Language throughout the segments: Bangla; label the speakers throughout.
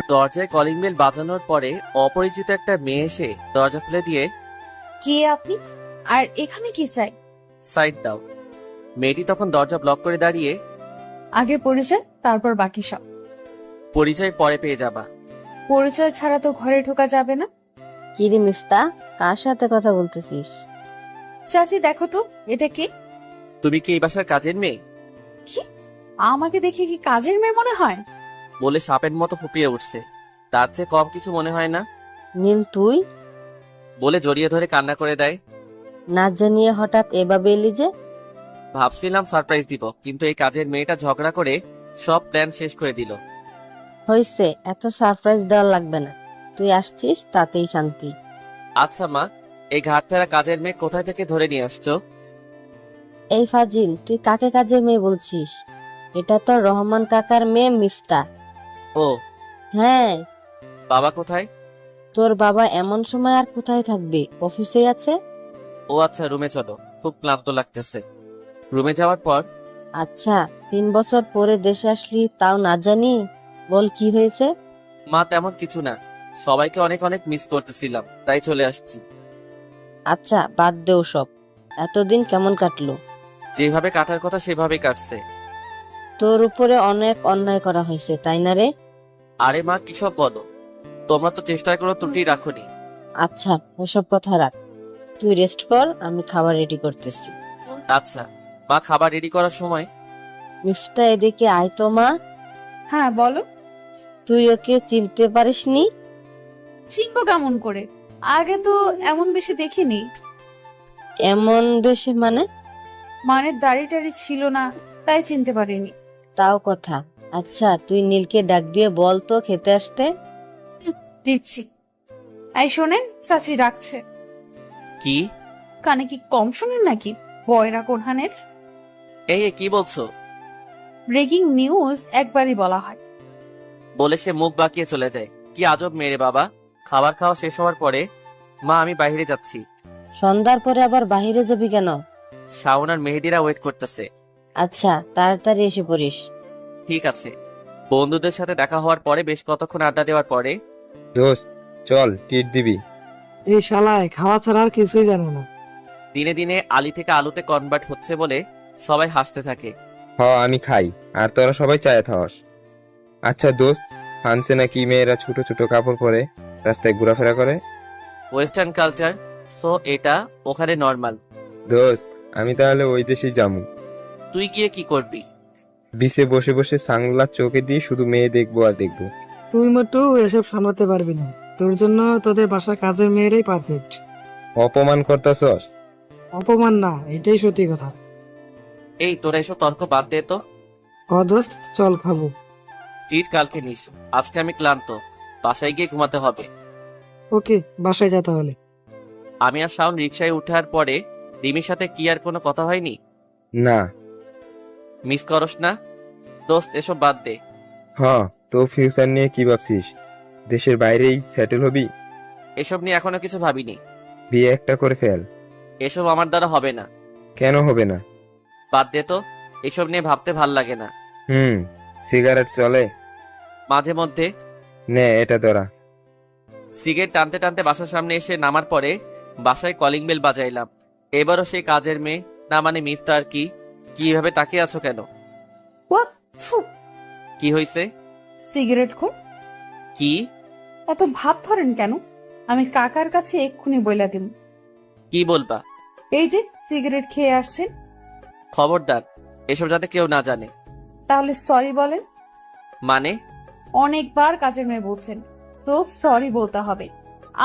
Speaker 1: দরজায় কলিং বেল বাজানোর পরে অপরিচিত একটা মেয়ে এসে দরজা খুলে দিয়ে,
Speaker 2: কে আপনি? আর এখানে কি চাই?
Speaker 1: সাইড দাও। মেয়েটি তখন দরজা ব্লক করে দাঁড়িয়ে,
Speaker 2: আগে পরিচয়, তারপর বাকি সব।
Speaker 1: পরিচয় পরে পেয়ে যাবা।
Speaker 2: পরিচয় ছাড়া তো ঘরে ঢোকা যাবে না।
Speaker 3: কিরে মিফতা, কার সাথে কথা বলতেছিস?
Speaker 2: চাচি দেখো তো, এটা কে?
Speaker 1: তুমি কি এই বাসার কাজের মেয়ে?
Speaker 2: কি? আমাকে দেখে কি কাজের মেয়ে মনে হয়?
Speaker 1: বলে সাপের মতো ফুপিয়ে উঠছে। তার চেয়ে কম কিছু মনে হয় না
Speaker 3: নীল, তুই
Speaker 1: বলে জড়িয়ে ধরে কান্না করে দেয়।
Speaker 3: না জানিয়ে হঠাৎ এভাবে এলি যে?
Speaker 1: ভাবছিলাম সারপ্রাইজ দিব, কিন্তু এই কাজের মেয়েটা ঝগড়া করে সব প্ল্যান শেষ করে দিল।
Speaker 3: হয়েছে, এত সারপ্রাইজ দেওয়া লাগবে না। তুই আসছিস তাতেই শান্তি।
Speaker 1: আচ্ছা মা, এই ঘাটতেরা কাজের মেয়ে কোথায় থেকে ধরে নিয়ে আসছো?
Speaker 3: এই ফাজিল, তুই কাকে কাজের মেয়ে বলছিস? এটা তো রহমান কাকার মেয়ে মিফতা।
Speaker 1: ও,
Speaker 3: হ্যাঁ।
Speaker 1: বাবা কোথায়?
Speaker 3: তোর বাবা এমন সময় আর কোথায় থাকবে? অফিসে আছে।
Speaker 1: ও আচ্ছা, রুমে চলো, খুব ক্লান্ত লাগতেছে। রুমে যাওয়ার পর,
Speaker 3: আচ্ছা, 3 বছর পরে দেশে আসলি তাও না জানি? বল কি হয়েছে?
Speaker 1: মা তেমন কিছু না, সবাইকে অনেক অনেক মিস করতেছিলাম, তাই চলে আসছি।
Speaker 3: আচ্ছা, বাদ দেও সব। এতদিন কেমন কাটলো?
Speaker 1: যেভাবে কাটার কথা সেভাবেই কাটছে।
Speaker 3: তোর উপরে অনেক অন্যায় করা হয়েছে, তাই না রে?
Speaker 1: আরে মা, কিসব বলো? তোমরা তো চেষ্টার কোনো ত্রুটি রাখোনি।
Speaker 3: আচ্ছা, ওসব কথা রাখ। তুই রেস্ট কর, আমি খাবার রেডি করতেছি।
Speaker 1: আচ্ছা মা, খাবার রেডি করার সময়,
Speaker 3: মিফতা, এদিকে আয় তো মা।
Speaker 2: হ্যাঁ বলো।
Speaker 3: তুই ওকে চিনতে পারিসনি?
Speaker 2: চিনবো কেমন করে? আগে তো এমন বেশি দেখিনি।
Speaker 3: এমন বেশি মানে?
Speaker 2: মানে দাড়ি টাড়ি ছিল না, তাই চিনতে পারিনি।
Speaker 3: তাও কথা। আচ্ছা, তুই নীলকে ডাক দিয়ে বল তো খেতে আসতে।
Speaker 2: দিচ্ছি। এই শোনেন, চাচি ডাকছে।
Speaker 1: কি?
Speaker 2: কানে কি কম শোনেন নাকি? বয়রা কোরহানের।
Speaker 1: এই কি বলছো?
Speaker 2: ব্রেকিং নিউজ একবারই বলা হয়।
Speaker 1: বলে সে মুখ বাঁকিয়ে চলে যায়। কি আজব মেরে বাবা। খাবার খাওয়া শেষ হওয়ার পরে, মা আমি বাইরে যাচ্ছি।
Speaker 3: সন্ধ্যার পরে আবার বাহিরে যাবি কেন?
Speaker 1: শাওন আর মেহেদিরা ওয়েট করতেছে।
Speaker 3: আচ্ছা, তাড়াতাড়ি এসে পড়িস।
Speaker 1: ঠিক আছে। বন্ধুদের সাথে দেখা হওয়ার পরে বেশ কতক্ষণ আড্ডা দেওয়ার পরে,
Speaker 4: দোস্ত, চল ট্রিট দিবি।
Speaker 5: এই শালায় খাওয়া ছাড়া আর কিছুই জানে না।
Speaker 1: দিনে দিনে আলি থেকে আলুতে কনভার্ট হচ্ছে বলে সবাই হাসতে থাকে।
Speaker 4: আমি খাই, আর তোরা সবাই চায়ে থাকস। আচ্ছা দোস্ত, ফ্রান্সে নাকি মেয়েরা ছোট ছোট কাপড় পরে রাস্তায় ঘোরাফেরা করে?
Speaker 1: ওয়েস্টার্ন কালচার, সো এটা ওখানে নর্মাল।
Speaker 4: দোস্ত, আমি তাহলে ওই দেশেই যাবো।
Speaker 1: তুই গিয়ে কি করবি?
Speaker 4: বিচে বসে বসে সানগ্লাস চোখে দিয়ে শুধু মেয়ে দেখবো আর দেখবো।
Speaker 5: তুই মোটু এসব সামলাতে পারবি না। তোর জন্য তোদের বাসার কাজের মেয়েরাই পারফেক্ট।
Speaker 4: অপমান করতাছস?
Speaker 5: অপমান না, এটাই সত্যি কথা।
Speaker 1: এই তোরা এসব তর্ক বাদ দে তো।
Speaker 5: দোস্ত, চল খাবো।
Speaker 1: ট্রিট কালকে নিস, আজকে আমি ক্লান্ত, বাসায় গিয়ে ঘুমাতে হবে।
Speaker 5: ওকে, বাসায় যা তাহলে।
Speaker 1: আমি আর শাওন রিক্সায় উঠার পরে রিমির সাথে কি আর কোনো কথা হয়নি?
Speaker 4: না।
Speaker 1: মিস করস না? দোস্ত এসব বাদ দে।
Speaker 4: তো ফিউচার নিয়ে কি ভাবছিস? দেশের বাইরেই সেটেল হবি?
Speaker 1: এসব নিয়ে এখনো কিছু ভাবিনি।
Speaker 4: বিয়ে একটা করে ফেল।
Speaker 1: এসব আমার দ্বারা হবে না।
Speaker 4: কেন হবে না?
Speaker 1: বাদ দে তো, এসব নিয়ে ভাবতে ভাল লাগে না।
Speaker 4: সিগারেট চলে
Speaker 1: মাঝে মধ্যে।
Speaker 4: নে এটা ধরা।
Speaker 1: সিগারেট টানতে টানতে বাসার সামনে এসে নামার পরে বাসায় কলিং বেল বাজাইলাম। এবারও সেই কাজের মেয়ে, না মানে মিফতা। আর কি কিভাবে তাকিয়ে আছো কেন?
Speaker 2: হোয়াট? ফু,
Speaker 1: কি হয়েছে?
Speaker 2: সিগারেট খোর।
Speaker 1: কি?
Speaker 2: এত ভাব ধরেন কেন? আমি কাকার কাছে এক্ষুনি বইলা দিব।
Speaker 1: কি বলবা?
Speaker 2: এই যে সিগারেট খেয়ে আসছেন।
Speaker 1: খবরদার, এসব যাতে কেউ না জানে।
Speaker 2: তাহলে সরি বলেন।
Speaker 1: মানে?
Speaker 2: অনেকবার কাজের মেয়ে বলছেন, তো সরি বলতে হবে।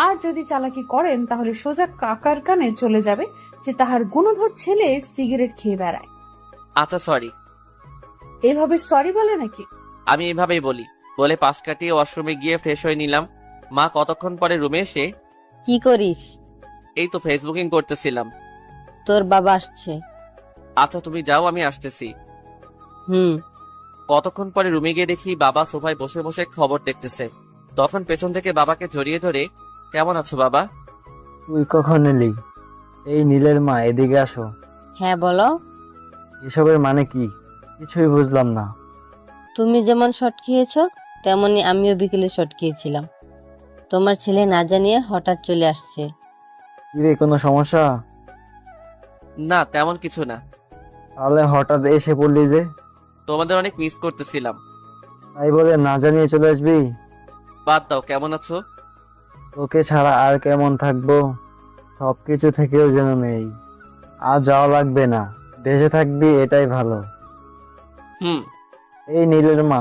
Speaker 2: আর যদি চালাকি করেন তাহলে সোজা কাকার কানে চলে যাবে যে তাহার গুণধর ছেলে সিগারেট খেয়ে বেড়ায়।
Speaker 1: আচ্ছা সরি।
Speaker 2: এভাবে সরি বলে নাকি?
Speaker 1: আমি এভাবেই বলি। বলে পাশ কাটিয়ে ওয়াশরুমে গিয়ে ফ্রেশ হয়ে নিলাম। মা কতক্ষণ পরে রুমে এসে,
Speaker 3: কি করিস?
Speaker 1: এই তো ফেসবুকিং করতেছিলাম।
Speaker 3: তোর বাবা আসছে।
Speaker 1: আচ্ছা তুমি যাও, আমি আসতেছি।
Speaker 3: হুম।
Speaker 1: কতক্ষণ পরে রুমে গিয়ে দেখি বাবা সোফায় বসে বসে খবর দেখতেছে। তখন পেছন থেকে বাবাকে জড়িয়ে ধরে, কেমন আছো বাবা?
Speaker 6: তুই কখন এলি? এই নীলের মা, এদিকে আসো।
Speaker 3: হ্যাঁ বলো।
Speaker 6: এসবের মানে কি? কিছুই বুঝলাম না।
Speaker 3: তুমি যেমন শট খেয়েছো তেমনি আমিও বিকেলে শর্ট খেয়েছিলাম। তোমার ছেলে না জানিয়ে হঠাৎ চলে আসছে।
Speaker 6: কিরে, কোনো সমস্যা?
Speaker 1: না, তেমন কিছু না।
Speaker 6: তাহলে হঠাৎ এসে পড়লি যে?
Speaker 1: তোমাদের অনেক মিস করতেছিলাম।
Speaker 6: তাই বলে না জানিয়ে চলে আসবি?
Speaker 1: বাদ দাও, কেমন আছো?
Speaker 6: তোকে ছাড়া আর কেমন থাকবো? সবকিছু থেকেও যেন নেই। আর যাওয়া লাগবে না, দেশে থাকবি, এটাই ভালো।
Speaker 1: হুম।
Speaker 6: এই নীলের মা,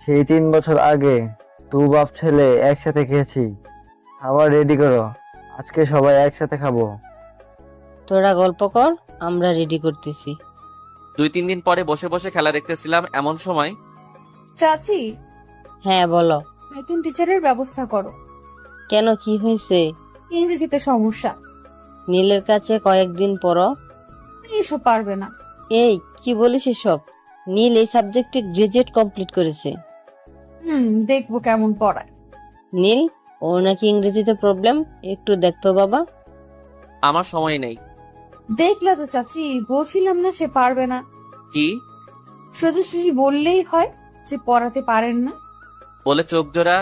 Speaker 6: সেই 3 বছর আগে দু বাপ ছেলে একসাথে খেয়েছি। খাবার রেডি করো, আজকে সবাই একসাথে খাবো।
Speaker 3: তোরা গল্প কর, আমরা রেডি করতেছি।
Speaker 1: 2-3 দিন পরে বসে বসে খেলা দেখতেছিলাম, এমন সময়
Speaker 2: চাচি,
Speaker 3: হ্যাঁ বলো।
Speaker 2: নতুন টিচারের ব্যবস্থা করো।
Speaker 3: কেন, কি হয়েছে?
Speaker 2: ইংরেজিতে সমস্যা।
Speaker 3: নীলের কাছে কয়েকদিন পরও।
Speaker 2: এসব পারবে না।
Speaker 3: এই কি বলিস এসব? নীল এই সাবজেক্টে গ্রাজুয়েট কমপ্লিট করেছে।
Speaker 2: দেখবো কেমন পড়ায়।
Speaker 3: নীল, ওর নাকি ইংরেজিতে প্রবলেম, একটু দেখতো বাবা।
Speaker 1: আমার সময় নেই।
Speaker 2: দেখলা তো চাচি, বলছিলাম না সে পারবে না।
Speaker 1: কি
Speaker 2: শুধু শুধু বললেই হয় যে পড়াতে পারেন না?
Speaker 1: বলে চোখ জোড়া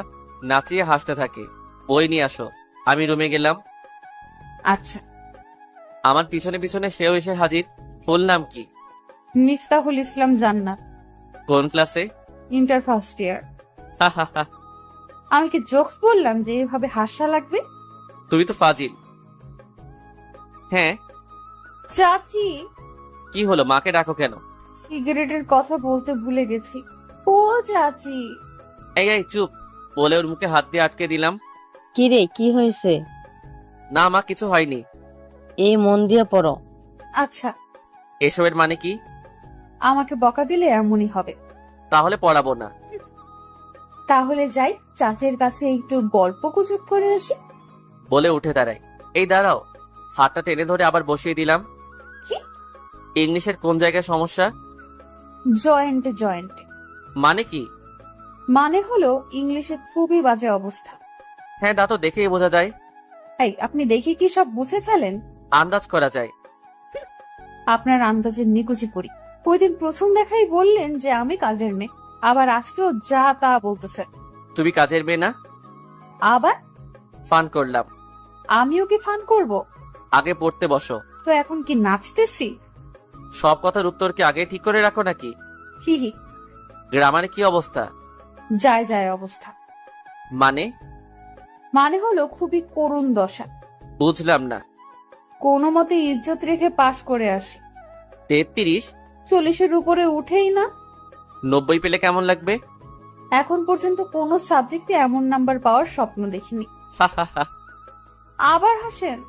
Speaker 1: নাচিয়ে হাসতে থাকে। বই নিয়ে আসো। আমি রুমে গেলাম।
Speaker 2: আচ্ছা।
Speaker 1: আমার পিছনে পিছনে সেও এসে হাজির। ফুল নাম কি?
Speaker 2: মিফতাহুল ইসলাম জান্নাত।
Speaker 1: কোন ক্লাসে?
Speaker 2: Inter first year.
Speaker 1: হা হা হা।
Speaker 2: আমি কি জোকস বললাম যে এভাবে হাসা লাগবে?
Speaker 1: তুমি তো ফাজিল। হ্যাঁ।
Speaker 2: চাচি,
Speaker 1: কি হলো, মাকে ডাকো কেন?
Speaker 2: সিগারেটের কথা বলতে ভুলে গেছি। ও চাচি।
Speaker 1: এই এই চুপ, বলে ওর মুখে হাত দিয়ে আটকে দিলাম।
Speaker 3: কি রে, কি হয়েছে?
Speaker 1: না মা, কিছু হয়নি।
Speaker 3: এই মন দিয়ে পড়ো।
Speaker 2: আচ্ছা,
Speaker 1: এসবের মানে কি?
Speaker 2: আমাকে বকা দিলে এমনই হবে।
Speaker 1: তাহলে পড়াবো না।
Speaker 2: তাহলে যাই চাচির কাছে একটু গল্প গুজব করে আসি।
Speaker 1: বলে উঠে দাঁড়াই। এই দাঁড়াও। হাতটা টেনে ধরে আবার বসিয়ে দিলাম।
Speaker 2: কি?
Speaker 1: ইংলিশের কোন জায়গায় সমস্যা?
Speaker 2: জয়েন্টে জয়েন্টে।
Speaker 1: মানে কি?
Speaker 2: মানে হলো ইংলিশে খুবই বাজে অবস্থা।
Speaker 1: হ্যাঁ, তা তো দেখেই বোঝা যায়।
Speaker 2: এই, আপনি দেখে কি সব বুঝে ফেলেন?
Speaker 1: আন্দাজ করা যায়।
Speaker 2: আপনার আন্দাজের নিকুচি পড়ি। ওই দিন প্রথম দেখাই বললেন যে আমি কাজের মেয়ে, আবার আজকেও যা তা বলতেছেন।
Speaker 1: তুমি কাজের মেয়ে না?
Speaker 2: আবার
Speaker 1: ফান করলাম।
Speaker 2: আমিও কি ফান করব?
Speaker 1: আগে পড়তে বসো।
Speaker 2: তো এখন কি নাচতেছি?
Speaker 1: সব কথার উত্তর কি আগে ঠিক করে রাখো নাকি?
Speaker 2: হি হি।
Speaker 1: গ্রামারে কি অবস্থা?
Speaker 2: যায় যায় অবস্থা।
Speaker 1: মানে?
Speaker 2: মানে হলো খুবই করুণ দশা।
Speaker 1: বুঝলাম না।
Speaker 2: কোনো মতে ইজ্জত রেখে পাশ করে আসি।
Speaker 1: 33?
Speaker 2: 40-এর উপরে উঠেই না।
Speaker 1: 90 পেলে কেমন লাগবে?
Speaker 2: এখন পর্যন্ত কোনো সাবজেক্টে এমন নাম্বার পাওয়ার স্বপ্ন দেখিনি।
Speaker 1: হা হা হা।
Speaker 2: আবার হাসেন।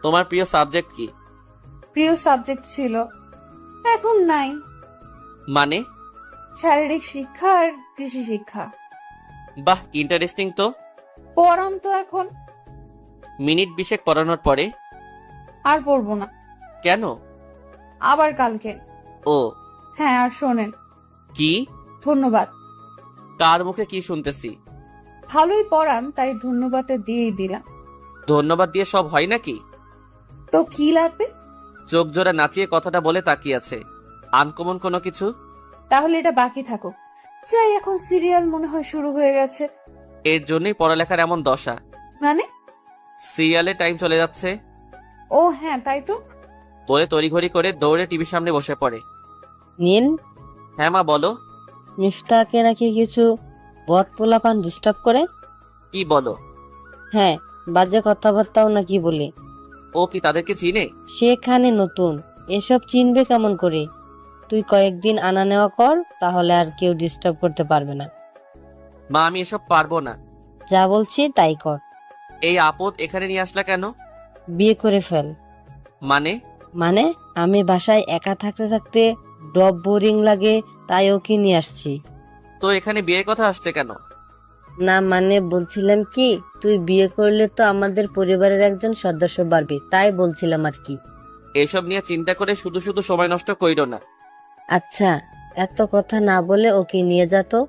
Speaker 1: তোমার প্রিয় সাবজেক্ট কি?
Speaker 2: প্রিয় সাবজেক্ট ছিল, এখন নাই।
Speaker 1: মানে?
Speaker 2: শারীরিক শিক্ষা আর কৃষি শিক্ষা।
Speaker 1: বাহ, ইন্টারেস্টিং তো।
Speaker 2: পড়াম তো এখন।
Speaker 1: মিনিট 20 পড়ানোর পরে?
Speaker 2: আর পড়বো না।
Speaker 1: কেন?
Speaker 2: আবার কালকে।
Speaker 1: ও।
Speaker 2: হ্যাঁ, আর শোনেন।
Speaker 1: কি?
Speaker 2: ধন্যবাদ।
Speaker 1: কার মুখে কি শুনতেছি?
Speaker 2: ভালোই পড়ান, তাই ধন্যবাদটা দিয়েই দিলাম।
Speaker 1: ধন্যবাদ দিয়ে সব হয় নাকি?
Speaker 2: তো কি লাগবে?
Speaker 1: চোখ জোড়া নাচিয়ে কথাটা বলে তাকিয়ে আছে। আনকমন কোনো কিছু?
Speaker 2: তাহলে এটা বাকি থাকুক। যাই, এখন সিরিয়াল মনে হয় শুরু হয়ে গেছে।
Speaker 1: এর জন্যই পড়ালেখার এমন দশা।
Speaker 2: মানে?
Speaker 1: সিরিয়ালে টাইম চলে যাচ্ছে।
Speaker 2: ও হ্যাঁ, তাই তো।
Speaker 1: বলে তড়িঘড়ি করে দৌড়ে টিভির সামনে বসে পড়ে।
Speaker 3: নীল,
Speaker 1: হ্যাঁ মা, বলো।
Speaker 3: মিফতাকে নাকি কিছু বদ পোলাপান ডিস্টার্ব করে।
Speaker 1: কি বলো?
Speaker 3: হ্যাঁ, বাজে কথাবার্তাও নাকি বলে।
Speaker 1: ও কি তাদেরকে চিনে?
Speaker 3: সেখানে নতুন, এসব চিনবে কেমন করে? তুই কয়েকদিন আনা নেওয়া কর, তাহলে আর কেউ ডিস্টার্ব করতে পারবে না।
Speaker 1: মা, আমি এসব পারবো না।
Speaker 3: যা বলছি তাই কর।
Speaker 1: এই আপদ এখানে নিয়ে আসলা কেন?
Speaker 3: বিয়ে করে ফেল।
Speaker 1: মানে?
Speaker 3: মানে আমি বাসায় একা থাকতে থাকতে ডব বোরিং লাগে, তাই ওকে নিয়ে আসছি।
Speaker 1: তো এখানে বিয়ের কথা আসছে কেন?
Speaker 3: না মানে বলছিলাম কি, তুই বিয়ে করলে তো আমাদের পরিবারের একজন সদস্য বাড়বি, তাই বলছিলাম আর কি।
Speaker 1: এসব নিয়ে চিন্তা করে শুধু শুধু সময় নষ্ট কইরো না।
Speaker 3: আচ্ছা, এত কথা না বলে ওকে নিয়ে যা তো।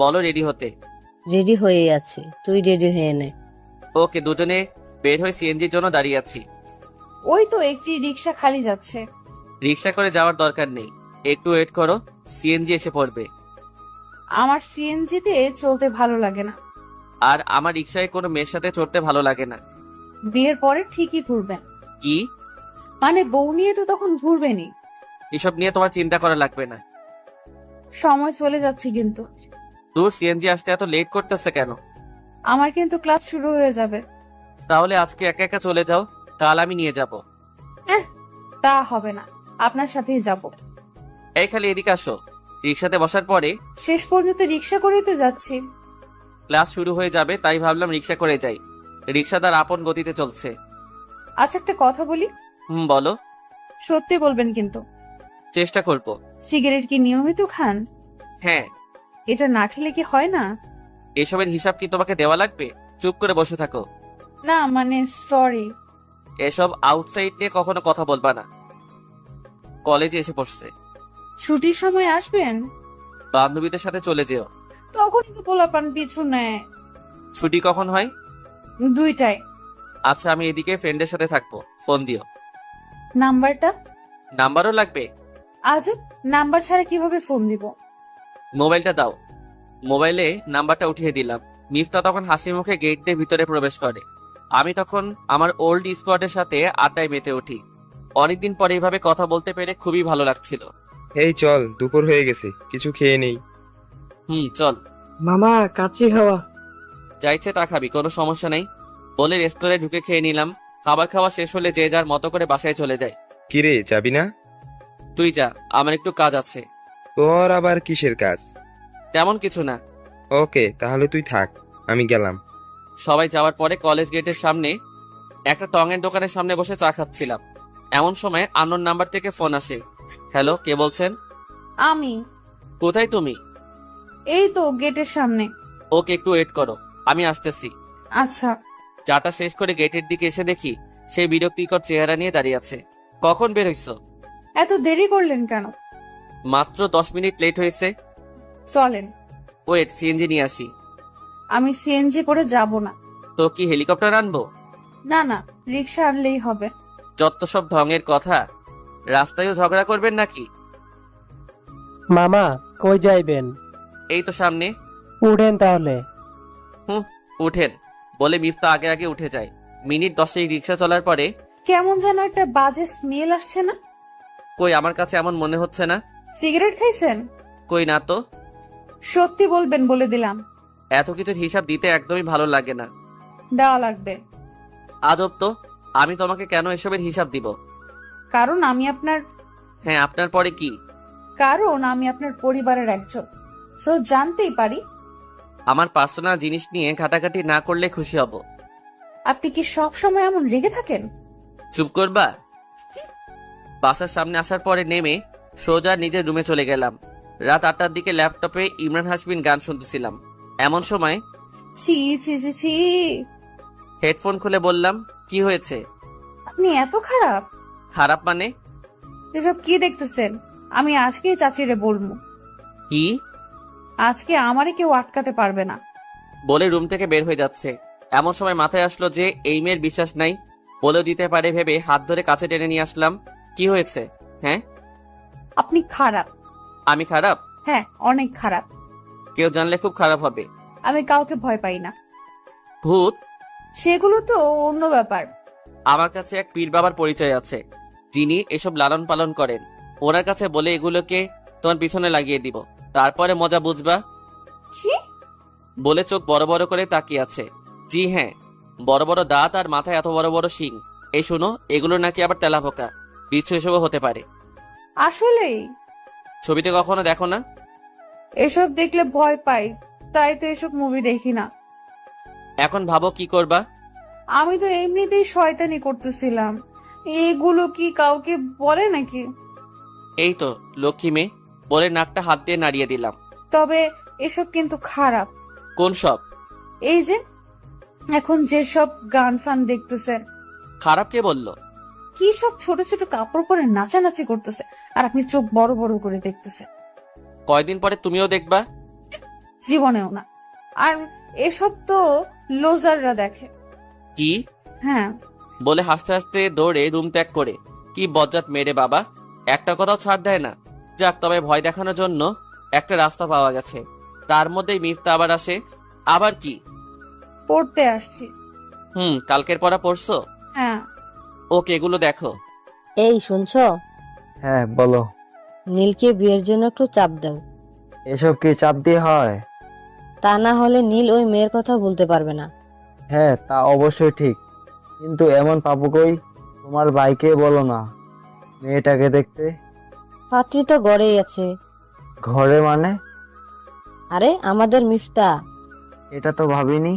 Speaker 1: বলো রেডি হতে।
Speaker 3: রেডি হয়ে আছে, তুই রেডি হয়ে নে।
Speaker 1: ওকে, দুজনে বের হয়ে সিএনজির জন্য দাঁড়িয়ে আছি।
Speaker 2: ওই তো একটি রিক্সা খালি যাচ্ছে।
Speaker 1: রিক্সা করে যাওয়ার দরকার নেই, একটু ওয়েট করো, সিএনজি এসে পড়বে।
Speaker 2: আমার সিএনজিতে চলতে ভালো লাগে না।
Speaker 1: আর আমার রিক্সায় কোনো মেয়ের সাথে চড়তে ভালো লাগে না।
Speaker 2: বিয়ের পরে ঠিকই ঘুরবেন।
Speaker 1: কি?
Speaker 2: মানে বউ নিয়ে তো তখন ঘুরবেনই।
Speaker 1: এসব নিয়ে তোমার চিন্তা করা লাগবে না।
Speaker 2: সময় চলে যাচ্ছে কিন্তু।
Speaker 1: দূর, সিএনজি আসতে এত লেট করতেছে কেন?
Speaker 2: আমার কিন্তু ক্লাস শুরু হয়ে যাবে।
Speaker 1: তাহলে আজকে একা একা চলে যাও, কাল আমি নিয়ে যাব।
Speaker 2: তা হবে না, আপনার সাথেই যাব।
Speaker 1: এই খালি এদিকে আসো। রিক্সাতে বসার পরে
Speaker 2: শেষ পর্যন্ত রিক্সা করেই তো যাচ্ছি।
Speaker 1: ক্লাস শুরু হয়ে যাবে, তাই ভাবলাম রিক্সা করে যাই। রিক্সা তার আপন গতিতে চলছে।
Speaker 2: আচ্ছা, একটা কথা বলি।
Speaker 1: বলো।
Speaker 2: সত্যি বলবেন কিন্তু।
Speaker 1: চেষ্টা করব।
Speaker 2: সিগারেট কি নিয়মিত খান?
Speaker 1: হ্যাঁ।
Speaker 2: এটা না খেলে কি হয় না?
Speaker 1: এসবের হিসাব কি তোমাকে দেওয়া লাগবে? চুপ করে বসে থাকো।
Speaker 2: না মানে সরি।
Speaker 1: এসব আউটসাইড নিয়ে কখনো কথা বলবা না। কলেজে এসে পড়ছে।
Speaker 2: ছুটির সময় আসবেন?
Speaker 1: বান্ধবীদের সাথে চলে যেও।
Speaker 2: তখনই তো পোলাপান পিছু নেয়।
Speaker 1: ছুটি কখন হয়?
Speaker 2: 2টায়।
Speaker 1: আচ্ছা, আমি এদিকে ফ্রেন্ডের সাথে থাকবো, ফোন দিও।
Speaker 2: নাম্বারটা?
Speaker 1: নাম্বারও লাগবে?
Speaker 2: আজব, নাম্বার ছাড়া কিভাবে ফোন দিব?
Speaker 1: মোবাইলটা দাও। মোবাইলে নাম্বারটা উঠিয়ে দিলাম। মিফতা তখন হাসি মুখে গেট দিয়ে ভিতরে প্রবেশ করে। আমি তখন আমার ওল্ড স্কোয়াডের সাথে আড্ডায় মেতে উঠি। অনেকদিন পরে এইভাবে কথা বলতে পেরে খুবই ভালো লাগছিল।
Speaker 4: এই চল, দুপুর হয়ে গেছে, কিছু খেয়ে নেই।
Speaker 1: চল।
Speaker 5: মামা কাচ্চি খাওয়া।
Speaker 1: যাইছে তা খাবি, কোনো সমস্যা নেই বলে রেস্তোরাঁয় ঢুকে খেয়ে নিলাম। খাবার খাওয়া শেষ হলে যে যার মতো করে বাসায় চলে যায়।
Speaker 4: কিরে, যাবি না?
Speaker 1: তুই যা, আমার একটু কাজ আছে।
Speaker 4: তোর আবার কিসের কাজ?
Speaker 1: তেমন কিছু না।
Speaker 4: ওকে, তাহলে তুই থাক, আমি গেলাম।
Speaker 1: সবাই যাওয়ার পরে কলেজ গেটের সামনে একটা টঙের দোকানের সামনে বসে চা খাচ্ছিলাম। এমন সময় আননোন নাম্বার থেকে ফোন আসে। হ্যালো, কে বলছেন?
Speaker 2: আমি।
Speaker 1: কোথায় তুমি?
Speaker 2: এই তো গেটের সামনে।
Speaker 1: ওকে, একটু ওয়েট করো, আমি আসতেছি।
Speaker 2: আচ্ছা।
Speaker 1: চাটা শেষ করে গেটের দিকে এসে দেখি সেই বিরক্তিকর চেহারা নিয়ে দাঁড়িয়ে আছে। কখন বের হইছো?
Speaker 2: এত দেরি করলেন কেন?
Speaker 1: মাত্র 10 মিনিট লেট হয়েছে।
Speaker 2: চলেন।
Speaker 1: ওয়েট, সিএনজি নিয়ে আসি।
Speaker 2: আমি সিএনজি করে যাব না।
Speaker 1: তো কি হেলিকপ্টার আনবো?
Speaker 2: না না, রিক্সা আনলেই হবে।
Speaker 1: যত সব ঢঙের কথা। রাস্তায়ও ঝগড়া করবেন নাকি?
Speaker 7: মামা কই যাইবেন?
Speaker 1: এই তো সামনে।
Speaker 7: উঠেন তাহলে।
Speaker 1: উঠেন বলে মিফতা আগে আগে উঠে যায়। মিনিট 10 রিক্সা চলার পরে
Speaker 2: কেমন যেন একটা বাজে স্মেল আসছে না?
Speaker 1: কই, আমার কাছে এমন মনে হচ্ছে না।
Speaker 2: সিগারেট খাইছেন?
Speaker 1: কই না তো।
Speaker 2: সত্যি বলবেন বলে দিলাম।
Speaker 1: এত কিছুর হিসাব দিতে একদমই ভালো লাগে না।
Speaker 2: দেওয়া লাগবে।
Speaker 1: আজব তো, আমি তোমাকে কেন এসবের হিসাব দিব?
Speaker 2: কারণ আমি আপনার
Speaker 1: হ্যাঁ, আপনার পরে কি?
Speaker 2: কারণ আমি আপনার পরিবারের একজন। তো জানতেই পারি।
Speaker 1: আমার পার্সোনাল জিনিস নিয়ে ঘাটাঘাটি না করলে খুশি হব।
Speaker 2: আপনি কি সব সময় এমন রেগে থাকেন?
Speaker 1: চুপ করবা? বাসার সামনে আসার পরে নেমে সোজা নিজের রুমে চলে গেলাম। রাত 8টার দিকে ল্যাপটপে ইমরান হাসমিন গান শুনতেছিলাম। এমন সময়
Speaker 2: ছি ছি ছি ছি।
Speaker 1: হেডফোন খুলে বললাম, কি হয়েছে?
Speaker 2: আপনি এত খারাপ?
Speaker 1: খারাপ মানে?
Speaker 2: এসব কি দেখতেছেন? আমি আজকেই চাচিরে বলবো।
Speaker 1: কি?
Speaker 2: আজকে আমারে কেউ আটকাতে পারবে না।
Speaker 1: বলে রুম থেকে বের হয়ে যাচ্ছে। এমন সময় মাথায় আসলো যে এই মেয়ের বিশ্বাস নাই, বলেও দিতে পারে ভেবে হাত ধরে কাছে টেনে নিয়ে আসলাম। কি হয়েছে? হ্যাঁ,
Speaker 2: আপনি খারাপ।
Speaker 1: আমি খারাপ?
Speaker 2: হ্যাঁ, অনেক খারাপ।
Speaker 1: কেউ জানলে খুব খারাপ হবে।
Speaker 2: আমি কাউকে ভয় পাই না।
Speaker 1: ভূত?
Speaker 2: সেগুলো তো অন্য ব্যাপার।
Speaker 1: আমার কাছে এক পীর বাবার পরিচয় আছে, যিনি এসব লালন পালন করেন। ওনার কাছে বলে এগুলোকে তোমার পিছনে লাগিয়ে দিব, তারপরে মজা বুঝবা।
Speaker 2: কি?
Speaker 1: বলে চোখ বড় বড় করে তাকিয়ে আছে। জি হ্যাঁ, বড় বড় দাঁত আর মাথায় এত বড় বড় শিং। এই শোনো, এগুলো নাকি আবার তেলাপোকা, বিচ্ছু এসবও হতে পারে।
Speaker 2: আসলেই?
Speaker 1: ছবিতে কখনো দেখো না?
Speaker 2: এসব দেখলে ভয় পাই, তাই তো এসব মুভি দেখি না।
Speaker 1: এখন ভাবো কি করবা?
Speaker 2: আমি তো এমনিতেই শয়তানি করতেছিলাম। এগুলো কি কাউকে বলে নাকি?
Speaker 1: এই তো লক্ষ্মী মেয়ে বলে নাকটা হাত দিয়ে নাড়িয়ে দিলাম।
Speaker 2: তবে এসব কিন্তু খারাপ।
Speaker 1: কোন সব?
Speaker 2: এই যে এখন যেসব গান ফান দেখতেছেন।
Speaker 1: খারাপ কে বললো?
Speaker 2: কি সব ছোট ছোট কাপড় পরে নাচানাচি করতেছে, আর আপনি চোখ বড় বড় করে দেখতেছেন।
Speaker 1: কয়দিন পরে তুমিও দেখবা।
Speaker 2: জীবনেও না। আর এসব তো লোজাররা দেখে।
Speaker 1: কি?
Speaker 2: হ্যাঁ।
Speaker 1: বলে হাসতে হাসতে দৌড়ে রুম ত্যাগ করে। কি বজ্জাত মেরে বাবা, একটা কথাও ছাড় দেয় না। যাক, তবে ভয় দেখানোর জন্য একটা রাস্তা পাওয়া গেছে। তার মধ্যেই মিফতা আবার আসে। আবার কি?
Speaker 2: পড়তে আসছি।
Speaker 1: কালকের পড়া পড়ছো?
Speaker 2: হ্যাঁ।
Speaker 1: ওকে, এগুলো দেখো।
Speaker 3: এই শুনছো?
Speaker 6: হ্যাঁ বলো।
Speaker 3: নীলকে বিয়ের জন্য একটু চাপ দাও।
Speaker 6: এসব কি চাপ দিয়ে হয়?
Speaker 3: তা না হলে নীল ওই মেয়ের কথা বলতে পারবে না।
Speaker 6: হ্যাঁ তা অবশ্যই ঠিক, কিন্তু এমন পাবো কই? তোমার ভাইকে বলো না মেয়েটাকে দেখতে।
Speaker 3: পাত্রী তো গড়েই আছে।
Speaker 6: ঘরে মানে?
Speaker 3: আরে আমাদের মিফতা।
Speaker 6: এটা তো ভাবিনি।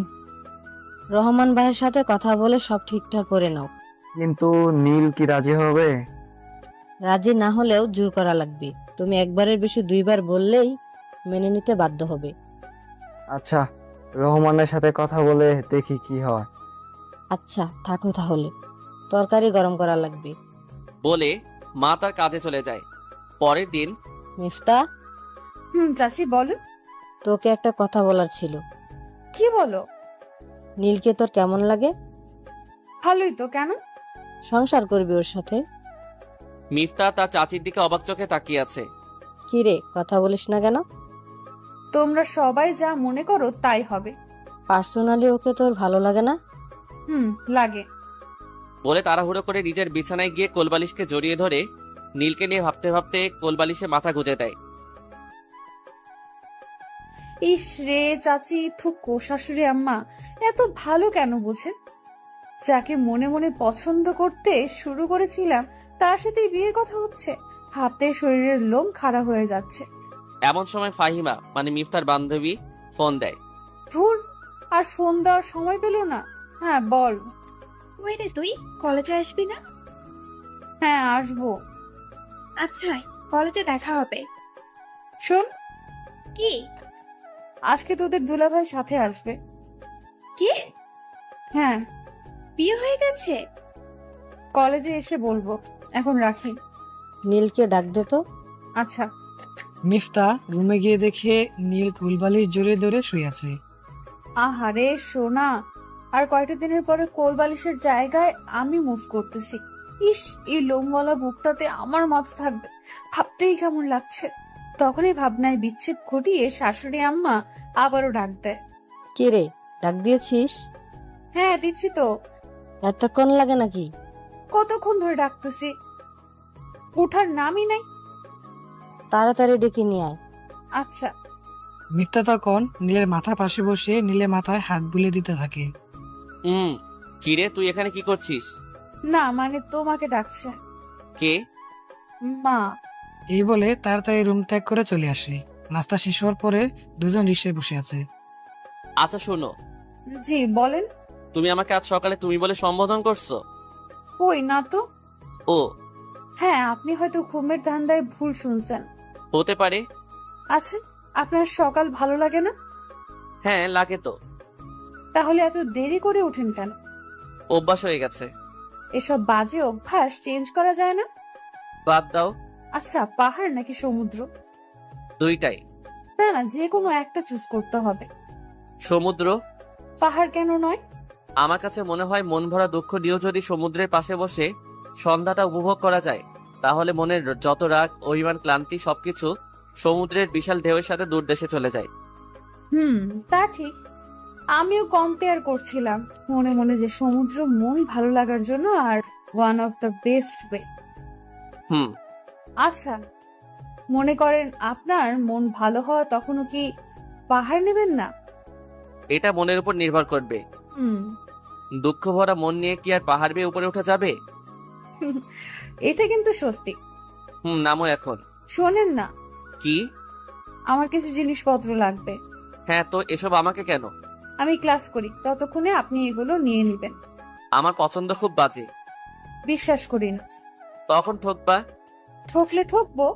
Speaker 3: রহমান ভাইয়ের সাথে কথা বলে সব ঠিকঠাক করে নাও।
Speaker 6: কিন্তু নীল কি রাজি হবে?
Speaker 3: রাজি না হলেও জোর করা লাগবে। তুমি একবারের বেশি দুইবার বললেই মেনে নিতে বাধ্য হবে।
Speaker 6: আচ্ছা, রহমানের সাথে কথা বলে দেখি কি হয়।
Speaker 3: আচ্ছা থাকো তাহলে, তরকারি গরম করা লাগবে।
Speaker 1: বলে মা তার কাজে চলে যায়। পরের দিন
Speaker 3: মিফতা,
Speaker 2: চাচি বলো।
Speaker 3: তোকে একটা কথা বলার ছিল।
Speaker 2: কি বলো?
Speaker 3: নীলকে তোর কেমন লাগে?
Speaker 2: ভালোই তো, কেন?
Speaker 3: সংসার করবি ওর সাথে?
Speaker 1: মিফতা তার চাচির দিকে অবাক চোখে তাকিয়ে আছে।
Speaker 3: কি রে, কথা বলিস না কেন?
Speaker 2: তোমরা সবাই যা মনে করো তাই হবে।
Speaker 3: পার্সোনালি ওকে তোর ভালো লাগে না?
Speaker 2: লাগে।
Speaker 1: বলে তাড়াহুড়ো করে নিজের বিছানায় গিয়ে কোলবালিশকে জড়িয়ে ধরে নীলকে নিয়ে ভাবতে ভাবতে কোলবালিশে মাথা গুঁজে দেয়।
Speaker 2: ইস রে চাচি, থুকো শাশুড়ি আম্মা এত ভালো কেন বোঝেন? যাকে মনে মনে পছন্দ করতে শুরু করেছিলাম তার সাথেই বিয়ের কথা হচ্ছে। হাতে শরীরের লোম খাড়া হয়ে যাচ্ছে।
Speaker 1: এমন সময় ফাহিমা মানে মিফতার বান্ধবী ফোন দেয়।
Speaker 2: ধুর, আর ফোন দেওয়ার সময় পেল না। হ্যাঁ বল।
Speaker 8: কই রে তুই, কলেজে আসবি না?
Speaker 2: হ্যাঁ আসবো।
Speaker 8: আচ্ছা কলেজে দেখা হবে।
Speaker 2: শোন,
Speaker 8: কি?
Speaker 2: আজকে তোদের দুলাভাই সাথে আসবে।
Speaker 8: কি?
Speaker 2: হ্যাঁ,
Speaker 8: বিয়ে হয়ে গেছে?
Speaker 2: কলেজে এসে বলবো। এখন রাখি।
Speaker 3: নীলকে ডাক দে তো।
Speaker 2: আচ্ছা।
Speaker 5: মিফতা রুমে গিয়ে দেখে নীল কুলবালিশ জোরে ধরে শুয়ে আছে।
Speaker 2: আহারে সোনা, আর কয়টা দিনের পরে কোল বালিশের জায়গায় আমি মুভ করতেছি। ইস, এই লোমওয়ালা বুকটাতে আমার মাথা থাকবে, ভাবতেই কেমন লাগছে। তখনই ভাবনায় বিচ্ছেদ ঘটিয়ে শাশুড়ি আম্মা আবারও ডাক দেয়।
Speaker 3: কি রে, ডাক দিয়েছিস?
Speaker 2: হ্যাঁ দিচ্ছি তো।
Speaker 3: এতক্ষণ লাগে নাকি?
Speaker 2: কতক্ষণ ধরে ডাকতেছি, উঠার নামই নাই।
Speaker 3: তাড়াতাড়ি ডেকে নিয়ে আয়।
Speaker 2: আচ্ছা।
Speaker 5: মিফতা তখন নীলের মাথা পাশে বসে নীলের মাথায় হাত বুলিয়ে দিতে থাকে।
Speaker 1: কিরে, তুই এখানে কি করছিস?
Speaker 2: না মানে তোমাকে ডাকছে।
Speaker 1: কে?
Speaker 2: মা।
Speaker 5: এই বলে তাড়াতাড়ি রুম ত্যাগ করে চলে আসে। নাস্তা শেষ হওয়ার পরে দুজন রিক্সায় বসে আছে।
Speaker 1: আচ্ছা শোনো,
Speaker 2: জি বলেন।
Speaker 1: তুমি আমাকে আজ সকালে তুমি বলে সম্বোধন করছো?
Speaker 2: কই না তো।
Speaker 1: ও
Speaker 2: হ্যাঁ, আপনি হয়তো ঘুমের ধান্দায় ভুল শুনছেন।
Speaker 1: হতে পারে।
Speaker 2: আচ্ছা, আপনার সকাল ভালো লাগে না?
Speaker 1: হ্যাঁ লাগে তো।
Speaker 2: তাহলে এত দেরি করে ওঠেন কেন?
Speaker 1: অভ্যাস হয়ে গেছে।
Speaker 2: এসব বাজে অভ্যাস চেঞ্জ করা যায় না?
Speaker 1: বাদ দাও।
Speaker 2: আচ্ছা, পাহাড় নাকি সমুদ্র?
Speaker 1: দুইটাই।
Speaker 2: না না, যে কোনো একটা চুজ করতে হবে।
Speaker 1: সমুদ্র।
Speaker 2: পাহাড় কেন নয়?
Speaker 1: আমার কাছে মনে হয় মন ভরা দুঃখ নিয়েও যদি সমুদ্রের পাশে বসে সন্ধ্যাটা উপভোগ করা যায়, তাহলে মনের যত রাগ, অভিমান, ক্লান্তি সবকিছু সমুদ্রের বিশাল ঢেউয়ের সাথে দূর দেশে চলে যায়।
Speaker 2: তা ঠিক। আমিও কম্পেয়ার করছিলাম মনে মনে যে সমুদ্র মন ভালো লাগার জন্য আর one of the best way. আচ্ছা, মনে করেন আপনার মন ভালো হওয়া, তখনও কি পাহাড় নেবেন না?
Speaker 1: এটা মনের উপর নির্ভর করবে। দুঃখ ভরা মন নিয়ে কি আর পাহাড় বেয়ে উপরে উঠা যাবে?
Speaker 2: এটা কিন্তু সত্যি।
Speaker 1: নামো এখন।
Speaker 2: শোনেন না,
Speaker 1: কি?
Speaker 2: আমার কিছু জিনিসপত্র লাগবে।
Speaker 1: হ্যাঁ তো এসব আমাকে কেন?
Speaker 2: আমি ক্লাস করি, ততক্ষণে আপনি এগুলো নিয়ে নেবেন।
Speaker 1: আমার পছন্দ খুব বাজে।
Speaker 2: বিশ্বাস করি না।
Speaker 1: তখন ঠকবা।
Speaker 2: ঠকলে ঠকবো।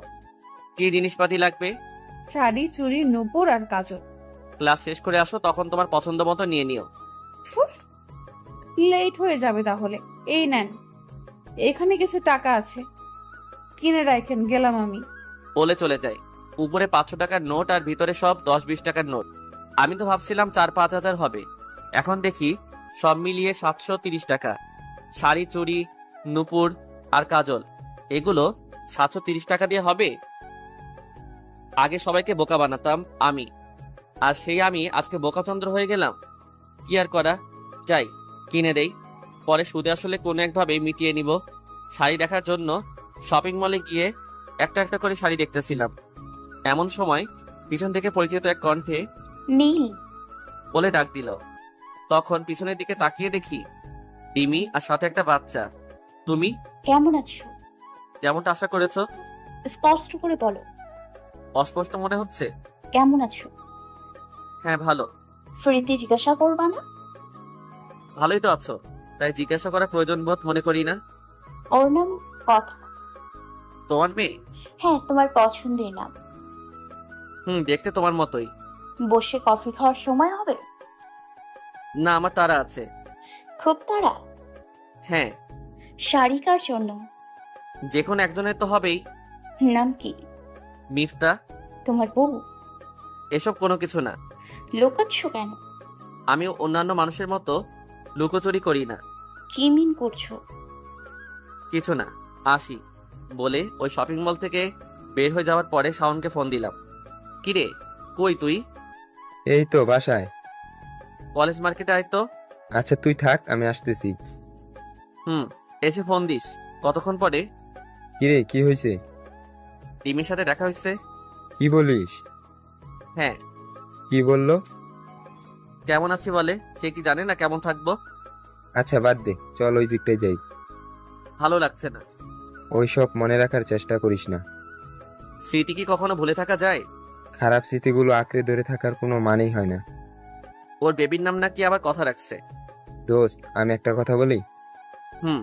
Speaker 1: কি জিনিসপাতি লাগবে?
Speaker 2: শাড়ি, চুড়ি, নূপুর আর কাজল।
Speaker 1: ক্লাস শেষ করে আসো, তখন তোমার পছন্দ মতো নিয়ে নিও।
Speaker 2: লেট হয়ে যাবে তাহলে। এই নেন, এখানে কিছু টাকা আছে, কিনে রাখেন, গেলাম আমি।
Speaker 1: বলে চলে যায়। উপরে 500 টাকার নোট আর ভিতরে সব 10-20 টাকার নোট। আমি তো ভাবছিলাম 4-5 হাজার হবে, এখন দেখি সব মিলিয়ে 730 টাকা। শাড়ি, চুড়ি, নূপুর আর কাজল, এগুলো 730 টাকা দিয়ে হবে? আগে সবাইকে বোকা বানাতাম আমি, আর সেই আমি আজকে বোকাচন্দ্র হয়ে গেলাম। কি আর করা, যাই কিনে দেই, পরে সুদে আসলে কোনো একভাবে মিটিয়ে নিব। শাড়ি দেখার জন্য শপিং মলে গিয়ে একটা একটা করে শাড়ি দেখতেছিলাম। এমন সময় পিছন থেকে পরিচিত এক কণ্ঠে
Speaker 9: নীল।
Speaker 1: বলে ডাক দিল। তখন পিছনের দিকে তাকিয়ে দেখি রিমি আর সাথে একটা বাচ্চা। তুমি
Speaker 9: কেমন আছো?
Speaker 1: যেমনটা আশা করেছো।
Speaker 9: স্পষ্ট করে বলো।
Speaker 1: অস্পষ্ট মনে হচ্ছে?
Speaker 9: কেমন আছো?
Speaker 1: হ্যাঁ ভালো।
Speaker 9: ফ্রিতে জিজ্ঞাসা করবা না?
Speaker 1: ভালোই তো আছো, তাই জিজ্ঞাসা করার প্রয়োজন বোধ মনে করি না।
Speaker 9: ওর নাম কথা।
Speaker 1: তোমার মেয়ে?
Speaker 9: হ্যাঁ, তোমার পছন্দের নাম।
Speaker 1: দেখতে তোমার মতোই।
Speaker 9: বসে কফি খাওয়ার সময় হবে?
Speaker 1: না, আমার তারা আছে।
Speaker 9: খুব তাড়া?
Speaker 1: হ্যাঁ।
Speaker 9: শাড়ি কার জন্য?
Speaker 1: যে কোনো একজনের তো হবেই।
Speaker 9: নাম কি?
Speaker 1: মিফতা।
Speaker 9: তোমার বউ?
Speaker 1: এসব কোনো কিছু না।
Speaker 9: লুকাচ্ছ কেন?
Speaker 1: আমি অন্যান্য মানুষের মতো লুকোচুরি করি না।
Speaker 9: কি মিন করছো?
Speaker 1: কিছু না, আসি বলে ওই শপিং মল থেকে বের হয়ে যাওয়ার পরে শাওনকে ফোন দিলাম। কিরে, কই তুই?
Speaker 4: এই তো বাসায়।
Speaker 1: কলেজ মার্কেটে আয় তো।
Speaker 4: আচ্ছা তুই থাক, আমি আসতেছি।
Speaker 1: এসে ফোন দিস। কতক্ষণ পরে?
Speaker 4: কিরে কি হয়েছে?
Speaker 1: রিমির সাথে দেখা হয়েছে।
Speaker 4: কি বলিস?
Speaker 1: হ্যাঁ।
Speaker 4: কি বললো?
Speaker 1: কেমন আছি বলে, সে কি জানে না কেমন থাকবো?
Speaker 4: আচ্ছা বাদ দে, চল ওই দিকটায় যাই।
Speaker 1: ভালো লাগছে না।
Speaker 4: ওইসব মনে রাখার চেষ্টা করিস না।
Speaker 1: স্মৃতি কি কখনো ভুলে থাকা যায়?
Speaker 4: খারাপ স্মৃতিগুলো আঁকড়ে ধরে থাকার কোনো মানেই হয় না।
Speaker 1: ওর বেবির নাম নাকি আবার কথা রাখছে।
Speaker 4: দোস্ত, আমি একটা কথা বলি।
Speaker 1: হুম।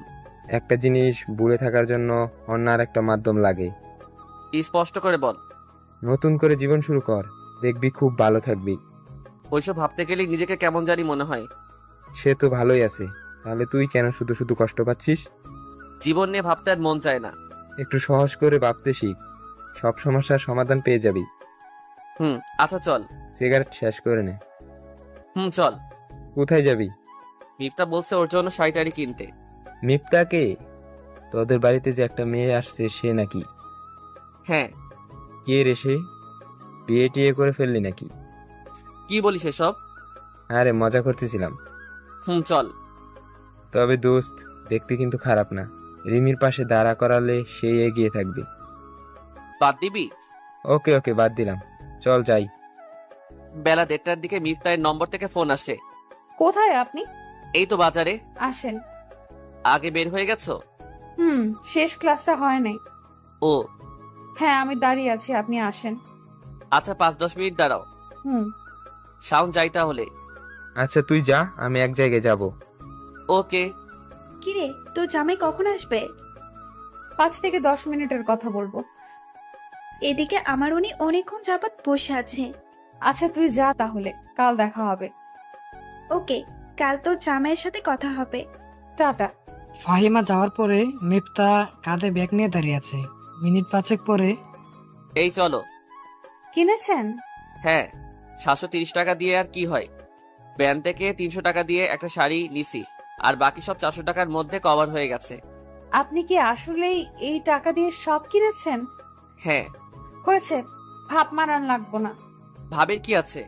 Speaker 4: একটা জিনিস ভুলে থাকার জন্য অন্য আর একটা মাধ্যম লাগে।
Speaker 1: স্পষ্ট করে বল।
Speaker 4: নতুন করে জীবন শুরু কর, দেখবি খুব ভালো থাকবি।
Speaker 1: ওইসব ভাবতে গেলেই নিজেকে কেমন জানি মনে হয়।
Speaker 4: সে তো ভালোই আছে, তাহলে তুই কেন শুধু শুধু কষ্ট পাচ্ছিস?
Speaker 1: জীবন নিয়ে ভাবতে আর মন চায় না।
Speaker 4: একটু সহজ করে ভাবতে শিখ, সব সমস্যার সমাধান পেয়ে যাবি।
Speaker 1: আচ্ছা চল।
Speaker 4: সিগারেট শেষ করে নে।
Speaker 1: চল।
Speaker 4: কোথায় যাবি?
Speaker 1: মিফতা বলছে ওর জন্য শাড়ি টাড়ি কিনতে।
Speaker 4: মিফতাকে? তোদের বাড়িতে যে একটা মেয়ে আসছে সে নাকি?
Speaker 1: হ্যাঁ।
Speaker 4: কে রে সে? বিয়ে টিয়ে করে ফেললি নাকি?
Speaker 1: কি বলিস এসব?
Speaker 4: আরে মজা করতেছিলাম।
Speaker 1: চল।
Speaker 4: তবে দোস্ত, দেখতে কিন্তু খারাপ না। রিমির পাশে দাঁড়া করালে সেই এগিয়ে থাকবে।
Speaker 1: বাদ দিবি?
Speaker 4: ওকে ওকে, বাদ দিলাম, চল যাই।
Speaker 1: বেলা 1:30টার দিকে মিফতার নম্বর থেকে ফোন আসে।
Speaker 2: কোথায় আপনি?
Speaker 1: এই তো বাজারে।
Speaker 2: আসেন।
Speaker 1: আগে বের হয়ে গেছো?
Speaker 2: শেষ ক্লাসটা হয় নাই।
Speaker 1: ও
Speaker 2: হ্যাঁ, আমি দাঁড়িয়ে আছি, আপনি আসেন।
Speaker 1: আচ্ছা, 5-10 মিনিট দাঁড়াও।
Speaker 2: হুম।
Speaker 1: শাওন যাই তাহলে।
Speaker 4: আচ্ছা তুই যা, আমি এক জায়গায় যাব।
Speaker 1: ওকে।
Speaker 8: কিরে, তোর জামাই কখন আসবে?
Speaker 2: 5 থেকে 10 মিনিটের কথা বলবো।
Speaker 8: এদিকে আমার উনি অনেকক্ষণ যাবৎ বসে আছে।
Speaker 2: আচ্ছা তুই যা তাহলে, কাল দেখা হবে।
Speaker 8: ওকে, কাল তোর জামাইয়ের সাথে কথা হবে।
Speaker 2: টাটা।
Speaker 5: ফাহিমা যাওয়ার পরে মিফতা কাঁধে ব্যাগ নিয়ে দাঁড়িয়ে আছে। মিনিট 5 পরে
Speaker 1: এই চলো।
Speaker 2: কিনেছেন?
Speaker 1: হ্যাঁ, 730 টাকা দিয়ে আর কি হয়। ব্যান থেকে 300 টাকা দিয়ে একটা শাড়ি নিছি, আর বাকি সব 400 টাকার মধ্যে কভার হয়ে গেছে।
Speaker 2: আপনি কি আসলেই এই টাকা দিয়ে সব কিনেছেন?
Speaker 1: হ্যাঁ।
Speaker 2: হয়েছে, ভাব মারান লাগবো না।
Speaker 1: ভাবের কি আছে?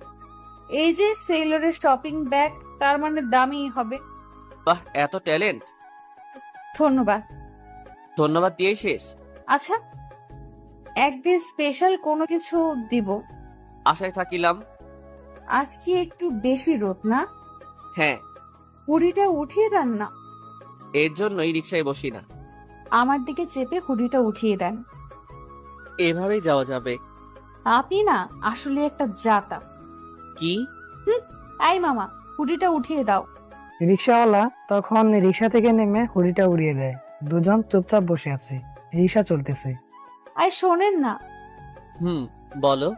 Speaker 2: এই যে সেলরের শপিং ব্যাগ, তার মানে দামি হবে।
Speaker 1: বাহ, এত ট্যালেন্ট।
Speaker 2: ধন্যবাদ।
Speaker 1: ধন্যবাদ দিয়েই শেষ?
Speaker 2: আচ্ছা, একদিন স্পেশাল কোনো কিছু দিব।
Speaker 1: আশায় থাকিলাম।
Speaker 2: আজ কি একটু বেশি রোদ না?
Speaker 1: হ্যাঁ।
Speaker 2: হুডিটা উঠিয়ে দেন না।
Speaker 1: এর জন্যই রিক্সায় বসি না।
Speaker 2: আমার দিকে চেপে হুডিটা উঠিয়ে দেন।
Speaker 1: এভাবেই যাওয়া যাবে।
Speaker 2: আপনি না আসলে একটা জাতা।
Speaker 1: কি?
Speaker 2: এই মামা, হুডিটা উঠিয়ে দাও।
Speaker 5: রিক্সাওয়ালা তখন রিক্সা থেকে নেমে হুডিটা উড়িয়ে দেয়। দুজন চুপচাপ বসে আছে, রিক্সা চলতেছে।
Speaker 2: আই শোনেন না,
Speaker 1: বলো।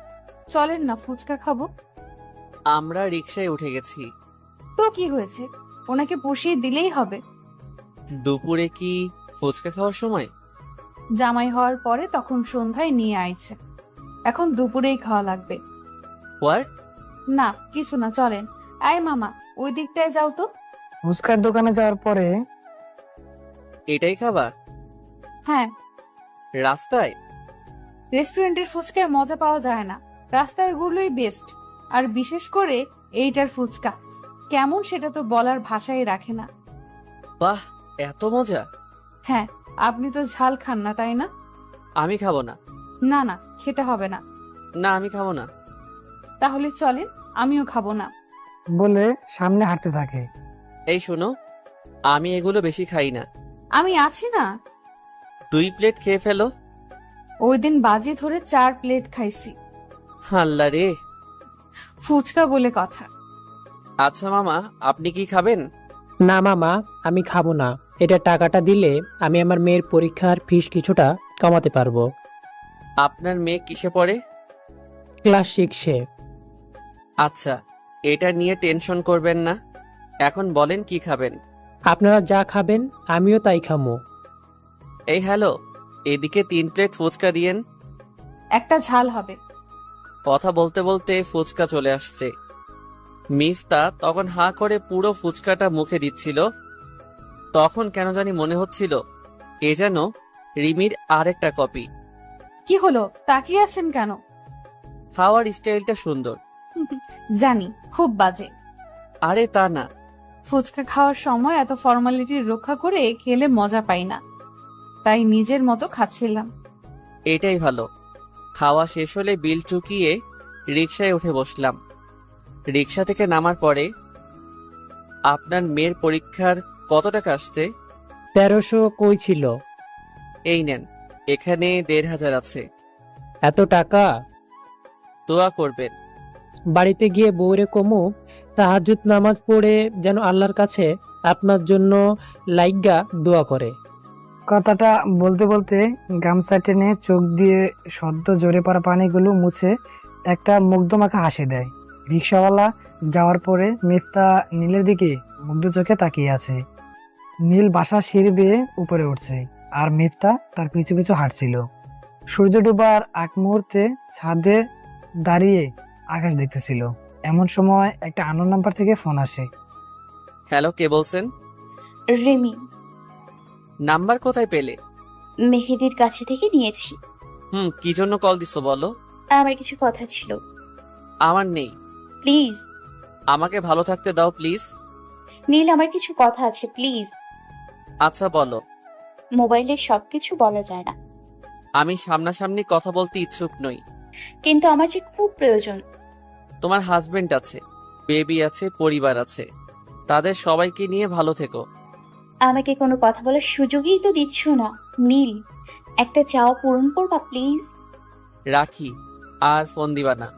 Speaker 2: চলেন না, ফুচকা খাবো।
Speaker 1: আমরা রিক্সায় উঠে গেছি।
Speaker 2: তো কি হয়েছে, ওনাকে পুষিয়ে দিলেই হবে।
Speaker 1: দুপুরে কি ফুচকা খাওয়ার সময়?
Speaker 2: জামাই হওয়ার পরে তখন সন্ধ্যায় নিয়ে আইছে, এখন দুপুরেই খাওয়া লাগবে।
Speaker 1: হোয়াট?
Speaker 2: না কিছু না, চলেন। এই মামা, ওই দিকটায় যাও তো।
Speaker 5: ফুচকার দোকানে যাওয়ার পরে
Speaker 1: এটাই খাবা?
Speaker 2: হ্যাঁ।
Speaker 1: রাস্তায়?
Speaker 2: রেস্টুরেন্টের ফুচকায় মজা পাওয়া যায় না, রাস্তায় গুলোই বেস্ট। আর বিশেষ করে এইটার ফুচকা কেমন সেটা তো বলার ভাষাই রাখে না।
Speaker 1: বাহ, এত মজা!
Speaker 2: হ্যাঁ, আপনি তো ঝাল খান না তাই না?
Speaker 1: আমি খাবো না।
Speaker 2: না না, খেতে হবে না।
Speaker 1: না, আমি খাবো না।
Speaker 2: তাহলে চলেন, আমিও খাবো না।
Speaker 5: বলে সামনে হাঁটতে থাকে।
Speaker 1: এই শোনো, আমি এগুলো বেশি খাই না।
Speaker 2: আমি আছি না।
Speaker 1: 2 প্লেট খেয়ে ফেলো।
Speaker 2: ওই দিন বাজি ধরে 4 প্লেট খাইছি।
Speaker 1: আল্লাহ রে।
Speaker 2: ফুচকা বলে কথা।
Speaker 1: আচ্ছা মামা, আপনি কি খাবেন?
Speaker 7: না মামা, আমি খাবো না। এটা টাকাটা দিলে আমি আমার মেয়ের পরীক্ষার ফিস কিছুটা কমাতে পারবো।
Speaker 1: আপনার মেয়ে কিসে পড়ে?
Speaker 7: ক্লাস 6-এ।
Speaker 1: আচ্ছা, এটা নিয়ে টেনশন করবেন না। এখন বলেন কি খাবেন?
Speaker 7: আপনারা যা খাবেন আমিও তাই খামো।
Speaker 1: এই হ্যালো, এদিকে 3 প্লেট ফুচকা দিয়েন।
Speaker 2: একটা ঝাল হবে।
Speaker 1: কথা বলতে বলতে ফুচকা চলে আসছে। মিফতা তখন হাঁ করে পুরো ফুচকাটা মুখে দিচ্ছিল। তখন কেন জানি মনে হচ্ছিল এ যেন রিমির আরেকটা কপি।
Speaker 2: কি হলো, তাকিয়ে আছেন কেন?
Speaker 1: খাওয়ার স্টাইলটা সুন্দর।
Speaker 2: জানি, খুব বাজে।
Speaker 1: আরে তা না।
Speaker 2: ফুচকা খাওয়ার সময় এত ফর্মালিটি রক্ষা করে খেলে মজা পাই না, তাই নিজের মতো খাচ্ছিলাম।
Speaker 1: এটাই ভালো। খাওয়া শেষ হলে বিল চুকিয়ে রিকশায় উঠে বসলাম। রিকশা থেকে নামার পরে, আপনার মেয়ের পরীক্ষার কত টাকা আসছে?
Speaker 7: 1300 কই ছিল?
Speaker 1: এই নেন, এখানে 1500 আছে।
Speaker 7: এত টাকা?
Speaker 1: দোয়া করবেন।
Speaker 7: বাড়িতে গিয়ে বউরে কমু তাহাজ্জুদ নামাজ পড়ে যেন আল্লাহর কাছে আপনার জন্য লাইগা দোয়া করে।
Speaker 5: কথাটা বলতে বলতে গামছা টেনে চোখ দিয়ে সদ্য জোরে পড়া পানিগুলো মুছে একটা মুগ্ধমাখা হাসি দেয়। রিক্সাওয়ালা যাওয়ার পরে মিফতা নীলের দিকে মুগ্ধ চোখে তাকিয়ে আছে। নীল বাসার সিঁড়ি বেয়ে উপরে উঠছে, আর মিফতা তার পিছু পিছু হাঁটছিল। সূর্য ডুবার আগ মুহূর্তে ছাদে দাঁড়িয়ে আকাশ দেখতেছিল। এমন সময় একটা আননোন নাম্বার থেকে ফোন আসে।
Speaker 1: হ্যালো, কে বলছেন?
Speaker 9: রিমি।
Speaker 1: নাম্বার কোথায় পেলে?
Speaker 9: মেহেদির কাছে থেকে নিয়েছি।
Speaker 1: কি জন্য কল দিছো বলো?
Speaker 9: আমার কিছু কথা ছিল।
Speaker 1: আমার নেই।
Speaker 9: প্লিজ।
Speaker 1: আমাকে ভালো থাকতে দাও প্লিজ।
Speaker 9: নীল, আমার কিছু কথা আছে, প্লিজ।
Speaker 1: আচ্ছা বলো।
Speaker 9: মোবাইলে সবকিছু বলা যায় না,
Speaker 1: আমি সামনাসামনি কথা বলতে ইচ্ছুক নই।
Speaker 9: কিন্তু আমার যে খুব প্রয়োজন।
Speaker 1: তোমার হাজবেন্ড আছে, বেবি আছে, পরিবার আছে, তাদের সবাইকে নিয়ে ভালো থেকো।
Speaker 9: আমাকে কোনো কথা বলার সুযোগই তো দিচ্ছ না নীল। একটা চাওয়া পূরণ করবা প্লিজ?
Speaker 1: রাখি, আর ফোন দিবা না।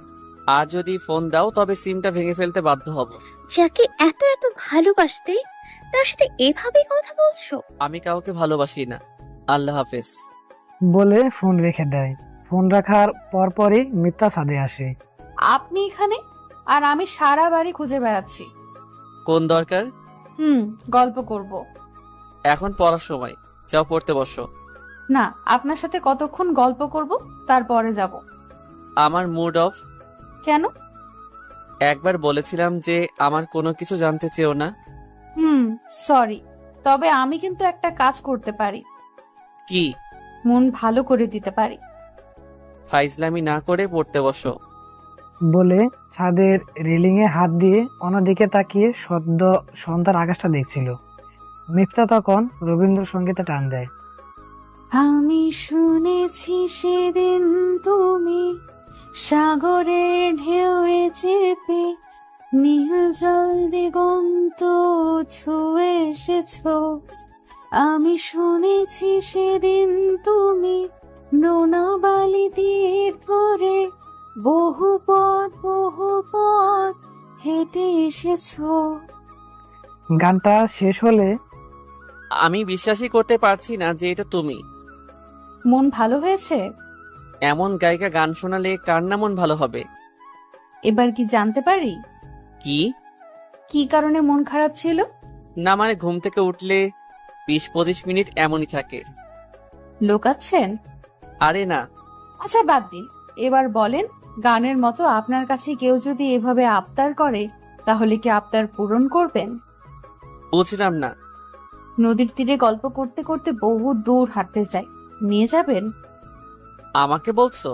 Speaker 1: আর যদি ফোন দাও তবে সিমটা ভেঙে ফেলতে বাধ্য হব।
Speaker 9: যাকে এত এত ভালোবাসতে তার সাথে এভাবে কথা বলছো?
Speaker 1: আমি কাউকে ভালোবাসি না। আল্লাহ হাফেজ।
Speaker 5: বলে ফোন রেখে দেয়। ফোন রাখার পরপরই মিফতা ছাদে আসে।
Speaker 2: আপনি এখানে, আর আমি সারা বাড়ি খুঁজে বেড়াচ্ছি।
Speaker 1: কোন দরকার?
Speaker 2: গল্প করব।
Speaker 1: এখন পড়ার সময়, যাও পড়তে বসো।
Speaker 2: না, আপনার সাথে কতক্ষণ গল্প করব, তারপরে যাব।
Speaker 1: আমার মুড অফ।
Speaker 2: কেন?
Speaker 1: একবার বলেছিলাম যে আমার কোনো কিছু জানতে চেও না।
Speaker 2: সরি, তবে আমি কিন্তু একটা কাজ করতে পারি।
Speaker 1: কি?
Speaker 2: মন ভালো করে দিতে পারি।
Speaker 1: ফাইজলামি না করে পড়তে বসো।
Speaker 5: বলে ছাদের রেলিং এ হাত দিয়ে অন্যদিকে তাকিয়ে সদ্য সন্ধ্যার আকাশটা দেখছিল। মিফতা তখন রবীন্দ্রসঙ্গীতে টান দেয়।
Speaker 2: আমি শুনেছি সেদিন তুমি সাগরের ঢেউয়ে চেপে নীল জল দিগন্ত ছুঁয়ে এসেছো। আমি শুনেছি সেদিন তুমি নোনা বালি তীর ধরে বহু পথ হেঁটে এসেছো।
Speaker 5: গানটা শেষ হলে
Speaker 1: আমি বিশ্বাসই করতে পারছি না যে এটা তুমি।
Speaker 2: মন ভালো হয়েছে?
Speaker 1: এমন গায়িকা গান শোনালে কার না মন ভালো হবে?
Speaker 2: এবার কি জানতে পারি
Speaker 1: কি
Speaker 2: কারণে মন খারাপ ছিল?
Speaker 1: না মানে ঘুম থেকে উঠলে 20-25 মিনিট এমনই থাকে।
Speaker 2: লোকাচ্ছেন?
Speaker 1: আরে না।
Speaker 2: আচ্ছা বাদ দিন, এবার বলেন, গানের মতো আপনার কাছে কেউ যদি এভাবে আবদার করে তাহলে কি আবদার পূরণ করবেন?
Speaker 1: বুঝলাম না।
Speaker 2: নদীর তীরে গল্প করতে করতে বহু দূর হাঁটতে চাই, নিয়ে যাবেন?
Speaker 1: আমাকে বলছো?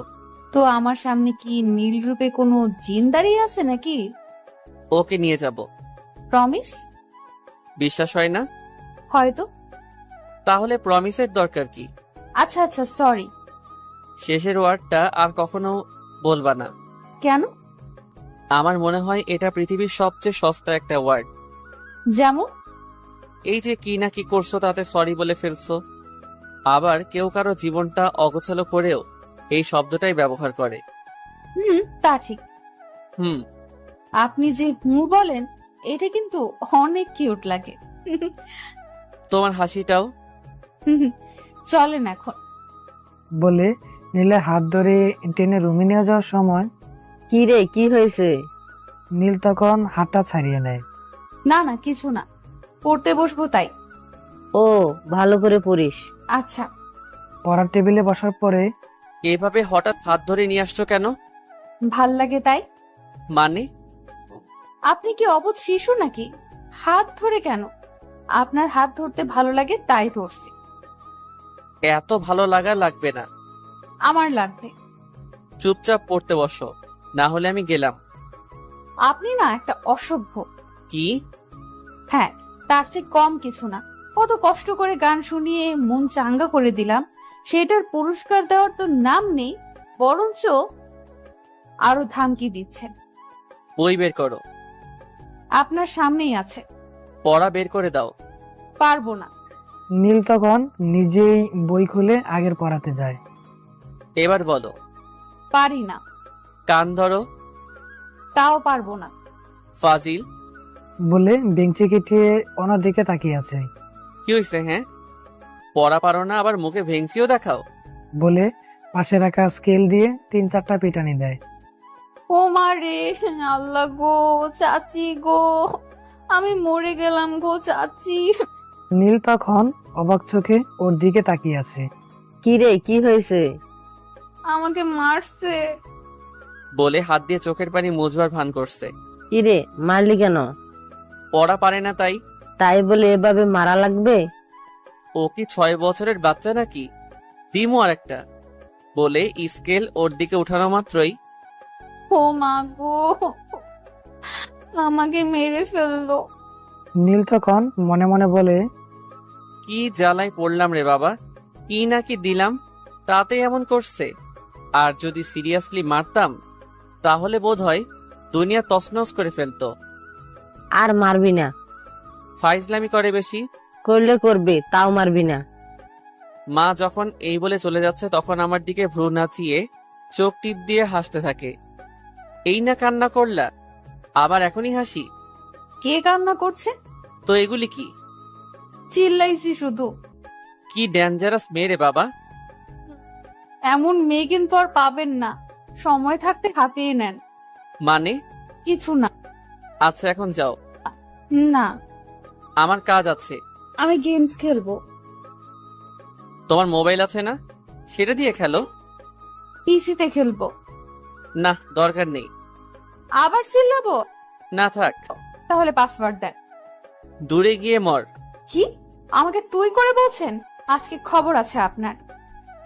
Speaker 2: তো তো আমার সামনে কি নীল রূপে কোনো জিন দাঁড়িয়ে আছে নাকি?
Speaker 1: ওকে নিয়ে যাব।
Speaker 2: প্রমিস?
Speaker 1: বিশ্বাস হয় না?
Speaker 2: হয়তো।
Speaker 1: তাহলে প্রমিসের দরকার কি?
Speaker 2: আচ্ছা আচ্ছা, সরি।
Speaker 1: শেষের ওয়ার্ডটা আর কখনো বলবা না।
Speaker 2: কেন?
Speaker 1: আমার মনে হয় এটা পৃথিবীর সবচেয়ে সস্তা একটা ওয়ার্ড।
Speaker 2: যেমন?
Speaker 1: এই যে কি না কি করছো তাতে সরি বলে ফেলছো। আবার কেউ কারো জীবনটা অগোছালো করেও এই শব্দটাই ব্যবহার করে।
Speaker 2: তা ঠিক।
Speaker 1: হুম।
Speaker 2: আপনি যে বলেন এটা কিন্তু অনেক কিউট লাগে।
Speaker 1: তোমার হাসিটাও।
Speaker 2: চলেন এখন।
Speaker 5: বলে নীলের হাত ধরে টেনে রুমে নিয়ে যাওয়ার সময়
Speaker 3: কি রে, কি হয়েছে?
Speaker 5: নীল তখন হাতটা ছাড়িয়ে নেয়।
Speaker 2: না না, কিছু না, পড়তে বসবো তাই।
Speaker 3: ও, ভালো করে পড়িস।
Speaker 2: আচ্ছা।
Speaker 5: পড়ার টেবিলে বসার পরে
Speaker 1: এভাবে হঠাৎ হাত ধরে নিয়ে আসছো কেন?
Speaker 2: ভাল লাগে তাই।
Speaker 1: মানে?
Speaker 2: আপনি কি অবুঝ শিশু নাকি? হাত ধরে কেন? আপনার হাত ধরতে ভালো লাগে তাই ধরছি।
Speaker 1: এত ভালো লাগা লাগবে না।
Speaker 2: আমার লাগবে।
Speaker 1: চুপচাপ পড়তে বসো, না হলে আমি গেলাম।
Speaker 2: আপনি না একটা অসভ্য।
Speaker 1: কি?
Speaker 2: হ্যাঁ, তার চেয়ে কম কিছু না। কত কষ্ট করে গান শুনিয়ে মন চাঙ্গা করে দিলাম, সেটার পুরস্কার দেওয়ার তো নাম নেই, বরঞ্চ আরো ধামকি দিচ্ছেন।
Speaker 1: বই বের করো।
Speaker 2: আপনার সামনেই আছে।
Speaker 1: পড়া বের করে দাও।
Speaker 2: পারবো না।
Speaker 5: নীল তখন নিজেই বই খুলে আগের পড়াতে যায়।
Speaker 1: এবার বলো।
Speaker 2: পারি না।
Speaker 1: কান ধরো।
Speaker 2: তাও পারবো না।
Speaker 1: ফাজিল।
Speaker 5: বলে বেঞ্চি কেটিয়ে ওনার দিকে তাকিয়ে আছে।
Speaker 1: কি হয়েছে? হ্যাঁ, পড়া পারো না আবার মুখে ভেঙচিও দেখাও।
Speaker 5: বলে পাশে রাখা স্কেল দিয়ে 3-4টা পিটানি দেয়।
Speaker 2: ও মা রে, আল্লাহ গো, চাচি গো, আমি মরে গেলাম গো চাচি।
Speaker 5: নীল তখন অবাক চোখে ওর দিকে তাকিয়ে আছে।
Speaker 3: কি রে, কি হয়েছে?
Speaker 2: আমাকে মারছে।
Speaker 1: বলে হাত দিয়ে চোখের পানি মুছবার ভান করছে।
Speaker 3: কি রে, মারলি কেন?
Speaker 1: পড়া পারে না তাই।
Speaker 3: তাই বলে এভাবে মারা লাগবে?
Speaker 1: ও কি 6 বছরের বাচ্চা নাকি? দিমু আর একটা। বলে স্কেল ওর দিকে উঠানো মাত্রই
Speaker 2: ও মা গো, আমাকে মেরে ফেললো।
Speaker 5: নীল তখন মনে মনে বলে,
Speaker 1: কি জ্বালায় পড়লাম রে বাবা, কি না কি দিলাম, তাতে এমন করছে। আর যদি সিরিয়াসলি মারতাম তাহলে বোধ হয় দুনিয়া তছনছ করে ফেলতো।
Speaker 3: আর মারবি না।
Speaker 1: ফাইজলামি করে বেশি।
Speaker 3: করলে করবে, তাও মারবি না।
Speaker 1: মা যখন এই বলে চলে যাচ্ছে তখন আমার দিকে ভ্রু নাচিয়ে চোখ টিপ দিয়ে হাসতে থাকে। এই না কান্না করলা, আবার এখনই হাসি?
Speaker 2: কে কান্না করছে?
Speaker 1: তো এগুলি কি?
Speaker 2: চিল্লাইছি শুধু।
Speaker 1: কি ডেঞ্জারাস মেয়ে রে বাবা।
Speaker 2: এমন মেয়ে কিন্তু আর পাবেন না, সময় থাকতে হাতিয়ে নেন।
Speaker 1: মানে?
Speaker 2: কিছু না।
Speaker 1: আচ্ছা এখন যাও।
Speaker 2: না,
Speaker 1: আমার কাজ আছে।
Speaker 2: আমি গেমস খেলবো।
Speaker 1: তোমার মোবাইল আছে না, সেটা দিয়ে খেলো।
Speaker 2: পিসিতে খেলবো।
Speaker 1: না, দরকার নেই।
Speaker 2: আবার চিল্লাবো?
Speaker 1: না থাক।
Speaker 2: তাহলে পাসওয়ার্ড দেন।
Speaker 1: দূরে গিয়ে মর।
Speaker 2: কি? আমাকে তুই করে বলছেন? আজকে খবর আছে আপনার।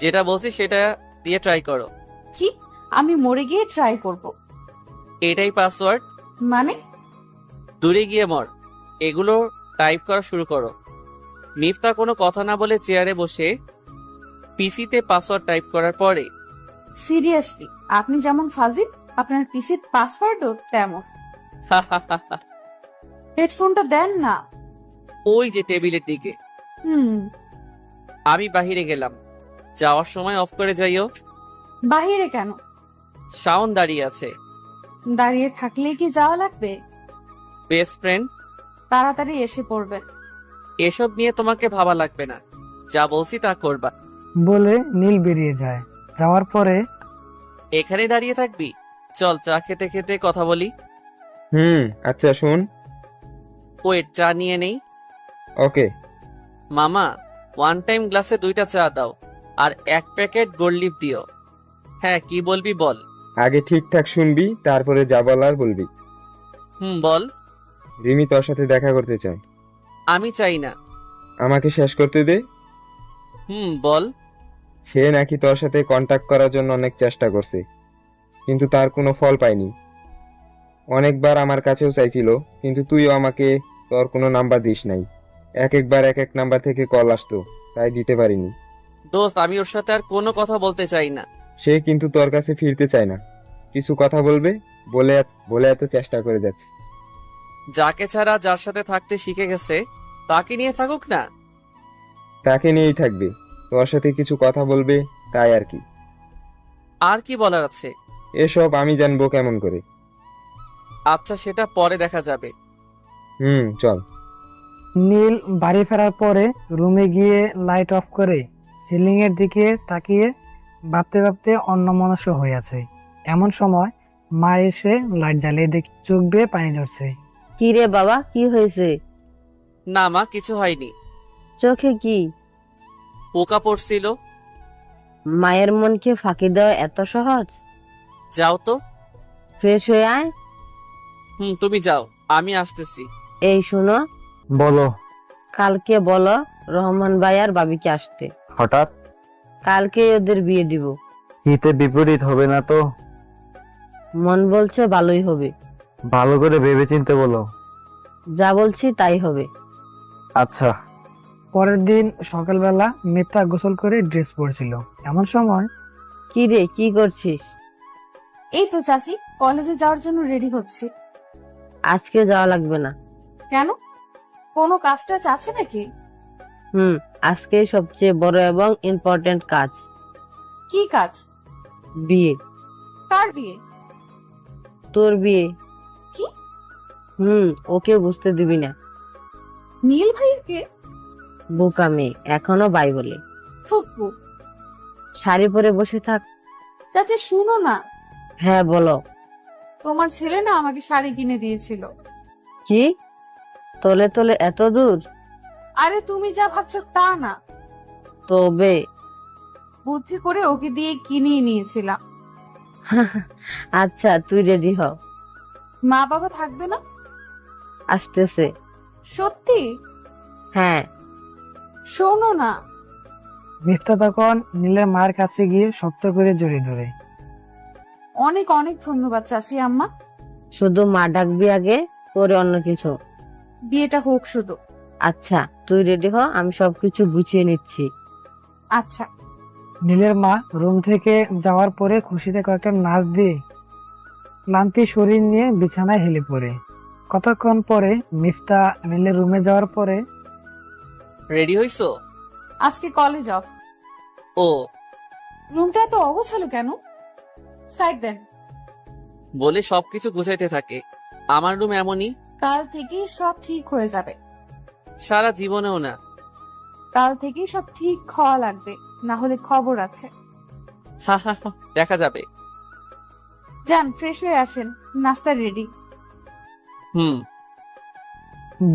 Speaker 1: যেটা বলছি সেটা দিয়ে ট্রাই করো।
Speaker 2: কি? আমি মরে গিয়ে ট্রাই করব?
Speaker 1: এটাই পাসওয়ার্ড।
Speaker 2: মানে?
Speaker 1: দূরে গিয়ে মর, এগুলো টাইপ করা শুরু করো। মিফতা কোনো কথা না বলে চেয়ারে বসে পিসিতে পাসওয়ার্ড টাইপ করার পরে
Speaker 2: সিরিয়াসলি, আপনি যেমন ফাজিল, আপনার পিসির পাসওয়ার্ডও তেমন। হেডফোনটা দেন না।
Speaker 1: ওই যে টেবিলের দিকে।
Speaker 2: হুম।
Speaker 1: আমি বাহিরে গেলাম, যাওয়ার সময় অফ করে যাইও।
Speaker 2: বাহিরে কেন?
Speaker 1: শাওন দাঁড়িয়ে আছে।
Speaker 2: দাঁড়িয়ে থাকলে কি যাওয়া লাগবে?
Speaker 1: Best friend.
Speaker 2: তাড়াতাড়ি এসে পড়বেন।
Speaker 1: এসব নিয়ে তোমাকে ভাবা লাগবে না, যা বলছি তা করবা।
Speaker 5: বলে নীল বেরিয়ে যায়। যাওয়ার পরে
Speaker 1: এখানে দাঁড়িয়ে থাকবি? চল চা খেতে খেতে কথা বলি।
Speaker 4: আচ্ছা শোন।
Speaker 1: ওয়েট, চা নিয়ে নেই।
Speaker 4: ওকে।
Speaker 1: মামা, ওয়ান টাইম গ্লাসে 2টা চা দাও আর 1 প্যাকেট গোল্ড লিফ দিও। হ্যাঁ, কি বলবি বল।
Speaker 4: আগে ঠিকঠাক শুনবি, তারপরে যা বলার বলবি।
Speaker 1: বল।
Speaker 4: রিমি তোর সাথে দেখা করতে চায়।
Speaker 1: আমি চাই না।
Speaker 4: আমাকে শেষ করতে দে।
Speaker 1: বল।
Speaker 4: সে নাকি তোর সাথে কন্টাক্ট করার জন্য অনেক চেষ্টা করছে, কিন্তু তার কোনো ফল পাইনি। অনেকবার আমার কাছেও চাইছিল, কিন্তু তুইও আমাকে তোর কোনো নাম্বার দিস নাই। একবার এক নাম্বার থেকে কল আসতো, তাই দিতে পারিনি।
Speaker 1: দোস্ত, আমি ওর সাথে আর কোনো কথা বলতে চাই না।
Speaker 4: সে কিন্তু তোর কাছে ফিরতে চায় না, কিছু কথা বলবে বলে বলে এত চেষ্টা করে যাচ্ছে।
Speaker 1: যাকে ছাড়া যার সাথে থাকতে শিখে গেছে তাকে নিয়ে থাকুক না।
Speaker 4: তাকে নিয়েই থাকবে, তোর সাথে কিছু কথা বলবে, তাই আর কি।
Speaker 1: আর কি বলার আছে?
Speaker 4: এসব আমি জানবো কেমন করে?
Speaker 1: আচ্ছা, সেটা পরে দেখা যাবে।
Speaker 4: চল।
Speaker 5: নীল বাড়ি ফেরার পরে রুমে গিয়ে লাইট অফ করে সিলিং এর দিকে তাকিয়ে ভাবতে ভাবতে অন্যমনস্ক হয়ে আছে। এমন সময় মা এসে লাইট জ্বালিয়ে দেখে চোখ বেয়ে পানি ঝরছে।
Speaker 3: কি রে বাবা, কি হয়েছে?
Speaker 1: না মা, কিছু হয়নি।
Speaker 3: চোখে কি?
Speaker 1: পোকা পড়ছিল।
Speaker 3: মায়ের মনকে ফাঁকি দেওয়া এত সহজ?
Speaker 1: যাও তো।
Speaker 3: ফ্রেশ হয়ে আয়।
Speaker 1: তুমি যাও, আমি আসতেছি।
Speaker 3: এই শোনো,
Speaker 6: বলো।
Speaker 3: কালকে বলো রহমান ভাই আর বাবিকে আসতে।
Speaker 6: হঠাৎ?
Speaker 3: কালকে ওদের বিয়ে দিব।
Speaker 6: হিতে বিপরীত হবে না তো?
Speaker 3: মন বলছে ভালোই হবে।
Speaker 6: ভালো করে ভেবেচিন্তে বলো।
Speaker 3: যা বলছি তাই হবে।
Speaker 6: আচ্ছা।
Speaker 5: পরের দিন সকালবেলা মিফতা গোসল করে ড্রেস পরছিল। এমন সময়
Speaker 3: কি রে, কি করছিস?
Speaker 2: এই তো চাচি, কলেজে যাওয়ার জন্য রেডি হচ্ছি।
Speaker 3: আজকে যাওয়া লাগবে না।
Speaker 2: কেন? কোনো কাজটা আছে নাকি?
Speaker 3: আজকে সবচেয়ে বড় এবং ইম্পর্টেন্ট কাজ।
Speaker 2: কি কাজ?
Speaker 3: বিয়ে।
Speaker 2: কার বিয়ে?
Speaker 3: তোর বিয়ে।
Speaker 2: কি?
Speaker 3: ওকে বুঝতে দিবি না।
Speaker 2: নীল ভাইয়ের কে?
Speaker 3: বোকা মেয়ে, এখনো বাই বলে।
Speaker 2: থুকু।
Speaker 3: শাড়ি পরে বসে থাক।
Speaker 2: চাচি শুনো না।
Speaker 3: হ্যাঁ বলো।
Speaker 2: তোমার ছেলে না আমাকে শাড়ি কিনে দিয়েছিল।
Speaker 3: কি? তলে তলে এত দূর?
Speaker 2: আরে তুমি যা ভাবছো তা না।
Speaker 3: তবে
Speaker 2: বুদ্ধি করে ওকে দিয়ে কিনিয়ে নিয়েছিলাম।
Speaker 3: আচ্ছা, তুই রেডি হ।
Speaker 2: মা বাবা থাকবে না?
Speaker 3: আসতেছে।
Speaker 2: সত্যি?
Speaker 3: হ্যাঁ।
Speaker 2: শোনো না।
Speaker 5: মিফতা তখন নীলের মায়ের কাছে গিয়ে শক্ত করে জড়িয়ে ধরে।
Speaker 2: অনেক অনেক ধন্যবাদ চাচি আম্মা।
Speaker 3: শুধু মা ডাকবি আগে, পরে অন্য কিছু।
Speaker 2: বিয়েটা হোক শুধু।
Speaker 3: আচ্ছা, তুই রেডি হ, আমি সবকিছু গুছিয়ে নিচ্ছি।
Speaker 2: আচ্ছা।
Speaker 5: নীলের মা রুম থেকে যাওয়ার পরে খুশিতে কয়েকটা নাচ দিয়ে ক্লান্তি শরীর নিয়ে বিছানায় হেলে পড়ে। কতক্ষণ পরে মিফতা নীলের রুমে যাওয়ার পরে,
Speaker 1: রেডি হইছো?
Speaker 2: আজকে কলেজ অফ।
Speaker 1: ও।
Speaker 2: রুমটা এত অগোছালো কেন? সাইড দেন।
Speaker 1: বলে সবকিছু গুছাইতে থাকে। আমার রুম এমনই।
Speaker 2: কাল থেকেই সব ঠিক হয়ে যাবে।
Speaker 1: সারা জীবনেও না।
Speaker 2: কাল থেকেই সব ঠিক হওয়া লাগবে, না হলে খবর আছে।
Speaker 1: হা হা হা, দেখা যাবে।
Speaker 2: যান, ফ্রেশ হয়ে আসেন, নাস্তা রেডি।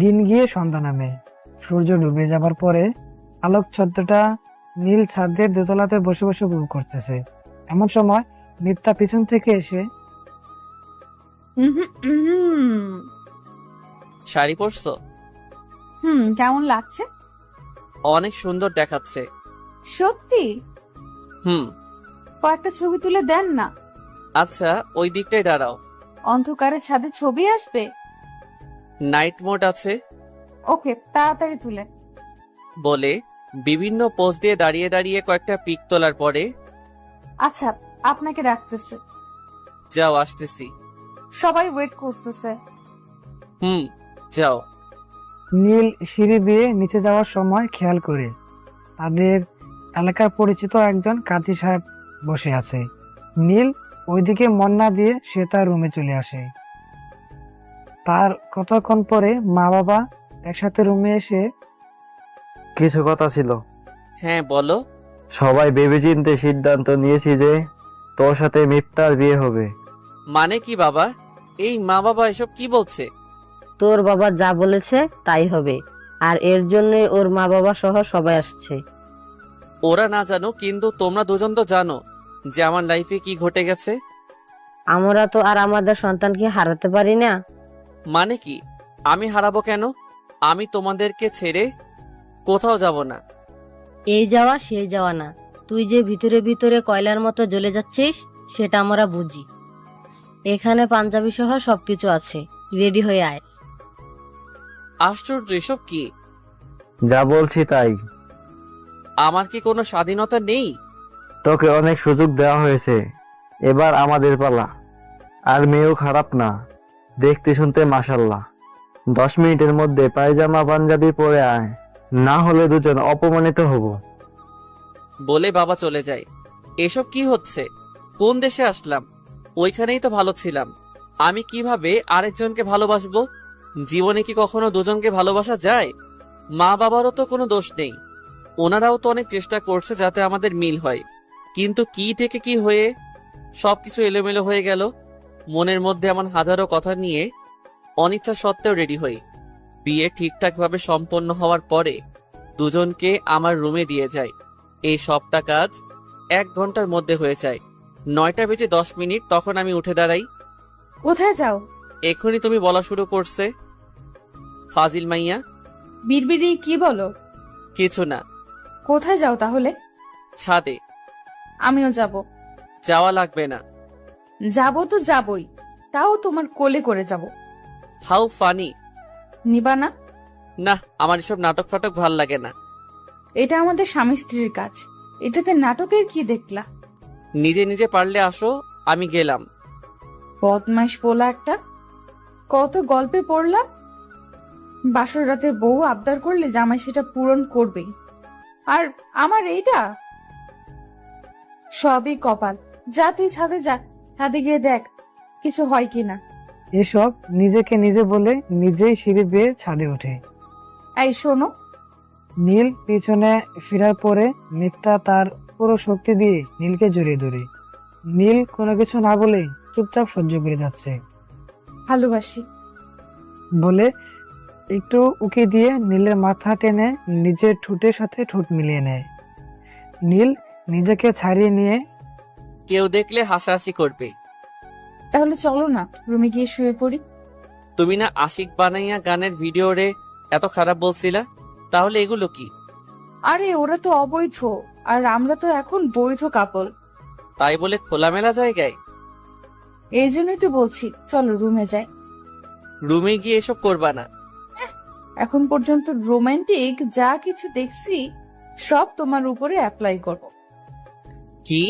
Speaker 5: দিন গিয়ে সন্ধ্যা নামে। সূর্য ডুবে যাবার পরে আলোকছত্রটা নীল ছাদের দোতলাতে বসে বসে উপভোগ করতেছে। এমন সময় মিফতা পিছন থেকে এসে,
Speaker 1: শাড়ি পরছো?
Speaker 2: কেমন লাগছে?
Speaker 1: অনেক সুন্দর দেখাচ্ছে।
Speaker 2: সত্যি?
Speaker 1: হুম।
Speaker 2: কয়েকটা ছবি তুলে দেন না।
Speaker 1: আচ্ছা, ওই দিকটাই দাঁড়াও।
Speaker 2: অন্ধকারে ছাদে ছবি আসবে।
Speaker 1: নাইট মোড আছে।
Speaker 2: ওকে, তাড়াতাড়ি তুলে।
Speaker 1: বলে বিভিন্ন পোজ দিয়ে দাঁড়িয়ে দাঁড়িয়ে কয়েকটা পিক তোলার পরে,
Speaker 2: আচ্ছা আপনাকে রাখতেছে।
Speaker 1: যাও, আসতেছি।
Speaker 2: সবাই ওয়েট করতেছে।
Speaker 1: যাও।
Speaker 5: নীল সিঁড়ি বেয়ে নিচে যাওয়ার সময় খেয়াল করে তাদের এলাকার পরিচিত একজন কাজী সাহেব বসে আছে। নীল ওইদিকে মন না দিয়ে সে তার রুমে চলে আসে। তার কতক্ষণ পরে মা বাবা একসাথে রুমে এসে,
Speaker 6: কিছু কথা ছিল।
Speaker 1: হ্যাঁ বলো।
Speaker 6: সবাই ভেবেচিন্তে সিদ্ধান্ত নিয়েছি যে তোর সাথে মিফতার বিয়ে হবে।
Speaker 1: মানে কি বাবা? এই মা বাবা এসব কি বলছে?
Speaker 3: তোর বাবা যা বলেছে তাই হবে, আর এর জন্য ওর মা বাবা সহ সবাই আসছে।
Speaker 1: ওরা না জানো, কিন্তু তোমরা দুজন তো জানো যে আমার লাইফে কি ঘটে গেছে।
Speaker 3: আমরা তো আর আমাদের সন্তানকে হারাতে পারি না।
Speaker 1: মানে কি? আমি হারাবো কেন? আমি তোমাদেরকে ছেড়ে কোথাও যাব না।
Speaker 10: এই যাওয়া সেই যাওয়া না, তুই যে ভিতরে ভিতরে কয়লার মতো জ্বলে যাচ্ছিস সেটা আমরা বুঝি।
Speaker 3: এখানে পাঞ্জাবি সহ সবকিছু আছে, রেডি হয়ে আয়।
Speaker 1: আশ্চর্য, এসব কি?
Speaker 6: যা বলছি তাই।
Speaker 1: আমার কি কোনো স্বাধীনতা নেই?
Speaker 6: তোকে অনেক সুযোগ দেওয়া হয়েছে, এবার আমাদের পালা। আর মেয়েও খারাপ না, দেখতে শুনতে মাশাল্লাহ। 10 মিনিটের মধ্যে পায়জামা পাঞ্জাবি পরে আয়, না হলে দুজন অপমানিত হব।
Speaker 1: বলে বাবা চলে যায়। এসব কি হচ্ছে? কোন দেশে আসলাম? ওইখানেই তো ভালো ছিলাম। আমি কিভাবে আরেকজনকে ভালোবাসবো? জীবনে কি কখনো দুজনকে ভালোবাসা যায়? মা বাবারও তো কোনো দোষ নেই, ওনারাও তো অনেক চেষ্টা করছে যাতে আমাদের মিল হয়। কিন্তু কি থেকে কি হয়ে সবকিছু এলোমেলো হয়ে গেল। মনের মধ্যে এমন হাজারো কথা নিয়ে অনিচ্ছা সত্ত্বেও রেডি হই। বিয়ে ঠিকঠাকভাবে সম্পন্ন হওয়ার পরে দুজনকে আমার রুমে দিয়ে যায়। এই সবটা কাজ 1 ঘন্টার মধ্যে হয়ে যায়। 9টা বেজে 10 মিনিট তখন আমি উঠে দাঁড়াই।
Speaker 2: কোথায় যাও?
Speaker 1: এখনই তুমি বলা শুরু করছে ফাজিল মাইয়া।
Speaker 2: বিড়বিড়ি কি বলো?
Speaker 1: কিছু না।
Speaker 2: কোথায় যাও তাহলে?
Speaker 1: ছাদে।
Speaker 2: আমিও যাব।
Speaker 1: যাওয়া লাগবে না।
Speaker 2: যাব তো যাবই, তাও তোমার কোলে করে যাব।
Speaker 1: How funny.
Speaker 2: নিবা না?
Speaker 1: না, আমার এসব নাটক ফাটক ভাল লাগে না।
Speaker 2: এটা আমাদের স্বামী স্ত্রীর কাজ, এটাতে নাটকের কি দেখলা?
Speaker 1: নিজে নিজে পারলে আসো, আমি গেলাম।
Speaker 2: বদমাইশ পোলা একটা। কত গল্পে পড়লাম, বাসর রাতে বউ আবদার করলে জামাই সেটা পূরণ করবেই। আর আমার এইটা সবই কপাল। যা তুই ছাদে যা, ছাদে গিয়ে দেখ কিছু হয় কিনা।
Speaker 5: এসব নিজেকে নিজে বলে নিজেই সিঁড়ি বেয়ে ছাদে ওঠে।
Speaker 2: এই শোনো।
Speaker 5: নীল পিছনে ফেরার পরে মিথ্যা তার পুরো শক্তি দিয়ে নীলকে জড়িয়ে ধরে। নীল কোনো কিছু না বলে চুপচাপ সহ্য করে যাচ্ছে।
Speaker 2: ভালোবাসি
Speaker 5: বলে একটু উকি দিয়ে নীলের মাথা টেনে নিজের ঠোঁটের সাথে ঠোঁট মিলিয়ে নেয়। নীল নিজেকে ছাড়িয়ে নিয়ে
Speaker 1: কেউ দেখলে হাসাহাসি করবে।
Speaker 2: তাহলে চলো না রুমে গিয়ে শুয়ে পড়ি।
Speaker 1: তুমি না আশিক বানাইয়া গানের ভিডিও রে এত খারাপ বলছিলা, তাহলে এগুলো কি?
Speaker 2: আরে ওরা তো অবৈধ, আর আমরা তো এখন বৈধ কাপল।
Speaker 1: তাই বলে খোলামেলা জায়গায়?
Speaker 2: এই জন্যই তো বলছি চলো রুমে যাই।
Speaker 1: রুমে গিয়ে এসব করবা না।
Speaker 2: এখন পর্যন্ত রোমান্টিক যা কিছু দেখছি সব তোমার উপরে অ্যাপ্লাই করব।
Speaker 1: কি?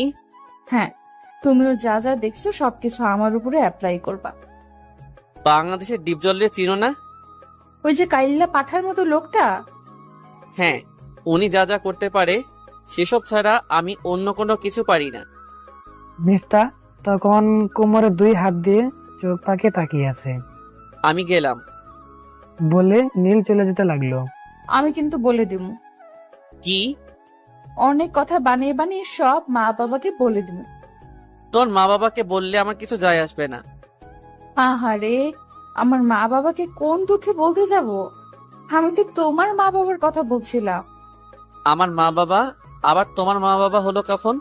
Speaker 2: হ্যাঁ, তুমিও যা যা দেখছো সবকিছু আমার উপরে অ্যাপ্লাই করবা।
Speaker 1: বাংলাদেশের ডিপজলে চিনো না?
Speaker 2: ওই যে কাইল্লা পাঠার মতো লোকটা।
Speaker 1: হ্যাঁ, উনি যা যা করতে পারে সেসব ছাড়া আমি অন্য কোনো কিছু পারি না।
Speaker 5: মিফতা তখন কোমরে 2 হাত দিয়ে চোখ পাকে তাকিয়ে আছে।
Speaker 1: আমি গেলাম।
Speaker 5: বলে নীল চলে যেতে লাগলো।
Speaker 2: আমি কিন্তু বলে দিব,
Speaker 1: কি?
Speaker 2: অনেক কথা বানিয়ে বানিয়ে সব মা বাবাকে বলে দিব।
Speaker 1: তোর মা বাবাকে বললে আমার কিছু যায় আসবে না।
Speaker 2: আহারে, আমার মা বাবাকে কোন দুঃখে বলতে যাব? আমি তো তোমার মা বাবার কথা বলছিলাম।
Speaker 1: আমার মা বাবা আবার তোমার মা বাবা হলো কখন?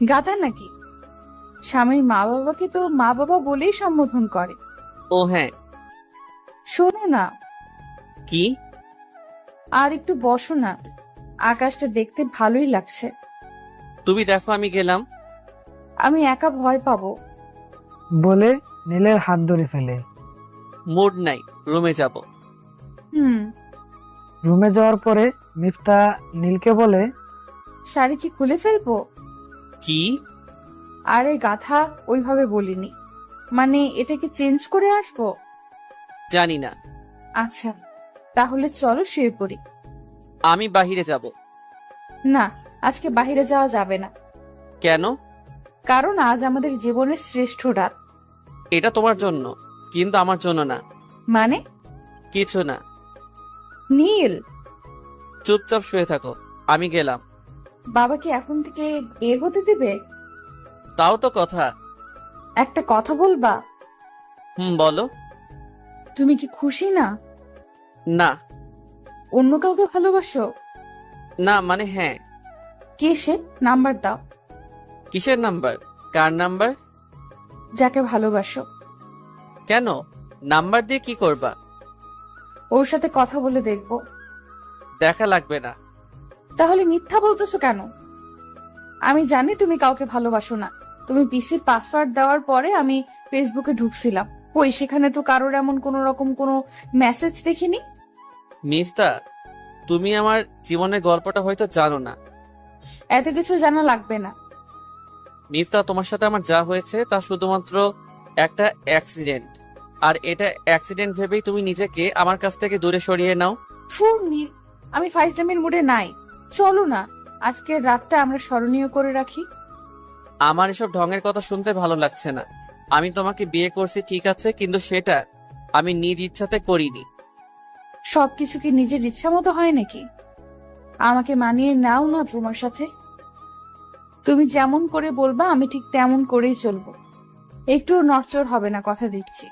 Speaker 2: গাধা নাকি? স্বামীর মা বাবাকে তো মা বাবা বলেই সম্বোধন করে।
Speaker 1: ও হ্যাঁ।
Speaker 2: শোনো না,
Speaker 1: কি?
Speaker 2: আর একটু বসো না, আকাশটা দেখতে ভালোই লাগছে।
Speaker 1: তুমি দেখো, আমি গেলাম।
Speaker 2: আমি একা ভয় পাবো।
Speaker 5: বলে নীলের হাত ধরে ফেলে।
Speaker 1: মুড নাই, রুমে যাব।
Speaker 5: রুমে যাওয়ার পরে মিফতা নীলকে বলে,
Speaker 2: শাড়ি কি খুলে ফেলবো?
Speaker 1: কি?
Speaker 2: আরে গাধা, ওইভাবে বলিনি, মানে এটাকে চেঞ্জ করে আসবো।
Speaker 1: জানি না।
Speaker 2: আচ্ছা তাহলে চলো শুয়ে পড়ি।
Speaker 1: আমি বাহিরে যাব।
Speaker 2: না, আজকে বাইরে যাওয়া যাবে না।
Speaker 1: কেন?
Speaker 2: কারণ আজ আমাদের জীবনের শ্রেষ্ঠ রাত।
Speaker 1: এটা তোমার জন্য, কিন্তু আমার জন্য না।
Speaker 2: মানে?
Speaker 1: কিছু না।
Speaker 2: নীল,
Speaker 1: চুপচাপ শুয়ে থাকো, আমি গেলাম।
Speaker 2: বাবা কি এখন থেকে বের হতে দিবে?
Speaker 1: তাও তো কথা।
Speaker 2: একটা কথা বলবা?
Speaker 1: বলো।
Speaker 2: তুমি কি খুশি না?
Speaker 1: না।
Speaker 2: অন্য কাউকে ভালোবাসো?
Speaker 1: না মানে হ্যাঁ।
Speaker 2: কে সে? নাম্বার দাও।
Speaker 1: কিসের নাম্বার? কার নাম্বার?
Speaker 2: যাকে ভালোবাসো।
Speaker 1: কেন? নাম্বার দিয়ে কি করবা?
Speaker 2: ওর সাথে কথা বলে দেখবো।
Speaker 1: দেখা লাগবে না।
Speaker 2: তাহলে মিথ্যা বলতেছো কেন? আমি জানি তুমি কাউকে ভালোবাসো না, তুমি পিসির পাসওয়ার্ড দেওয়ার পরে আমি ফেসবুকে ঢুকছিলাম। ওই সেখানে তো কারোর এমন কোনো রকম কোনো মেসেজ দেখিনি।
Speaker 1: মিফতা, তুমি আমার জীবনের গল্পটা হয়তো জানো না।
Speaker 2: এত কিছু জানা লাগবে না।
Speaker 1: মিফতা, তোমার সাথে আমার যা হয়েছে তা শুধুমাত্র একটা অ্যাক্সিডেন্ট, আর এটা অ্যাক্সিডেন্ট ভেবেই তুমি নিজেকে আমার কাছ থেকে দূরে সরিয়ে নাও।
Speaker 2: থুর নীল, আমি ফাইজলামের মুডে নাই। চলো না, আজকের রাতটা আমরা স্মরণীয় করে রাখি।
Speaker 1: আমার এসব ঢঙের কথা শুনতে ভালো লাগছে না। আমি তোমাকে বিয়ে করছি ঠিক আছে, কিন্তু সেটা আমি নিজ ইচ্ছাতে করিনি।
Speaker 2: সবকিছু কি নিজের ইচ্ছা মতো হয় নাকি? আমাকে মানিয়ে নাও না তোমার সাথে। তুমি যেমন করে বলবা আমি ঠিক তেমন করেই চলবো। একটু নড়চড় হবে না, কথা দিচ্ছি।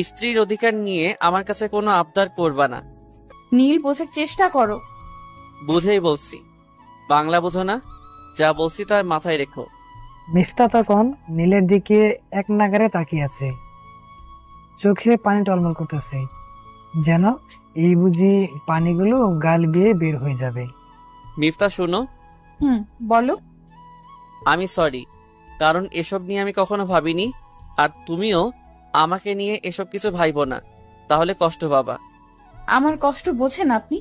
Speaker 1: স্ত্রীর অধিকার নিয়ে আমার কাছে কোনো আবদার করবা না।
Speaker 2: নীল, বোঝার চেষ্টা করো।
Speaker 1: বুঝেই বলছি। বাংলা বোঝো না? যা বলছি তা মাথায় রেখো।
Speaker 5: মিফতা তখন নীলের দিকে এক নাগারে তাকিয়ে আছে, চোখে পানি টলমল করতেছে, যেন এই বুঝি পানিগুলো গাল বেয়ে বের হয়ে যাবে।
Speaker 1: মিফতা শোনো,
Speaker 2: বলো।
Speaker 1: আমি সরি, কারণ এসব নিয়ে আমি কখনো ভাবিনি। আর তুমিও আমাকে নিয়ে এসব কিছু ভাইবো না, তাহলে কষ্ট পাবা।
Speaker 2: আমার কষ্ট বোঝেন আপনি?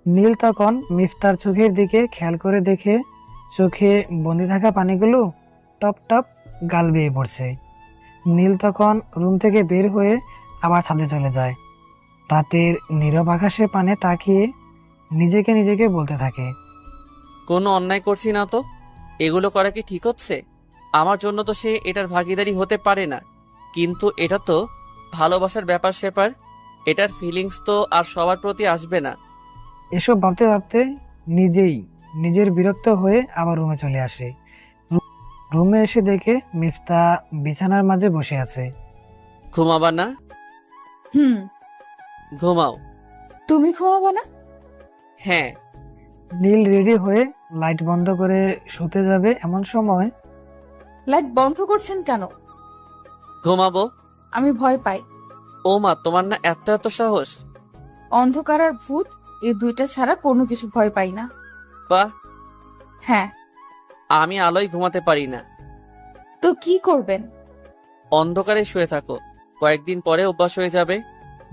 Speaker 5: নীল তখন মিফতার চোখের দিকে খেয়াল করে দেখে চোখে বন্দি থাকা পানিগুলো টপ টপ গাল বেয়ে পড়ছে। নীল তখন রুম থেকে বের হয়ে আবার ছাদে চলে যায়। রাতের নীরব আকাশের পানে তাকিয়ে নিজেকে বলতে থাকে,
Speaker 1: কোনো অন্যায় করছি না তো? এগুলো করা কি ঠিক হচ্ছে? আমার জন্য তো সে এটার ভাগিদারি হতে পারে না, কিন্তু এটা তো ভালোবাসার ব্যাপার স্যাপার। এটার ফিলিংস তো আর সবার প্রতি আসবে না।
Speaker 5: এসব ভাবতে ভাবতে নিজের বিরক্ত হয়ে আবার রুমে চলে আসে। রুমে এসে দেখে মিফতা বিছানার মাঝে বসে আছে।
Speaker 1: ঘুমাবা না? ঘুমাও।
Speaker 2: তুমি ঘুমাবো না?
Speaker 1: হ্যাঁ।
Speaker 5: নীল রেডি হয়ে লাইট বন্ধ করে শুতে যাবে, এমন সময়
Speaker 2: লাইট বন্ধ করছেন কেন?
Speaker 1: ঘুমাবো।
Speaker 2: আমি ভয় পাই।
Speaker 1: ও মা, তোমার না এত এত সাহস!
Speaker 2: অন্ধকার আর ভূত, এই দুইটা ছাড়া কোনো কিছু ভয় পাই না।
Speaker 1: বাহ।
Speaker 2: হ্যাঁ।
Speaker 1: আমি আলোয় ঘুমাতে পারি না।
Speaker 2: তো কি করবেন?
Speaker 1: অন্ধকারে শুয়ে থাকো, কয়েকদিন পরে অভ্যাস হয়ে যাবে।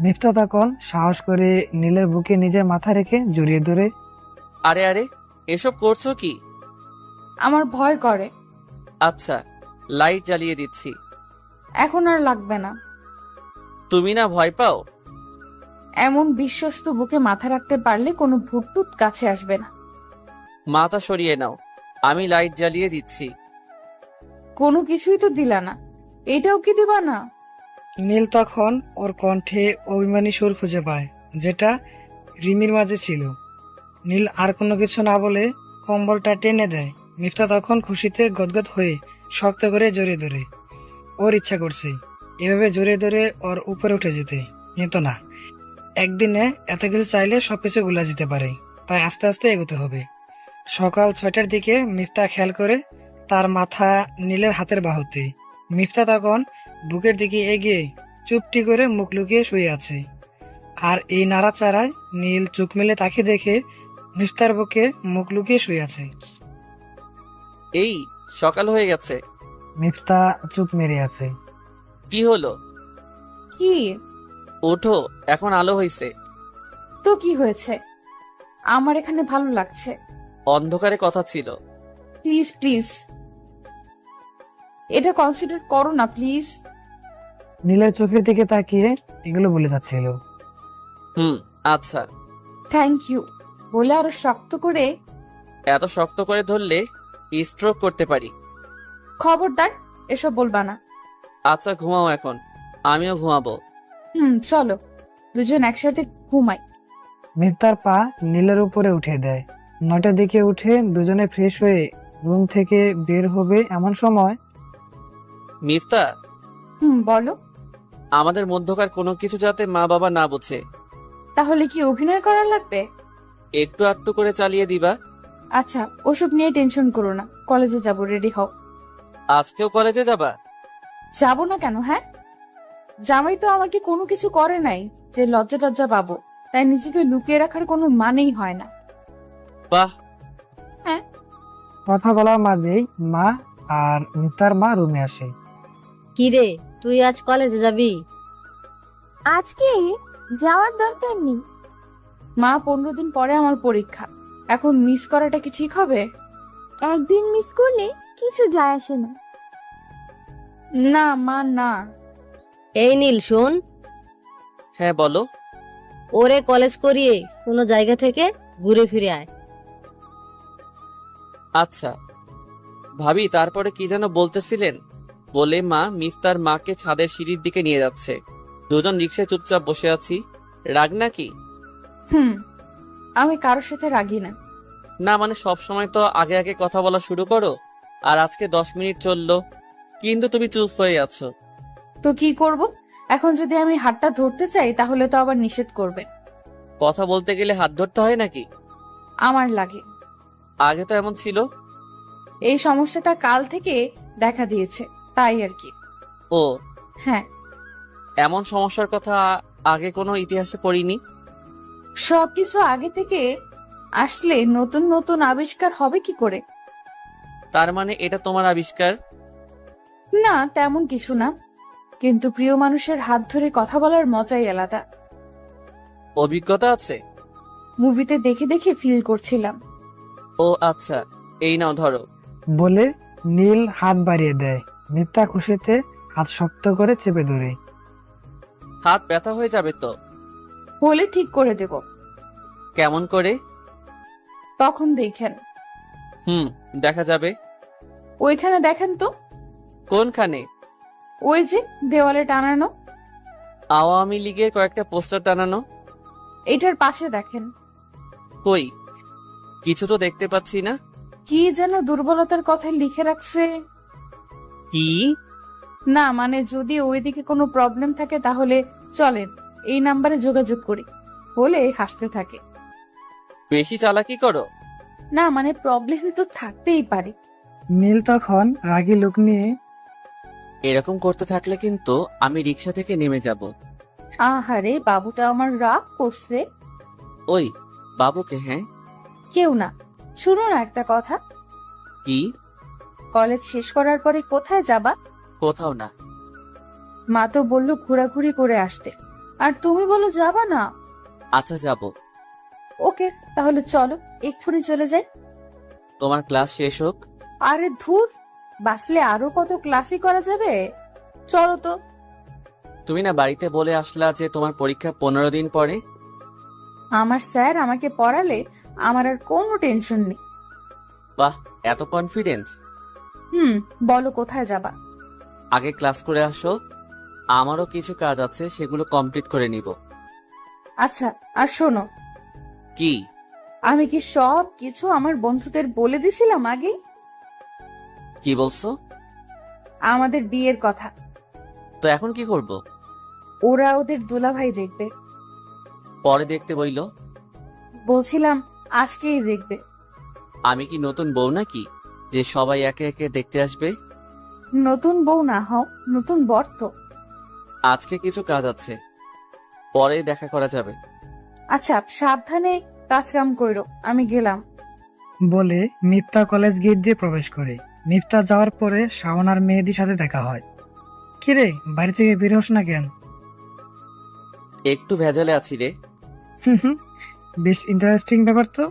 Speaker 5: মিফতা তখন সাহস করে নীলের বুকে নিজের মাথা রেখে জড়িয়ে ধরে,
Speaker 1: আরে আরে, এসব করছো কি?
Speaker 2: আমার ভয় করে।
Speaker 1: আচ্ছা, লাইট জ্বালিয়ে দিচ্ছি।
Speaker 2: এখন আর লাগবে না।
Speaker 1: তুমি না ভয় পাও?
Speaker 2: এমন বিশ্বস্ত বুকে মাথা রাখতে পারলে কোনো ভূত কাছে আসবে না।
Speaker 1: মাথা সরিয়ে নাও, আমি লাইট জ্বালিয়ে দিচ্ছি।
Speaker 2: কোনো কিছুই তো দিলা না, এটাও কি দিবা না?
Speaker 5: নীল তখন ওর কণ্ঠে অভিমানী সুর খুঁজে পায়, যেটা রিমির মাঝে ছিল। নীল আর কোনো কিছু না বলে কম্বলটা টেনে দেয়। মিফতা তখন খুশিতে গদগদ হয়ে শক্ত করে জড়িয়ে ধরে। ওর ইচ্ছা করছে এভাবে জড়িয়ে ধরে ওর উপরে উঠে যেতে, কিন্তু না, একদিনে এত কিছু চাইলে সবকিছু গুলা যেতে পারে, তাই আস্তে আস্তে এগোতে হবে। সকাল 6টার দিকে মিফতা খেয়াল করে তার মাথা নীলের হাতের বাহুতে। মিফতা তখন বুকের দিকে এগিয়ে চুপটি করে মুখ লুকিয়ে শুয়ে আছে। আর এই নাড়াচাড়ায় নীল চোখ মেলে তাকে দেখে মিফতার বুকে মুখ লুকিয়ে শুয়ে আছে।
Speaker 1: এই সকাল হয়ে গেছে।
Speaker 5: মিফতা চুপ মেরে আছে।
Speaker 1: কি হলো?
Speaker 2: কি?
Speaker 1: ওঠো, এখন আলো হয়েছে।
Speaker 2: তো কি হয়েছে? আমার এখানে ভালো লাগছে।
Speaker 1: অন্ধকারে কথা ছিল।
Speaker 2: প্লিজ প্লিজ, এটা কনসিডার করো না প্লিজ।
Speaker 5: নীলের চোখের দিকে তাকিয়ে এগুলো বলে যাচ্ছিল।
Speaker 1: আচ্ছা।
Speaker 2: থ্যাংক ইউ বলে আরো শক্ত করে।
Speaker 1: এত শক্ত করে ধরলে স্ট্রোক করতে পারি।
Speaker 2: খবরদার এসব বলবা না।
Speaker 1: আচ্ছা, ঘুমাও এখন, আমিও ঘুমাবো।
Speaker 2: চলো দুজন একসাথে ঘুমাই।
Speaker 5: মিফতার পা নীলের উপরে উঠে দেয়। 9টার দিকে উঠে দুজনে ফ্রেশ হয়ে রুম থেকে বের হবে, এমন সময়
Speaker 1: মিফতা,
Speaker 2: বলো।
Speaker 1: আমাদের মধ্যকার কোনো কিছু যাতে মা বাবা না বোঝে।
Speaker 2: তাহলে কি অভিনয় করা লাগবে?
Speaker 1: একটু আটটু করে চালিয়ে দিবা।
Speaker 2: আচ্ছা, ওসব নিয়ে টেনশন করো না, কলেজে যাব, রেডি হও।
Speaker 1: আজকেও কলেজে যাবা?
Speaker 2: যাবো না কেন? হ্যাঁ, জামাই তো আমাকে কোনো কিছু করে নাই যে লজ্জা টজ্জা পাবো, তাই নিজেকে লুকিয়ে রাখার কোনো মানেই হয় না।
Speaker 1: বাহ।
Speaker 2: হ্যাঁ।
Speaker 5: কথা বলার মাঝেই মা আর মিফতার মা রুমে আসে।
Speaker 3: কি রে, তুই আজ কলেজে যাবি?
Speaker 10: আজকে যাওয়ার দরকার নেই।
Speaker 2: মা 15 দিন পরে আমার পরীক্ষা, এখন মিস করাটা কি ঠিক হবে?
Speaker 10: একদিন মিস করলে কিছু যায় আসে না।
Speaker 2: না মা, না।
Speaker 3: এই নীল শোন,
Speaker 1: হ্যাঁ বলো।
Speaker 3: ওরে কলেজ করিয়ে কোনো জায়গা থেকে ঘুরে ফিরে আয়।
Speaker 1: আচ্ছা ভাবি, তারপরে কি যেন বলতেছিলেন? বলে মা মিফতার মাকে ছাদের সিঁড়ির দিকে নিয়ে যাচ্ছে। দুজন রিকশায় চুপচাপ বসে আছি। রাগ নাকি?
Speaker 2: আমি কারোর সাথে রাগি না।
Speaker 1: না মানে সব সময় তো আগে আগে কথা বলা শুরু করো, আর আজকে 10 মিনিট চললো কিন্তু তুমি চুপ হয়ে আছো।
Speaker 2: তো কি করব? এখন যদি আমি হাতটা ধরতে চাই তাহলে তো আবার নিষেধ করবে।
Speaker 1: কথা বলতে গেলে হাত ধরতে হয় নাকি?
Speaker 2: আমার লাগে।
Speaker 1: আগে তো এমন ছিল।
Speaker 2: এই সমস্যাটা কাল থেকে দেখা দিয়েছে, তাই আর কি।
Speaker 1: ও
Speaker 2: হ্যাঁ,
Speaker 1: এমন সমস্যার কথা আগে কোনো ইতিহাসে পড়িনি।
Speaker 2: সবকিছু আগে থেকে আসলে নতুন নতুন আবিষ্কার হবে কি করে?
Speaker 1: তার মানে এটা তোমার আবিষ্কার?
Speaker 2: না, তেমন কিছু না, কিন্তু প্রিয় মানুষের হাত ধরে কথা বলার মজাই আলাদা।
Speaker 1: অভিজ্ঞতা আছে?
Speaker 2: মুভিতে দেখে দেখে ফিল করছিলাম।
Speaker 1: ও আচ্ছা, এই নাও ধরো।
Speaker 5: বলে নীল হাত বাড়িয়ে দেয়। মিফতা খুশিতে হাত শক্ত করে চেপে ধরে।
Speaker 1: হাত ব্যথা হয়ে যাবে তো?
Speaker 2: হলে ঠিক করে দেব।
Speaker 1: কেমন করে?
Speaker 2: তখন দেখেন।
Speaker 1: দেখা যাবে।
Speaker 2: ওইখানে দেখেন তো।
Speaker 1: কোনখানে?
Speaker 2: ওই যে দেওয়ালে টানানো।
Speaker 1: আওয়ামী লীগের কয়েকটা পোস্টার টানানো।
Speaker 2: এটার পাশে দেখেন।
Speaker 1: কই, কিছু তো দেখতে পাচ্ছি না।
Speaker 2: কি যেন দুর্বলতার কথা লিখে রাখছে।
Speaker 1: কি?
Speaker 2: না মানে যদি ওইদিকে কোনো প্রবলেম থাকে তাহলে চলেন এই নাম্বারে যোগাযোগ করি, বলে হাসতে থাকে।
Speaker 1: বেশি চালাকি করো।
Speaker 2: না মানে প্রবলেম তো থাকতেই পারে।
Speaker 5: নীল তখন রাগী লোক নিয়ে,
Speaker 1: এরকম করতে থাকলে কিন্তু আমি রিক্সা থেকে নেমে যাব।
Speaker 2: আহারে, বাবুটা আমার রাগ করছে।
Speaker 1: ওই বাবুকে? হ্যাঁ।
Speaker 2: কেউ না, শুনো না একটা কথা।
Speaker 1: কি?
Speaker 2: কলেজ শেষ করার পরে কোথায় যাবা?
Speaker 1: কোথাও না।
Speaker 2: মা তো বললো ঘোরাঘুরি করে আসতে, আর তুমি বলো যাবা না।
Speaker 1: আচ্ছা যাব।
Speaker 2: ওকে, তাহলে চলো এক্ষুনি চলে যাই।
Speaker 1: তোমার ক্লাস শেষ হোক।
Speaker 2: আরে ধুর, বাসলে আরো কত ক্লাসই করা যাবে। চলো তো।
Speaker 1: তুমি না বাড়িতে বলে আসলা যে তোমার পরীক্ষা 15 দিন পরে।
Speaker 2: আমার স্যার আমাকে পড়ালে আমার আর কোনো টেনশন নেই।
Speaker 1: বাহ, এত কনফিডেন্স।
Speaker 2: বলো কোথায় যাবা?
Speaker 1: আগে ক্লাস করে আসো, আমারও কিছু কাজ আছে, সেগুলো কমপ্লিট করে নিব।
Speaker 2: আচ্ছা, আর শোনো।
Speaker 1: কি?
Speaker 2: আমি কি সব কিছু আমার বন্ধুদের বলে দিছিলাম আগে?
Speaker 1: কি বলছো?
Speaker 2: আমাদের বিয়ের কথা।
Speaker 1: তো এখন কি করব?
Speaker 2: ওরা ওদের দুলাভাই দেখবে।
Speaker 1: পরে দেখতে বইলো?
Speaker 2: বলছিলাম আজকেই দেখবে।
Speaker 1: আমি কি নতুন বউ নাকি যে সবাই একে একে দেখতে আসবে?
Speaker 2: নতুন বউ না হও, নতুন বর তো।
Speaker 1: আজকে কিছু কাজ আছে, পরে দেখা করা যাবে।
Speaker 2: আচ্ছা, সাবধানে কাজকাম কইরো, আমি গেলাম।
Speaker 5: বলে মিফতা কলেজ গেট দিয়ে প্রবেশ করে। মিফতা যাওয়ার পরে শাওন আর মেহেদির সাথে দেখা হয়। কিরে, বাড়ি থেকে বের হোস না কেন?
Speaker 1: একটু ভেজালে আছি রে।
Speaker 5: বেশ ইন্টারেস্টিং ব্যাপার তো।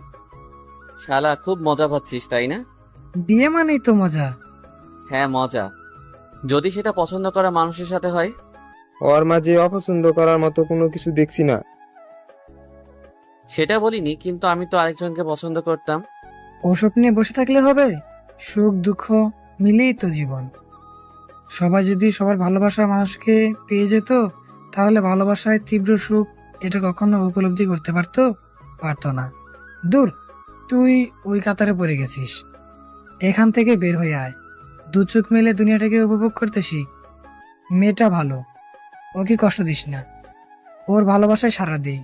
Speaker 1: শালা খুব মজা পাচ্ছিস তাই না?
Speaker 5: বিয়ে মানেই তো মজা।
Speaker 1: হ্যাঁ মজা, যদি সেটা পছন্দ করা মানুষের সাথে হয়।
Speaker 4: ওর মাঝে অপছন্দ করার মতো কোনো কিছু দেখছি না।
Speaker 1: সেটা বলিনি, কিন্তু আমি তো আরেকজনকে পছন্দ করতাম।
Speaker 5: ওসব নিয়ে বসে থাকলে হবে? সুখ দুঃখ মিলেই তো জীবন। সবাই যদি সবার ভালোবাসার মানুষকে পেয়ে যেত তাহলে ভালোবাসায় তীব্র সুখ এটা কখনো উপলব্ধি করতে পারতো না। দূর, তুই ওই কাতারে পড়ে গেছিস। এখান থেকে বের হয়ে আয়, দু চোখ মেলে দুনিয়াটাকে উপভোগ করতে শিখ। মেয়েটা ভালো, ওকে কষ্ট দিস না, ওর ভালোবাসায় সাড়া দে।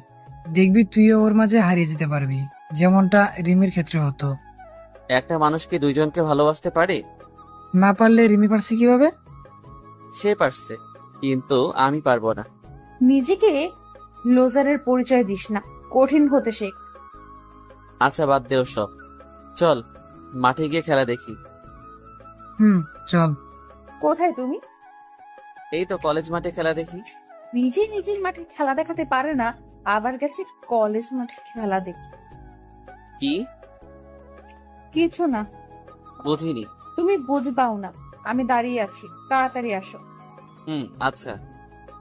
Speaker 5: দেখবি তুইও ওর মাঝে হারিয়ে যেতে পারবি, যেমনটা রিমির ক্ষেত্রে হতো।
Speaker 1: একটা মানুষ কি দুইজনকে ভালোবাসতে পারে?
Speaker 5: না পারলে রিমি পারছে কিভাবে?
Speaker 1: সে পারছে, কিন্তু আমি পারবো না।
Speaker 2: নিজেকে লোজারের পরিচয় দিস না, কঠিন হতে শেখ।
Speaker 1: আচ্ছা বাদ দেও সব, চল মাঠে গিয়ে খেলা দেখি।
Speaker 5: চল।
Speaker 2: কোথায় তুমি?
Speaker 1: এই তো কলেজ মাঠে খেলা দেখি।
Speaker 2: নিজের মাঠে খেলা দেখাতে পারে না, আবার গেছে কলেজ মাঠে খেলা দেখি।
Speaker 1: কি?
Speaker 2: কিছু না।
Speaker 1: বুঝিনি।
Speaker 2: তুমি বুঝবাও না, আমি দাঁড়িয়ে আছি, তাড়াতাড়ি আসো।
Speaker 1: আচ্ছা।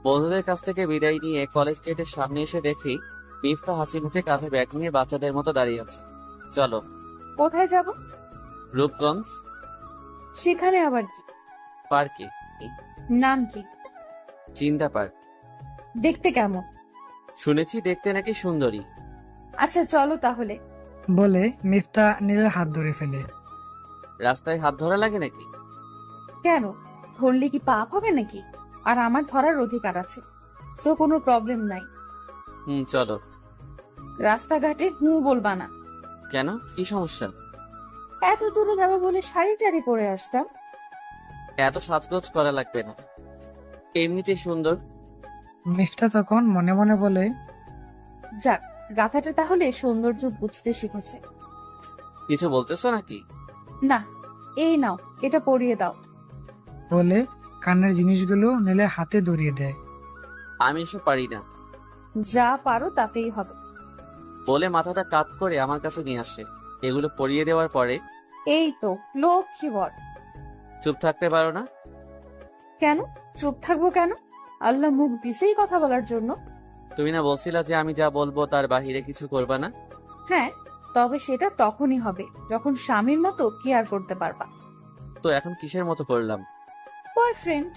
Speaker 1: বন্ধুদের কাছ থেকে বিদায় নিয়ে কলেজ গেটের সামনে এসে দেখি মিফতা হাসি মুখে কাঁধে ব্যাগ নিয়ে বাচ্চাদের মতো দাঁড়িয়ে আছে। চলো।
Speaker 2: কোথায় যাব?
Speaker 1: রূপগঞ্জ
Speaker 2: সেখানে আবার কি?
Speaker 1: পার্কে।
Speaker 2: নাম কি?
Speaker 1: চিন্তা পার্ক।
Speaker 2: দেখতে কেমন?
Speaker 1: শুনেছি দেখতে নাকি সুন্দরী।
Speaker 2: আচ্ছা চলো তাহলে।
Speaker 5: বলে মিফতা নীলের হাত ধরে ফেলে।
Speaker 1: রাস্তায় হাত ধরা লাগে নাকি?
Speaker 2: কেন, ধরলে কি পাপ হবে নাকি? আর আমার ধরার অধিকার আছে, তো কোনো প্রবলেম নাই।
Speaker 1: চলো।
Speaker 2: রাস্তাঘাটে বলবা না।
Speaker 1: কেন, কি সমস্যা?
Speaker 2: এত দূরে যাবো বলে শাড়ি টাড়ি পরে আসতাম।
Speaker 1: এত সাজগোজ করা লাগবে না, এমনিতে সুন্দর।
Speaker 5: মিফতা তখন মনে মনে বলে,
Speaker 2: যাক, গাথাটা তাহলে সৌন্দর্য বুঝতে শিখেছে।
Speaker 1: কিছু বলতেছো নাকি?
Speaker 2: না, এই নাও, এটা পরিয়ে দাও।
Speaker 5: বলে কানের জিনিসগুলো নীলের হাতে ধরিয়ে দেয়।
Speaker 1: আমি এসব পারি না।
Speaker 2: যা পারো তাতেই হবে।
Speaker 1: বলে মাথাটা কাত করে আমার কাছে নিয়ে আসে। এগুলো পরিয়ে দেওয়ার পরে,
Speaker 2: এই তো লক্ষ্মী বর।
Speaker 1: চুপ থাকতে পারো না?
Speaker 2: কেন চুপ থাকবো কেন? আল্লাহ মুখ দিছেই কথা বলার জন্য।
Speaker 1: তুমি না বলছিলা যে আমি যা বলবো তার বাহিরে কিছু করবা না?
Speaker 2: হ্যাঁ, তবে সেটা তখনই হবে যখন স্বামীর মতো কেয়ার করতে পারবা।
Speaker 1: তো এখন কিসের মতো করলাম?
Speaker 2: বয়ফ্রেন্ড।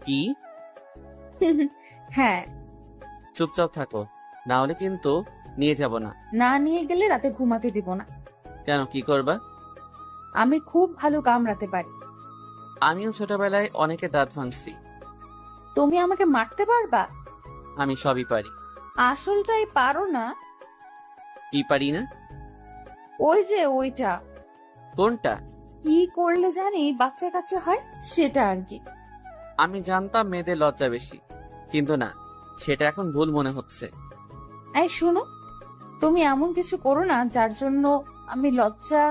Speaker 1: কি?
Speaker 2: হ্যাঁ।
Speaker 1: চুপচাপ থাকো, না হলে কিন্তু নিয়ে যাব না।
Speaker 2: না নিয়ে গেলে রাতে ঘুমাতে দিব না।
Speaker 1: কেন, কি করবা?
Speaker 2: আমি খুব ভালো কামড়াতে পারি।
Speaker 1: আমিও ছোটবেলায় অনেকে দাঁত ভাঙছি।
Speaker 2: তুমি আমাকে মারতে পারবা?
Speaker 1: আমি সবই পারি।
Speaker 2: আসলটাই পারো না।
Speaker 1: কি পারি না?
Speaker 2: ওই যে ওইটা।
Speaker 1: কোনটা?
Speaker 2: কি করলে জানি বাচ্চা কাচ্চা হয়, সেটা আর কি।
Speaker 1: আমি জানতাম মেয়েদের লজ্জা বেশি, কিন্তু না, সেটা এখন ভুল মনে হচ্ছে।
Speaker 2: এই শোনো, তুমি এমন কিছু করো না যার জন্য আমি লজ্জা।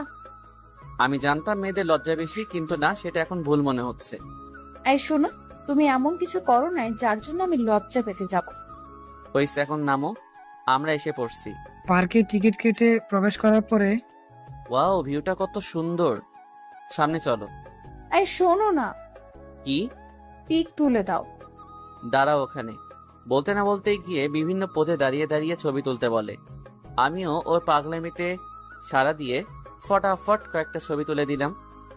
Speaker 1: আমি জানতাম মেয়েদের লজ্জা বেশি, কিন্তু না, সেটা এখন ভুল মনে হচ্ছে।
Speaker 2: এই শোনো, তুমি এমন কিছু করো না যার জন্য আমি লজ্জা পেতে যাব।
Speaker 1: হইছে, এখন নামো, আমরা এসে পড়ছি।
Speaker 5: পার্কে টিকিট কেটে প্রবেশ করার পরে,
Speaker 1: ওয়াও, ভিউটা কত সুন্দর। সামনে চলো।
Speaker 2: এই শোনো না।
Speaker 1: কি?
Speaker 2: পিক তুলে দাও।
Speaker 1: দাঁড়াও ওখানে। বলতে না বলতেই গিয়ে বিভিন্ন পোজে দাঁড়িয়ে দাঁড়িয়ে ছবি তুলতে বলে। আমিও ওর পাগলামিতে সাড়া দিয়ে ফটাফট কয়েকটা ছবি তুলে দিলাম।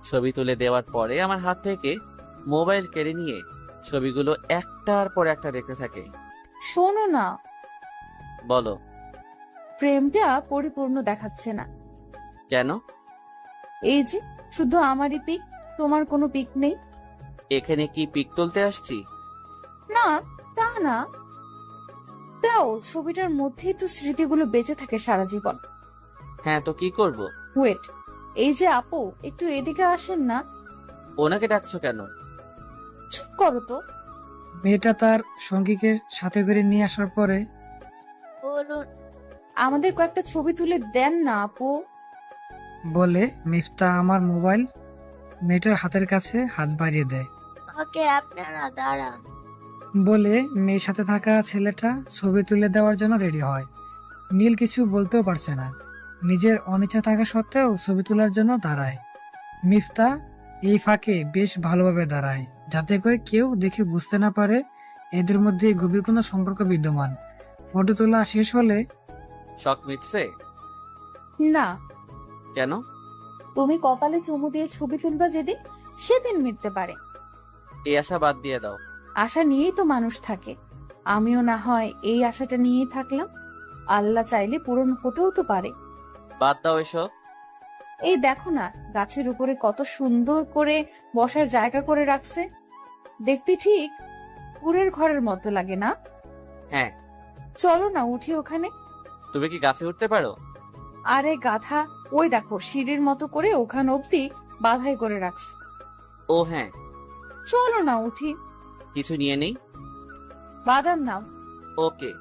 Speaker 1: ছবি তুলে দেওয়ার পরে আমার হাত থেকে মোবাইল কেড়ে নিয়ে ছবিগুলো একটার পর একটা দেখতে থাকে।
Speaker 2: শোনো না।
Speaker 1: বলো।
Speaker 2: ফ্রেমটা পরিপূর্ণ দেখাচ্ছে না।
Speaker 1: কেন?
Speaker 2: এই যে শুধু আমারই পিক, তোমার কোনো পিক নেই।
Speaker 1: এখানে কি পিক তুলতে আসছি?
Speaker 2: না, তা না। দাও, ছবিটার মধ্যেই তো স্মৃতিগুলো বেঁচে থাকে সারা জীবন।
Speaker 1: হ্যাঁ, তো কি করব?
Speaker 2: ওয়েট, এই যে আপু, একটু এদিকে আসেন না।
Speaker 1: ওনাকে ডাকছো কেন?
Speaker 2: চুপ করো তো।
Speaker 5: মেয়েটা তার সঙ্গীকে সাথে করে নিয়ে আসার পরে,
Speaker 2: আমাদের কয়েকটা ছবি তুলে দেন না আপু।
Speaker 5: বলে মিফতা আমার মোবাইল মেয়েটার হাতের কাছে হাত বাড়িয়ে দেয়।
Speaker 10: ওকে, আপনারা দাঁড়ান।
Speaker 5: বলে মেয়ের সাথে থাকা ছেলেটা ছবি তুলে দেওয়ার জন্য রেডি হয়। নীল কিছু বলতেও পারছে না, নিজের অনিচ্ছা থাকা সত্ত্বেও ছবি তোলার জন্য দাঁড়ায়। মিফতা এই ফাঁকে বেশ ভালোভাবে দাঁড়ায়, যাতে করে কেউ দেখে বুঝতে না পারে এদের মধ্যে গভীর কোনো সম্পর্ক বিদ্যমান। ফটো তোলা শেষ হলে,
Speaker 1: শখ মিটছে?
Speaker 2: না।
Speaker 1: কেন?
Speaker 2: তুমি কপালে চুমু দিয়ে ছবি তুলবা যেদিন, সেদিন মিটতে পারে।
Speaker 1: এই আশা বাদ দিয়ে দাও।
Speaker 2: আশা নিয়েই তো মানুষ থাকে। আমিও না হয় এই আশাটা নিয়েই থাকলাম। আল্লাহ চাইলে পূরণ হতেও তো পারে।
Speaker 1: বাদ দাও এসব।
Speaker 2: এই দেখো না, গাছের উপরে কত সুন্দর করে বসার জায়গা করে রাখছে। দেখতে ঠিক কুড়ের ঘরের মতো লাগে না?
Speaker 1: হ্যাঁ।
Speaker 2: চলো না উঠি ওখানে।
Speaker 1: তুমি কি গাছে উঠতে পারো?
Speaker 2: আরে গাধা, ওই দেখো সিঁড়ির মতো করে ওখানে অব্দি বাধাই করে রাখছে।
Speaker 1: ও হ্যাঁ।
Speaker 2: চলো না উঠি।
Speaker 1: কিছু নিয়ে নেই?
Speaker 2: বাদাম নাও।
Speaker 1: ওকে।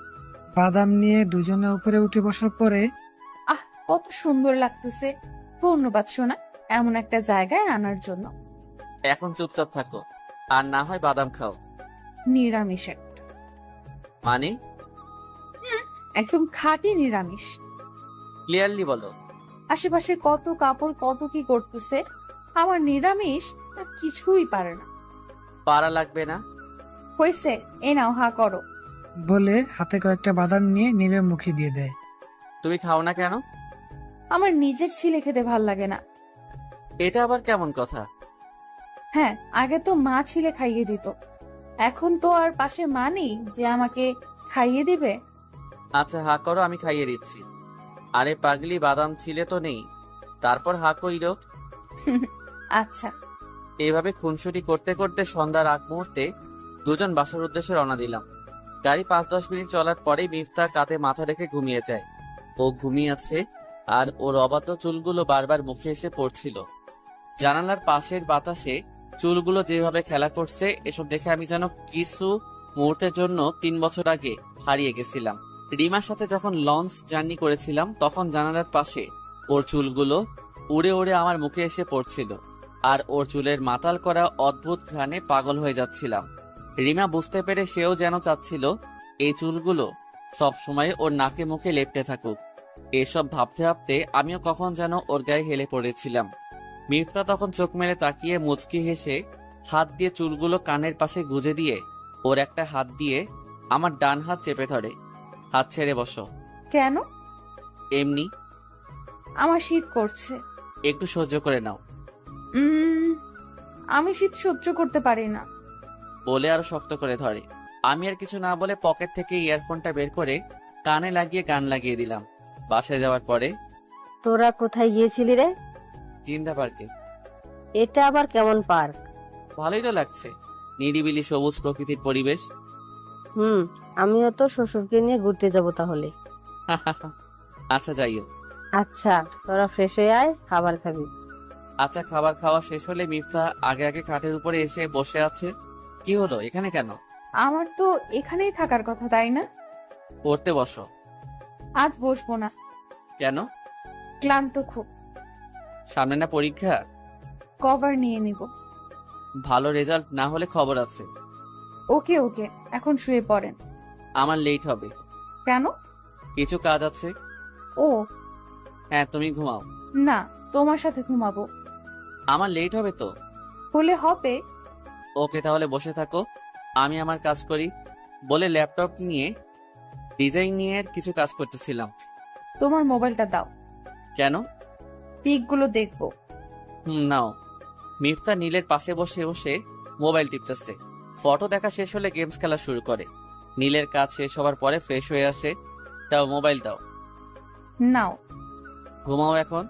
Speaker 5: বাদাম নিয়ে দুজনে উপরে উঠে বসার পরে,
Speaker 2: আহ, কত সুন্দর লাগতেছে। ধন্যবাদ সোনা, এমন একটা জায়গায় আনার জন্য।
Speaker 1: এখন চুপচাপ থাকো, আর না হয় বাদাম খাও।
Speaker 2: নিরামিষ একটা।
Speaker 1: মানে?
Speaker 2: একদম খাঁটি নিরামিষ।
Speaker 1: ক্লিয়ারলি বলো।
Speaker 2: আশেপাশে কত কাপড় কত কি করতেছে, আমার নিরামিষ তা কিছুই পারে না।
Speaker 1: পারা লাগবে না।
Speaker 2: হয়েছে, এ নাও হা করো।
Speaker 5: বলে হাতে কয়েকটা বাদাম নিয়ে নীলের মুখে দিয়ে দেয়।
Speaker 1: তুমি খাও না কেন?
Speaker 2: আমার নিজের ছিলে খেতে ভাল লাগে না।
Speaker 1: এটা আবার কেমন কথা?
Speaker 2: হ্যাঁ, আগে তো মা ছিলে খাইয়ে দিত, এখন তো আর পাশে মা নেই যে আমাকে খাইয়ে দিবে।
Speaker 1: আচ্ছা হা করো, আমি খাইয়ে দিচ্ছি। আরে পাগলি, বাদাম ছিলে তো নেই, তারপর হা কইল।
Speaker 2: আচ্ছা।
Speaker 1: এইভাবে খুনসুটি করতে করতে সন্ধ্যার আগ মুহূর্তে দুজন বাসার উদ্দেশ্যে রওনা দিলাম। গাড়ি 5-10 মিনিট চলার পরেই মিফতা কাঁধে মাথা রেখে ঘুমিয়ে যায়। ও ঘুমিয়ে আছে, আর ওর অবাধ্য চুলগুলো বারবার মুখে এসে পড়ছিল। জানালার পাশের বাতাসে চুলগুলো যেভাবে খেলা করছে, এসব দেখে আমি যেন কিছু মুহূর্তের জন্য 3 বছর আগে হারিয়ে গেছিলাম। রিমার সাথে যখন লঞ্চ জার্নি করেছিলাম, তখন জানালার পাশে ওর চুলগুলো উড়ে উড়ে আমার মুখে এসে পড়ছিল, আর ওর চুলের মাতাল করা অদ্ভুত ঘ্রাণে পাগল হয়ে যাচ্ছিলাম। রিমা বুঝতে পেরে সেও যেন চাচ্ছিল এই চুলগুলো সব সময় ওর নাকে মুখে লেপটে থাকুক। এসব ভাবতে ভাবতে আমিও কখন যেন ওর গায়ে হেলে পড়েছিলাম। মিফতা তখন চোখ মেলে তাকিয়ে মুচকি হেসে হাত দিয়ে চুলগুলো কানের পাশে গুজে দিয়ে ওর একটা হাত দিয়ে আমার ডান হাত চেপে ধরে। হাত ছেড়ে বসো।
Speaker 2: কেন?
Speaker 1: এমনি।
Speaker 2: আমার শীত করছে।
Speaker 1: একটু সহ্য করে নাও।
Speaker 2: আমি শীত সহ্য করতে পারি না।
Speaker 1: বলে আরো শক্ত করে ধরে। আমি আর কিছু না বলে পকেট থেকে ইয়ারফোনটা বের করে কানে লাগিয়ে গান লাগিয়ে দিলাম। বাসায় যাওয়ার পরে,
Speaker 3: তোরা কোথায় গিয়েছিলি রে?
Speaker 1: জিন্দা পার্কে।
Speaker 3: এটা আবার কেমন পার্ক?
Speaker 1: ভালোই তো লাগছে, নিরিবিলি সবুজ প্রকৃতির পরিবেশ।
Speaker 3: আমিও তো শ্বশুরকে নিয়ে ঘুরতে যাব তাহলে।
Speaker 1: আচ্ছা যাইও।
Speaker 3: আচ্ছা, তোরা ফ্রেশ হয়ে আয়, খাবার খাবি।
Speaker 1: আচ্ছা, খাবার খাওয়া শেষ হলে মিফতা আগে আগে খাটের উপরে এসে বসে আছে। কি হলো, এখানে কেন?
Speaker 2: আমার তো এখানেই থাকার কথা, তাই না?
Speaker 1: পড়তে বসো।
Speaker 2: আজ বসবো না।
Speaker 1: কেন?
Speaker 2: ক্লান্ত খুব।
Speaker 1: সামনে না পরীক্ষা?
Speaker 2: কভার নিয়ে নিব।
Speaker 1: ভালো রেজাল্ট না হলে খবর আছে।
Speaker 2: ওকে ওকে, এখন শুয়ে পড়েন।
Speaker 1: আমার লেট হবে।
Speaker 2: কেন?
Speaker 1: কিছু কাজ আছে।
Speaker 2: ও
Speaker 1: হ্যাঁ, তুমি ঘুমাও।
Speaker 2: না, তোমার সাথে ঘুমাবো।
Speaker 1: আমার লেট হবে তো।
Speaker 2: হলে হবে।
Speaker 1: ওকে, তাহলে বসে থাকো, আমি আমার কাজ করি। বলে ল্যাপটপ নিয়ে ডিজাইন নিয়ে কিছু কাজ করতেছিলাম।
Speaker 2: তোমার মোবাইলটা দাও।
Speaker 1: কেন?
Speaker 2: পিকগুলো দেখবো।
Speaker 1: নাও। মিফতা নীলের পাশে বসে বসে মোবাইল টিপতেছে। ফটো দেখা শেষ হলে গেমস খেলা শুরু করে। নীলের কাজ শেষ হওয়ার পরে ফ্রেশ হয়ে আসে। তাও মোবাইল দাও।
Speaker 2: নাও।
Speaker 1: ঘুমাও এখন।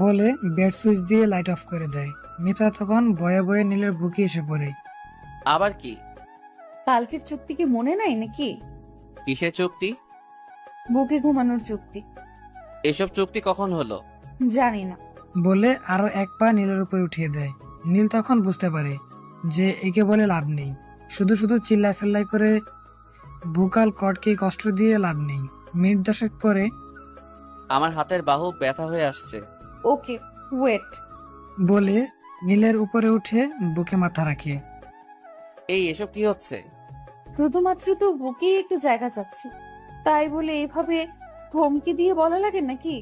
Speaker 5: বলে বেড সুইচ দিয়ে লাইট অফ করে দেয়। মিফতা তখন বয়ে বয়ে নীলের বুকে এসে পড়ে।
Speaker 1: আবার কি?
Speaker 2: কালকের চুক্তি কি মনে নাই নাকি?
Speaker 1: কিসের চুক্তি?
Speaker 2: বুকে ঘুমানোর চুক্তি।
Speaker 1: এসব চুক্তি কখন হলো?
Speaker 2: জানি না।
Speaker 5: বলে আরো এক পা নীলের উপরে উঠিয়ে দেয়। নীল তখন বুঝতে পারে যে একে বলে লাভ নেই, শুধু শুধু চিল্লাই ফেল্লাই করে বুকাল কটকে কষ্ট দিয়ে লাভ নেই। মিনিট 10 পরে
Speaker 1: আমার হাতের বাহু ব্যথা হয়ে আসছে।
Speaker 2: Okay wait.
Speaker 5: বলে নীলের উপরে উঠে বুকে মাথা রাখে।
Speaker 1: এসব কি হচ্ছে?
Speaker 2: শুধুমাত্র তো বুকে একটু জায়গা চাচ্ছি, তাই বলে এভাবে ধমকি দিয়ে বলা লাগে নাকি?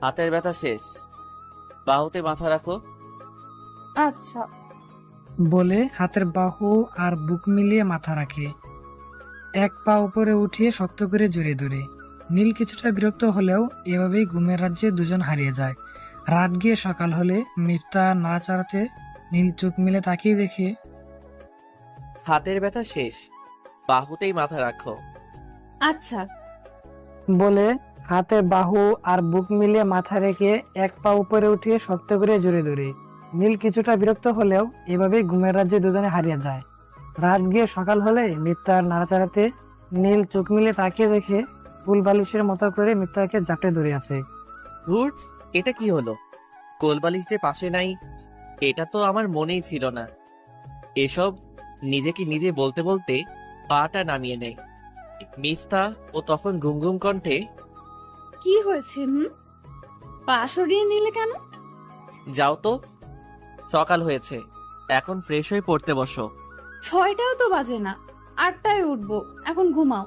Speaker 1: হাতের ব্যথা শেষ, বাহুতে মাথা রাখো।
Speaker 2: আচ্ছা।
Speaker 5: বলে হাতের বাহু আর বুক মিলিয়ে মাথা রাখে। এক পা উপরে উঠিয়ে শক্ত করে জড়িয়ে ধরে। নীল কিছুটা বিরক্ত হলেও এভাবেই ঘুমের রাজ্যে দুজন হারিয়ে যায়। রাত গিয়ে সকাল হলে মিফতা নাড়াচাড়াতে নীল চোখ মিলে তাকিয়ে দেখে
Speaker 1: হাতের ব্যথা শেষ, বাহুতেই মাথা রাখো।
Speaker 2: আচ্ছা।
Speaker 5: বলে হাতের বাহু আর বুক মিলিয়ে মাথা রেখে এক পা উপরে উঠিয়ে শক্ত করে জড়িয়ে ধরে। নীল কিছুটা বিরক্ত হলেও এভাবেই ঘুমের রাজ্যে দুজনে হারিয়ে যায়। রাত গিয়ে সকাল হলে মিফতার নাড়াচাড়াতে নীল চোখ মিলে তাকিয়ে দেখে ফুল বালিশের মতো করে মিফতাকে জাপটে ধরে আছে।
Speaker 1: ধুর, এটা কি হলো? কোলবালিশ যে পাশে নাই, এটা তো আমার মনেই ছিল না। এসব নিজেকে নিজে বলতে বলতে পাটা নামিয়ে নেয় মিফতা। ও তখন ঘুম ঘুম কণ্ঠে,
Speaker 2: কি হয়েছে? পা সরিয়ে নিলে কেন?
Speaker 1: যাও তো, সকাল হয়েছে, এখন ফ্রেশ হয়ে পড়তে বসো।
Speaker 2: 6টাও তো বাজে না, 8টায় উঠবো, এখন ঘুমাও।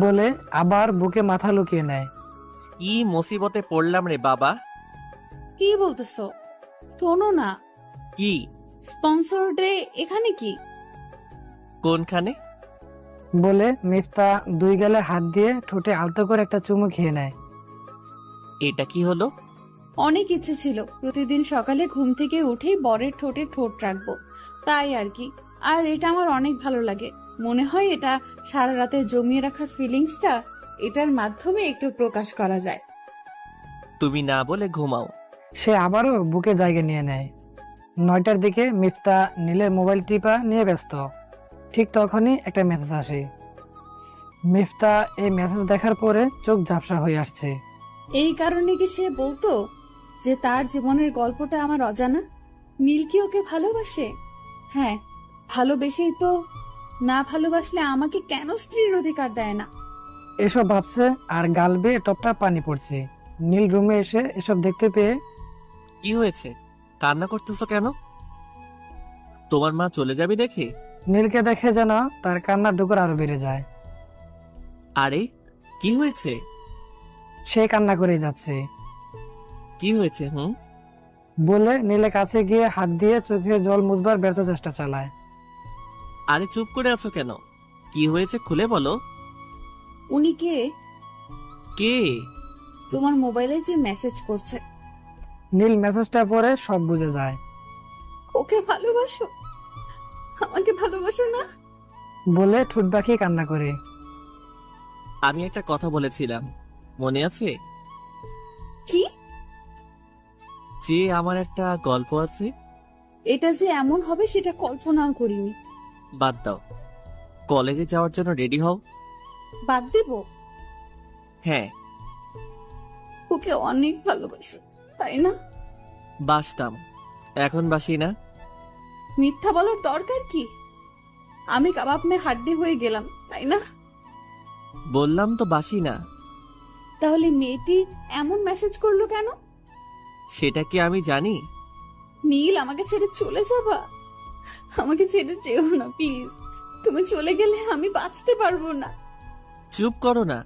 Speaker 5: বলে আবার বুকে মাথা লুকিয়ে নেয়।
Speaker 1: ই মুসিবতে পড়লাম রে বাবা।
Speaker 2: কি বলতেছো? শোনো না,
Speaker 1: কি?
Speaker 2: স্পন্সর ডে এখানে কি?
Speaker 1: কোনখানে?
Speaker 5: বলে মিফতা 2 গালে হাত দিয়ে ঠোঁটে আলতো করে একটা চুমু খেয়ে নেয়।
Speaker 1: এটা কি হলো?
Speaker 2: অনেক ইচ্ছে ছিল প্রতিদিন সকালে ঘুম থেকে উঠেই বরের ঠোঁটে ঠোঁট রাখবো, তাই আর কি। আর এটা আমার অনেক ভালো লাগে। মনে হয় এটা সারা রাতে জমিয়ে রাখা ফিলিংসটা এটার মাধ্যমে একটু প্রকাশ করা যায়।
Speaker 1: তুমি না বলে ঘুমাও।
Speaker 5: সে আবারও বুকে জায়গা নিয়ে নেয়। 9টার দিকে মিফতা নীলের মোবাইল টিপা নিয়ে ব্যস্ত। ঠিক তখনই একটা মেসেজ আসে। মিফতা এই মেসেজ দেখার পরে চোখ ঝাপসা হয়ে আসছে।
Speaker 2: এই কারণে কি সে বলতো যে তার জীবনের গল্পটা আমার অজানা? নীল কি ওকে ভালোবাসে? হ্যাঁ, ভালোবেসেই তো। না ভালোবাসলে আমাকে কেন স্ত্রীর অধিকার দেয় না?
Speaker 5: এসব ভাবছে আর গাল বেয়ে টপটা পানি পড়ছে। নীল রুমে এসে এসব দেখতে পেয়ে
Speaker 1: কি হয়েছে? কান্না করতেছো কেন? তোমার মা চলে যাবে দেখে?
Speaker 5: নীলকে দেখে যেন তার কান্নার ডুকর আরো বেড়ে যায়।
Speaker 1: আরে কি হয়েছে?
Speaker 5: সে কান্না করে যাচ্ছে।
Speaker 1: কি হয়েছে?
Speaker 5: বলে নীলের কাছে গিয়ে হাত দিয়ে চোখে জল মুছবার ব্যর্থ চেষ্টা চালায়।
Speaker 1: আরে চুপ করে আছো কেন? কি হয়েছে খুলে বলো।
Speaker 2: উনি কে?
Speaker 1: কে?
Speaker 2: তোমার মোবাইলে যে মেসেজ করছে।
Speaker 5: নীল মেসেজটা পড়ে সব বুঝে যায়।
Speaker 2: ওকে ভালোবাসো? আমাকে ভালোবাসো না?
Speaker 5: বলে ঠোঁট বাঁকিয়ে কান্না করে।
Speaker 1: আমি একটা কথা বলেছিলাম, মনে আছে?
Speaker 2: কি?
Speaker 1: যে আমার একটা গল্প আছে।
Speaker 2: এটা যে এমন হবে সেটা কল্পনাও করিনি।
Speaker 1: বাদ দাও, কলেজে যাওয়ার জন্য রেডি হও।
Speaker 2: বাদ দেব?
Speaker 1: হ্যাঁ।
Speaker 2: ওকে অনেক ভালোবাসো, তাই না?
Speaker 1: বাসতাম, এখন বাসি না।
Speaker 2: মিথ্যা বলার দরকার কি? আমি কাবাব মে হাড্ডি হয়ে গেলাম, তাই না?
Speaker 1: বললাম তো বাসি না।
Speaker 2: তাহলে মেয়েটি এমন মেসেজ করলো কেন?
Speaker 1: সেটা কি আমি জানি?
Speaker 2: নীল, আমাকে ছেড়ে চলে যাবা? আমাকে ছেড়ে যেও না প্লিজ। তুমি চলে গেলে আমি বাঁচতে পারবো না।
Speaker 1: চুপ করো না,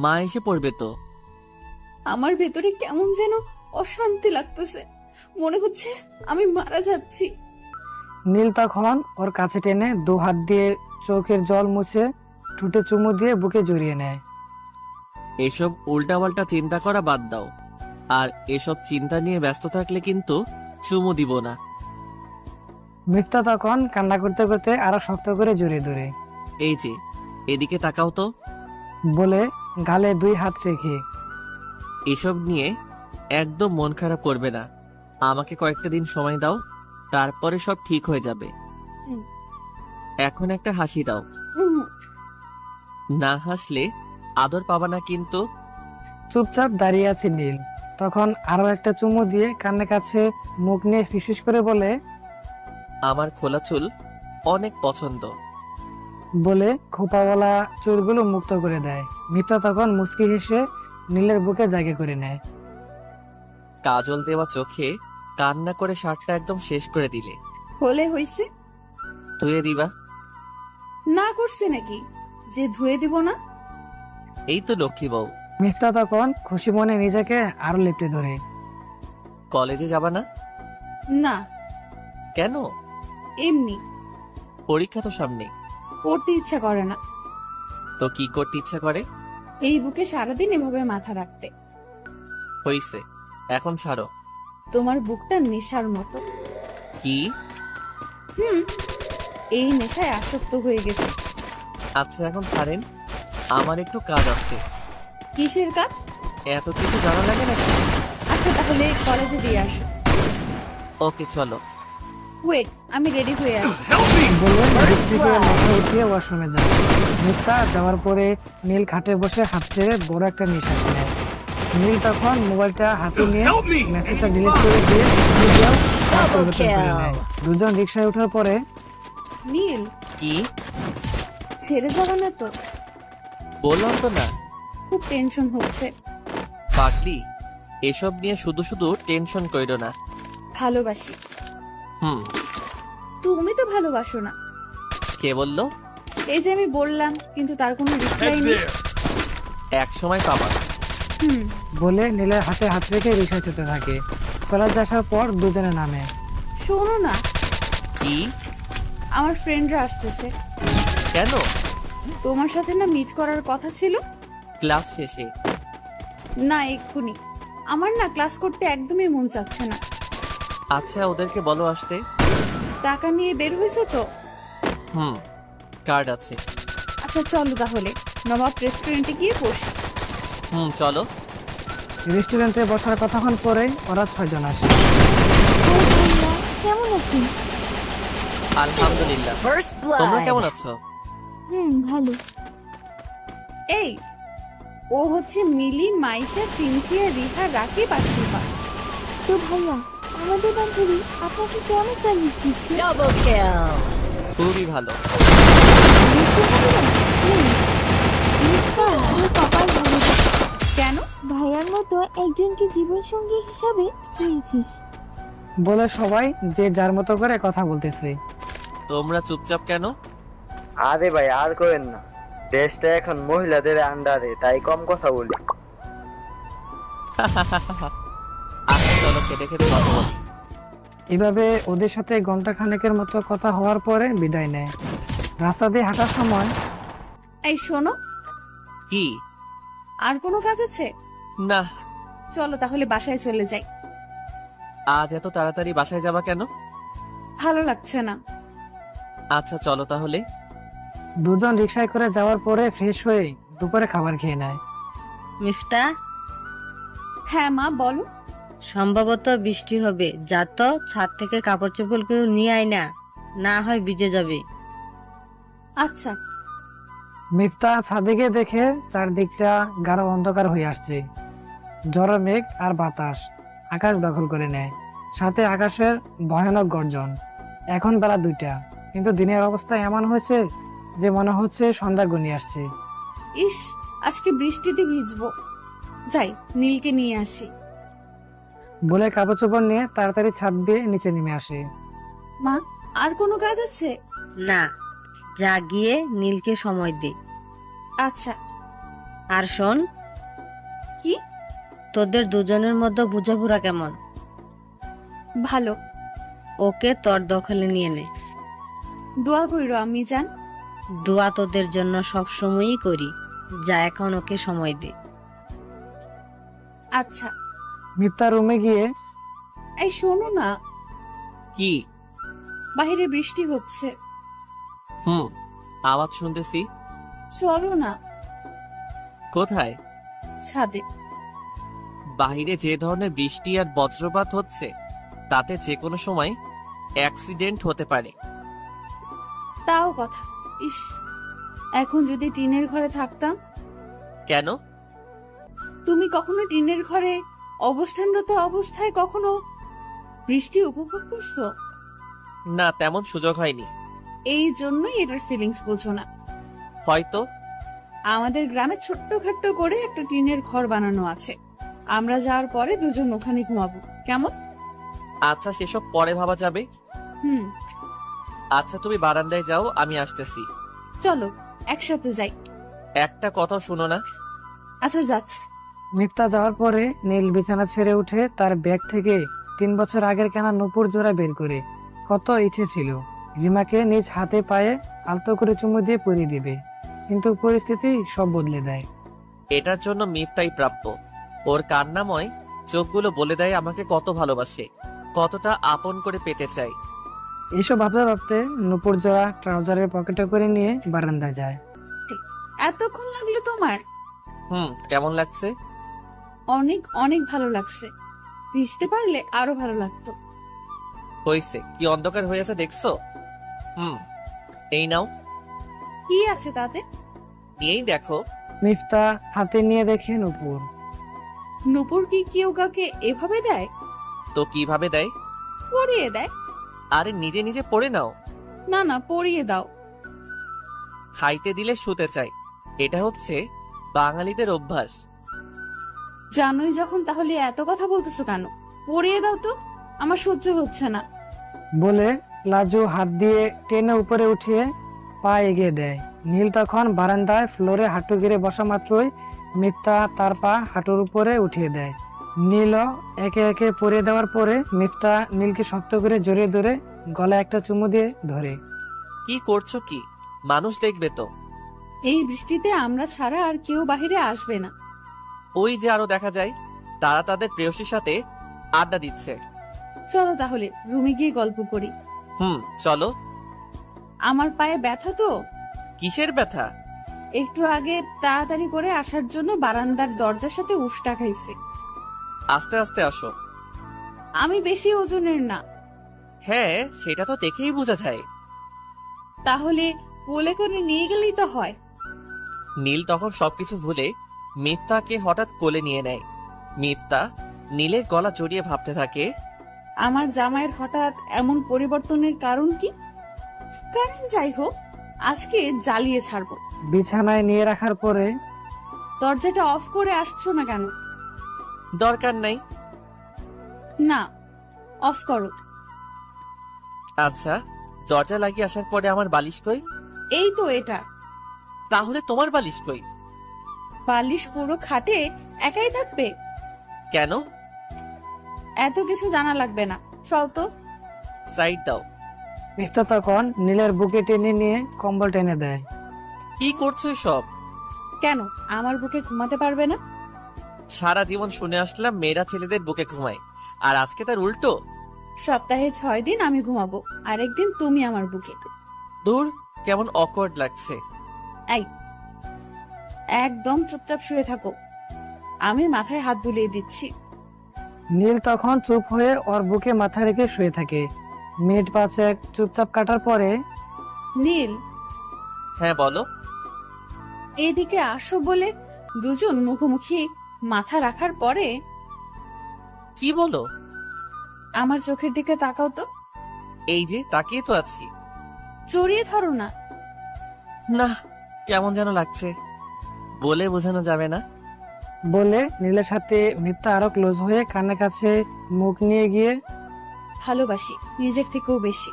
Speaker 1: মা এসে পড়বে তো।
Speaker 2: আমার ভেতরে কেমন যেন অশান্তি লাগতেছে, মনে হচ্ছে আমি মারা যাচ্ছি।
Speaker 5: নীল তখন ওর কাছে টেনে 2 হাত দিয়ে চোখের জল মুছে ঠোঁটে চুমু দিয়ে বুকে জড়িয়ে নেয়।
Speaker 1: এসব উল্টাপাল্টা চিন্তা করা বাদ দাও, আর এসব চিন্তা নিয়ে ব্যস্ত থাকলে কিন্তু চুমু দিব না।
Speaker 5: মিথ্যা তখন কান্না করতে করতে আরো শক্ত করে জড়িয়ে ধরে।
Speaker 1: এই যে, এদিকে তাকাও তো।
Speaker 5: বলে গালে 2 হাত রেখে।
Speaker 1: এসব নিয়ে একদম মন খারাপ করবে না। আমাকে কয়েকটা দিন সময় দাও, তারপরে সব ঠিক হয়ে যাবে। এখন একটা হাসি দাও। না হাসলে আদর পাবা না কিন্তু।
Speaker 5: চুপচাপ দাঁড়িয়ে আছে নীল। তখন আরো একটা চুমু দিয়ে কান্না কাছে মুখ নিয়ে ফিসফিস করে বলে,
Speaker 1: আমার খোলা চুল অনেক পছন্দ।
Speaker 5: বলে খোপাওয়ালা চুলগুলো মুক্ত করে দেয়। মিথ্যা তখন মুচকি হেসে নীলের বুকে জায়গা করে নেয়।
Speaker 1: কাজল দেওয়া চোখে কান্না করে শার্টটা একদম শেষ করে দিলে।
Speaker 2: হলে হইছে?
Speaker 1: ধুয়ে দিবা?
Speaker 2: না করছে নাকি যে ধুয়ে দিব না?
Speaker 1: এই তো লক্ষ্মী বউ।
Speaker 5: মিথ্যা তখন খুশি মনে নিজেকে আরো লেপটে ধরে।
Speaker 1: কলেজে যাবা না?
Speaker 2: না।
Speaker 1: কেন?
Speaker 2: এমনি।
Speaker 1: পরীক্ষা তো সামনে।
Speaker 2: পড়তে ইচ্ছা করে না।
Speaker 1: তো কি করতে ইচ্ছা করে?
Speaker 2: এই বুকে সারাদিন এভাবে মাথা রাখতে।
Speaker 1: হইছে, এখন ছাড়ো।
Speaker 2: তোমার বুকটা নেশার মতো।
Speaker 1: কি?
Speaker 2: এই নেশায় আসক্ত হয়ে গেছে।
Speaker 1: আচ্ছা এখন ছাড়েন, আমার একটু কাজ আছে।
Speaker 2: কিসের কাজ?
Speaker 1: এত কিছু জানা লাগে নাকি?
Speaker 2: আচ্ছা তাহলে কলেজে দিয়ে আসো।
Speaker 1: ওকে চলো।
Speaker 2: ওয়েট, আমি রেডি হয়ে আসি।
Speaker 5: বলে বিছ থেকে মাথা উঠিয়ে ওয়াশরুমে যায়। মিথ্যা যাওয়ার পরে নীল খাটে বসে হাত ছেড়ে বড় একটা নিঃশ্বাস নেয়। নীল তখন মোবাইলটা হাতে নিয়ে মেসেজটা ডিলিট করে দিয়ে ভিডিও পরিবর্তন করে নেয়। দুজন রিকশায় ওঠার পরে
Speaker 2: নীল,
Speaker 1: কি?
Speaker 2: ছেড়ে যাবে না তো?
Speaker 1: বললাম তো না।
Speaker 2: খুব টেনশন হচ্ছে।
Speaker 1: পাগলি, এসব নিয়ে শুধু শুধু টেনশন কইরো না।
Speaker 2: ভালোবাসি।
Speaker 1: হুম।
Speaker 2: তুমি তো ভালোবাসো না।
Speaker 1: কে বললো?
Speaker 2: এই যে আমি বললাম, কিন্তু তার কোনো রিপ্লাই নেই।
Speaker 1: এক সময় পাবা।
Speaker 2: হুম।
Speaker 5: বলে নীলের হাতে হাত রেখে রিক্সা যেতে থাকে। কলেজে আসার পর দুজনে নামে।
Speaker 2: শোনো না,
Speaker 1: কি?
Speaker 2: আমার ফ্রেন্ডরা আসতেছে।
Speaker 1: কেন?
Speaker 2: তোমার সাথে না মিট করার কথা ছিল।
Speaker 1: ক্লাস শেষে?
Speaker 2: না, এক্ষুনি। আমার না ক্লাস করতে একদমই মন চাচ্ছে না।
Speaker 1: আচ্ছা, ওদেরকে বলো আসতে।
Speaker 2: টাকা নিয়ে বের হয়েছে তো?
Speaker 1: হুম, কার্ড আছে।
Speaker 2: আচ্ছা চলো তাহলে নবাব রেস্টুরেন্টে গিয়ে বসি।
Speaker 1: হুম, চলো।
Speaker 5: রেস্টুরেন্টে বসার কতক্ষণ পরে ওরা 6 জন আসে।
Speaker 10: কেমন আছেন?
Speaker 1: আলহামদুলিল্লাহ। তোমরা কেমন আছো?
Speaker 10: ভালো।
Speaker 2: এই, ও হচ্ছে মিলি, মাইশা, সিনথিয়া, রিহা, রাকিব আর শিফা।
Speaker 10: তো ভাইয়া, আমাদের বান্ধবী আপনাকে কেমন সার্ভিস দিচ্ছে?
Speaker 1: খুবই ভালো।
Speaker 10: কপাল ভালো।
Speaker 2: কেন?
Speaker 10: ভাইয়ার মতো একজনকে জীবন সঙ্গী হিসাবে পেয়েছিস।
Speaker 5: বলে সবাই যে যার মতো করে কথা বলতেছে।
Speaker 1: তোমরা চুপচাপ কেন?
Speaker 6: আরে ভাই আর করেন না, দেশটা এখন মহিলাদের আন্ডারে, তাই কম কথা বলি।
Speaker 1: আচ্ছা চলো, খেতে খেতে কথা বলি।
Speaker 5: এভাবে ওদের সাথে ঘন্টা খানেকের মতো কথা হওয়ার পরে বিদায় নেয়। রাস্তা দিয়ে হাঁটার সময়
Speaker 2: এই শোনো,
Speaker 1: কি?
Speaker 2: আর কোনো কাজ আছে?
Speaker 1: না।
Speaker 2: চলো তাহলে বাসায় চলে যাই।
Speaker 1: আজ এত তাড়াতাড়ি বাসায় যাবা কেন?
Speaker 2: ভালো লাগছে না।
Speaker 1: আচ্ছা চলো তাহলে।
Speaker 5: দুজন রিক্সায় করে যাওয়ার পরে ফ্রেশ হয়ে দুপুরে খাবার খেয়ে নেয়।
Speaker 3: মিফতা,
Speaker 2: হ্যাঁ মা বলো।
Speaker 3: সম্ভবত বৃষ্টি হবে, যা তো ছাদ থেকে কাপড় চোপড় করে নিয়ে আয় না, না হয় ভিজে যাবে।
Speaker 2: আচ্ছা।
Speaker 5: মিফতা ছাদে গিয়ে দেখে চারদিকটা গাঢ় অন্ধকার হয়ে আসছে। ঝড়ো মেঘ আর বাতাস আকাশ দখল করে নেয়, সাথে আকাশের ভয়ানক গর্জন। এখন বেলা 2টা, কিন্তু দিনের অবস্থা এমন হয়েছে যে মনে হচ্ছে সন্ধ্যা ঘনিয়ে আসছে।
Speaker 2: ইস, আজকে বৃষ্টিতে ভিজবো। যাই, নীলকে নিয়ে আসি।
Speaker 5: বলে কাপড় চোপড় নিয়ে তাড়াতাড়ি ছাদ দিয়ে নিচে নেমে আসে।
Speaker 2: মা, আর কোনো কাজ আছে?
Speaker 3: না, যা গিয়ে নীলকে সময় দে।
Speaker 2: আচ্ছা।
Speaker 3: আর শোন,
Speaker 2: কি?
Speaker 3: তোদের দুজনের মধ্যে বুঝাপড়া কেমন?
Speaker 2: ভালো।
Speaker 3: ওকে তোর দখলে নিয়ে নে।
Speaker 2: দোয়া কইরো আমি জান।
Speaker 3: দোয়া তোদের জন্য সব সময়ই করি, যা এখন ওকে সময় দে।
Speaker 2: আচ্ছা।
Speaker 5: মিফতা রুমে গিয়ে
Speaker 2: এই শোনো না,
Speaker 1: কি?
Speaker 2: বাইরে বৃষ্টি হচ্ছে।
Speaker 1: হুম, আওয়াজ শুনতেছি।
Speaker 2: চলো না।
Speaker 1: কোথায়?
Speaker 2: ছাদে।
Speaker 1: বাইরে যে ধরনের বৃষ্টি আর বজ্রপাত হচ্ছে, তাতে যে কোনো সময় অ্যাক্সিডেন্ট হতে পারে।
Speaker 2: তাও কথা। ইস, এখন যদি টিনের ঘরে থাকতাম।
Speaker 1: কেন?
Speaker 2: তুমি কখনো টিনের ঘরে অবস্থানরত অবস্থায় কখনো বৃষ্টি উপভোগ করছো?
Speaker 1: না, তেমন সুযোগ হয়নি।
Speaker 2: এই জন্যই এটার ফিলিংস বোঝো না।
Speaker 1: হয়তো।
Speaker 2: আমাদের গ্রামে ছোট্টখাট্ট করে একটা টিনের ঘর বানানো আছে। আমরা যাওয়ার পরে দুজন ওখানে ঘুমাবো, কেমন?
Speaker 1: আচ্ছা, সেসব পরে ভাবা যাবে।
Speaker 2: হুম।
Speaker 1: আচ্ছা, তুমি বারান্দায় যাও, আমি আসতেছি।
Speaker 2: চলো একসাথে যাই।
Speaker 1: একটা কথা শুনো না।
Speaker 2: আচ্ছা যাচ্ছে।
Speaker 5: মিফতা যাওয়ার পরে নীল বিছানা ছেড়ে উঠে তার ব্যাগ থেকে 3 বছর আগের কেনা নূপুর জোড়া বের করে। কত ইচ্ছে ছিল রিমাকে নিজ হাতে পায়ে আলতো করে চুমু দিয়ে পরিয়ে দিবে, কিন্তু পরিস্থিতি সব বদলে দেয়।
Speaker 1: এটার জন্য মিফতাই প্রাপ্য। ওর কান্নাময় চোখগুলো বলে দেয় আমাকে কত ভালোবাসে, কতটা আপন করে পেতে চাই।
Speaker 5: এইসব ভাবতে ভাবতে নূপুর জোড়া ট্রাউজারের পকেটে করে নিয়ে বারান্দায় যায়।
Speaker 2: এতক্ষণ লাগলো তোমার?
Speaker 1: কেমন লাগছে?
Speaker 2: অনেক অনেক ভালো লাগছে। ভিজতে পারলে আরো ভালো লাগতো।
Speaker 1: হয়েছে, কি অন্ধকার হয়ে আছে দেখছো? এই নাও।
Speaker 2: কি আছে তাতে?
Speaker 1: নিয়েই দেখো।
Speaker 5: মিফতা হাতে নিয়ে দেখে নূপুর।
Speaker 2: নূপুর কি কেউ কাউকে এভাবে দেয়?
Speaker 1: তো কিভাবে দেয়?
Speaker 2: পরিয়ে দেয়।
Speaker 1: আরে নিজে নিজে পড়ে নাও।
Speaker 2: না না, পরিয়ে দাও।
Speaker 1: খাইতে দিলে শুতে চাই, এটা হচ্ছে বাঙালিদের অভ্যাস।
Speaker 2: জানোই যখন, তাহলে এত কথা বলতেছো কেন? পরিয়ে দাও তো, আমার সহ্য হচ্ছে না।
Speaker 5: বলে লাজু হাত দিয়ে টেনে উপরে উঠিয়ে পা এগিয়ে দেয়। নীল তখন বারান্দায় ফ্লোরে হাঁটু গেড়ে বসা মাত্রই মিফতা তার পা হাঁটুর উপরে উঠিয়ে দেয়। নীলও একে একে পরিয়ে দেওয়ার পরে মিফতা নীলকে শক্ত করে জড়িয়ে ধরে গলায় একটা চুমু দিয়ে ধরে।
Speaker 1: কি করছো কি? মানুষ দেখবে তো।
Speaker 2: এই বৃষ্টিতে আমরা ছাড়া আর কেউ বাহিরে আসবে না।
Speaker 1: ওই যে আরো দেখা যায়, তারা তাদের প্রেয়সীর সাথে আড্ডা দিচ্ছে।
Speaker 2: চলো তাহলে রুমে গিয়ে গল্প করি।
Speaker 1: চলো।
Speaker 2: আমার পায়ে ব্যথা তো।
Speaker 1: কিসের ব্যথা?
Speaker 2: একটু আগে তাড়াতাড়ি করে আসার জন্য বারান্দার দরজার সাথে উষ্টা খাইছে।
Speaker 1: আস্তে আস্তে আসো।
Speaker 2: আমি বেশি ওজনের না।
Speaker 1: হ্যাঁ, সেটা তো দেখেই বোঝা যায়।
Speaker 2: তাহলে কোলে করে নিয়ে গেলেই তো হয়।
Speaker 1: নীল তখন সবকিছু ভুলে মিফতাকে হঠাৎ কোলে নিয়ে নেয়। মিফতা নীলের গলা জড়িয়ে ভাবতে থাকে,
Speaker 2: আমার জামাইয়ের হঠাৎ এমন পরিবর্তনের কারণ কি? কারণ যাই হোক, আজকে জ্বালিয়ে ছাড়বো।
Speaker 5: বিছানায় নিয়ে রাখার পরে
Speaker 2: দরজাটা অফ করে আসছো না কেন?
Speaker 1: দরকার নাই।
Speaker 2: না, অফ করো।
Speaker 1: আচ্ছা, দরজা লাগিয়ে আসার পরে আমার বালিশ কই?
Speaker 2: এই তো এটা।
Speaker 1: তাহলে তোমার বালিশ কই?
Speaker 2: বালিশ পুরো খাটে একাই থাকবে।
Speaker 1: কেন?
Speaker 2: এত কিছু জানা লাগবে না, চল তো।
Speaker 1: সাইড দাও।
Speaker 5: মিফতা তখন নীলের বুকে টেনে নিয়ে কম্বল টেনে দেয়।
Speaker 1: কি করছো সব?
Speaker 2: কেন আমার বুকে ঘুমাতে পারবে না?
Speaker 1: সারা জীবন শুনে আসলাম মেয়েরা ছেলেদের বুকে ঘুমায়, আর আজকে তার উল্টো।
Speaker 2: সপ্তাহে 6 দিন আমি ঘুমাবো, আরেকদিন তুমি আমার বুকে।
Speaker 1: দূর, কেমন অকওয়ার্ড লাগছে।
Speaker 2: এই, একদম চুপচাপ শুয়ে থাকো, আমি মাথায় হাত বুলিয়ে দিচ্ছি।
Speaker 5: নীল তখন চুপ হয়ে ওর বুকে মাথা রেখে শুয়ে থাকে। মিনিট 5 চুপচাপ কাটার পরে
Speaker 2: নীল,
Speaker 1: হ্যাঁ বলো।
Speaker 2: এদিকে আসো বলে দুজন মুখোমুখি মাথা রাখার পরে
Speaker 1: কি বলো?
Speaker 2: আমার চোখের দিকে তাকাও তো।
Speaker 1: এই যে তাকিয়ে তো আছি।
Speaker 2: জড়িয়ে ধরো না।
Speaker 1: না, কেমন যেন লাগছে, বলে বোঝানো যাবে না।
Speaker 5: বলে নীলের সাথে মিফতা আরো ক্লোজ হয়ে কানের কাছে মুখ নিয়ে গিয়ে
Speaker 2: ভালোবাসি নিজের থেকেও বেশি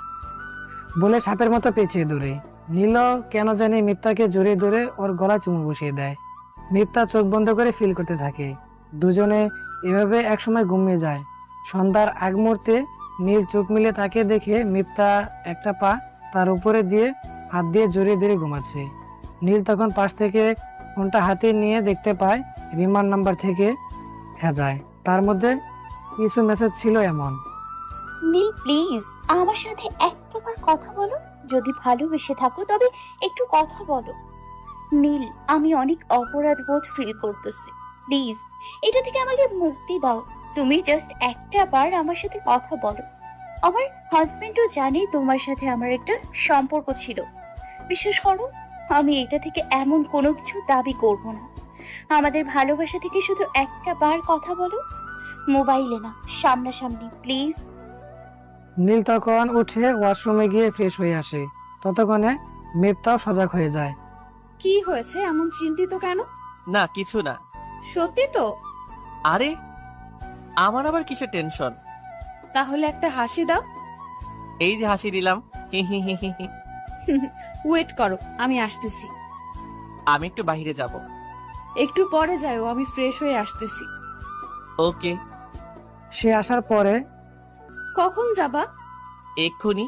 Speaker 5: বলে সাপের মতো পেঁচিয়ে ধরে। নীল কেন জানি মিফতাকে জড়িয়ে ধরে ওর গলায় চুমু বসিয়ে দেয়। মিফতা চোখ বন্ধ করে ফিল করতে থাকে। দুজনে এভাবে একসময় ঘুমিয়ে যায়। সন্ধ্যার আগ মুহূর্তে নীল চোখ মিলে তাকে দেখে মিফতা একটা পা তার উপরে দিয়ে হাত দিয়ে জড়িয়ে ধরে ঘুমাচ্ছে। নীল তখন পাশ থেকে ফোনটা হাতে নিয়ে দেখতে পায় রিমার নাম্বার থেকে যায়। তার মধ্যে কিছু মেসেজ ছিল এমন।
Speaker 9: নীল প্লিজ আমার সাথে একটাবার কথা বলো, যদি ভালোবেসে থাকো তবে একটু কথা বলো। নীল, আমি অনেক অপরাধ বোধ ফিল করতেছি, প্লিজ এটা থেকে আমাকে মুক্তি দাও। তুমি জাস্ট একটা বার আমার সাথে কথা বলো। আমার হাজবেন্ডও জানে তোমার সাথে আমার একটা সম্পর্ক ছিল। বিশ্বাস করো, আমি এটা থেকে এমন কোনো কিছু দাবি করব না। আমাদের ভালোবাসা থেকে শুধু একটা বার কথা বলো, মোবাইলে না, সামনাসামনি প্লিজ।
Speaker 5: নীল তখন উঠে ওয়াশরুমে গিয়ে ফ্রেশ হয়ে আসে। ততক্ষণে মিফতাও সজাগ হয়ে যায়।
Speaker 2: কি হয়েছে, এমন চিন্তিত কেন?
Speaker 1: না, কিছু না।
Speaker 2: সত্যি তো?
Speaker 1: আরে, আমার আবার কিসের টেনশন?
Speaker 2: তাহলে একটা হাসি দাও।
Speaker 1: এই যে হাসি দিলাম।
Speaker 2: ওয়েট করো, আমি আসতেছি।
Speaker 1: আমি একটু বাইরে যাব।
Speaker 2: একটু পরে যাও, আমি ফ্রেশ হয়ে আসতেছি।
Speaker 1: ওকে।
Speaker 5: সে আসার পরে
Speaker 2: কখন যাবা?
Speaker 1: এক্ষুনি।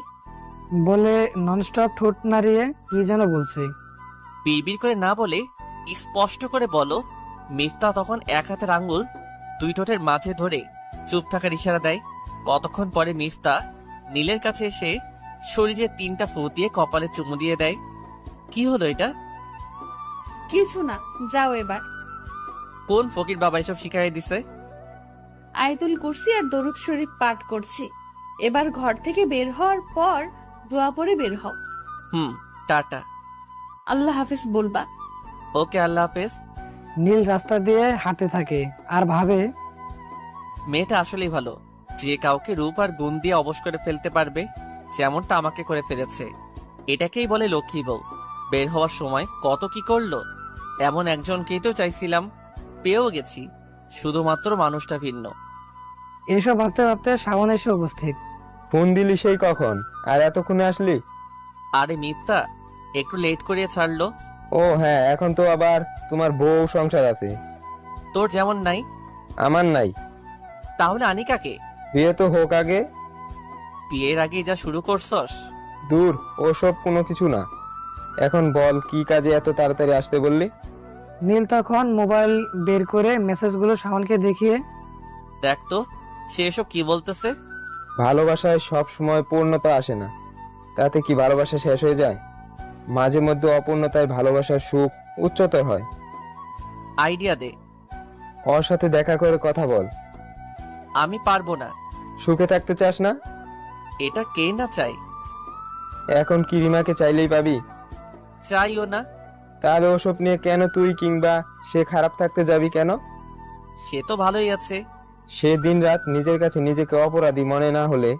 Speaker 5: বলে ননস্টপ ঠোঁট নাড়িয়ে কি যেন বলছে।
Speaker 1: বিড়বিড় করে না বলে স্পষ্ট করে বলো। মিফতা তখন এক হাতের আঙ্গুল দুই ঠোঁটের মাঝে ধরে চুপ থাকার ইশারা দেয়। কতক্ষণ পরে মিফতা নীলের কাছে এসে শরীরে 3টা ফু দিয়ে কপালে চুমু দিয়ে দেয়। কি হলো এটা?
Speaker 2: কিছু না, যাও এবার।
Speaker 1: কোন ফকির বাবা এসব শিখাই দিছে?
Speaker 2: আয়াতুল কুরসি আর দরুদ শরীফ পাঠ করছি। এবার ঘর থেকে বের হওয়ার পর দোয়া পড়ে বের হও।
Speaker 1: টাটা।
Speaker 2: আল্লাহ হাফেজ বলবা।
Speaker 1: ওকে, আল্লাহ হাফেজ।
Speaker 5: নীল রাস্তা দিয়ে হাঁটতে থাকে আর ভাবে,
Speaker 1: মেয়েটা আসলেই ভালো, যে কাউকে রূপ আর গুণ দিয়ে অবশ করে ফেলতে পারবে, যেমনটা আমাকে করে ফেলেছে। এটাকেই বলে লক্ষ্মী বউ। বের হওয়ার সময় কত কি করলো। এমন একজনকেই তো চাইছিলাম, পেয়েও গেছি, শুধুমাত্র মানুষটা ভিন্ন।
Speaker 5: এসব ভাবতে ভাবতে শাওন এসে উপস্থিত।
Speaker 4: ফোন দিলি সেই কখন, আর এতক্ষণে আসলি?
Speaker 1: আরে মিথ্যা, একটু লেট করিয়ে ছাড়লো।
Speaker 4: ও হ্যাঁ, এখন তো আবার তোমার বউ সংসার আছে।
Speaker 1: তোর যেমন নাই।
Speaker 4: আমার নাই।
Speaker 1: তাহলে আনিকাকে?
Speaker 4: বিয়ে তো হোক আগে।
Speaker 1: বিয়ের আগে যা শুরু করছস।
Speaker 4: দূর, ওসব কোনো কিছু না। এখন বল, কি কাজে এত তাড়াতাড়ি আসতে বললি?
Speaker 5: নীল তখন মোবাইল বের করে মেসেজগুলো শাওনকে দেখিয়ে,
Speaker 1: দেখ তো সে এসব কি বলতেছে।
Speaker 4: ভালোবাসায় সব সময় পূর্ণতা আসে না, তাতে কি ভালোবাসা শেষ হয়ে যায়? মাঝে মধ্যে অপূর্ণতায় ভালোবাসার সুখ উচ্চতর হয়।
Speaker 1: আইডিয়া দে।
Speaker 4: ওর সাথে দেখা করে কথা বল।
Speaker 1: আমি পারবো না।
Speaker 4: সুখে থাকতে চাস না?
Speaker 1: এটা কে না চাই?
Speaker 4: এখন কি রিমাকে চাইলেই পাবি?
Speaker 1: চাইও না।
Speaker 4: তাহলে ওসব নিয়ে কেন তুই কিংবা সে খারাপ থাকতে যাবি কেন?
Speaker 1: সে তো ভালোই আছে।
Speaker 4: সে দিন রাত নিজের কাছে নিজেকে অপরাধী মনে না হলে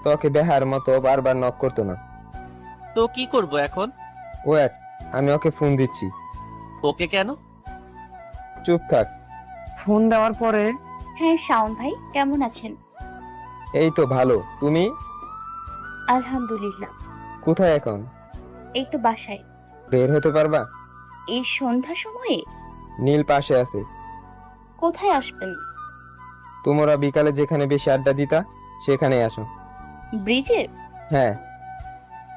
Speaker 4: তোকে বেহার মতো বারবার নক করতো না।
Speaker 1: তো কি করব এখন?
Speaker 4: ওয়েট, আমি ওকে ফোন দিচ্ছি।
Speaker 1: ওকে কেন?
Speaker 4: চুপ থাক।
Speaker 5: ফোন দেওয়ার পরে,
Speaker 9: হ্যাঁ শাওন ভাই, কেমন আছেন?
Speaker 4: এই তো ভালো, তুমি?
Speaker 9: আলহামদুলিল্লাহ।
Speaker 4: কোথায় এখন?
Speaker 9: এই তো বাসায়।
Speaker 4: বের হতে পারবা?
Speaker 9: এই সন্ধ্যা সময়ে?
Speaker 4: নীল পাশে আছে।
Speaker 9: কোথায় আসবেন?
Speaker 4: তোমরা বিকালে যেখানে বেশি আড্ডা দিতা সেখানে আসো।
Speaker 9: ব্রিজে?
Speaker 4: হ্যাঁ।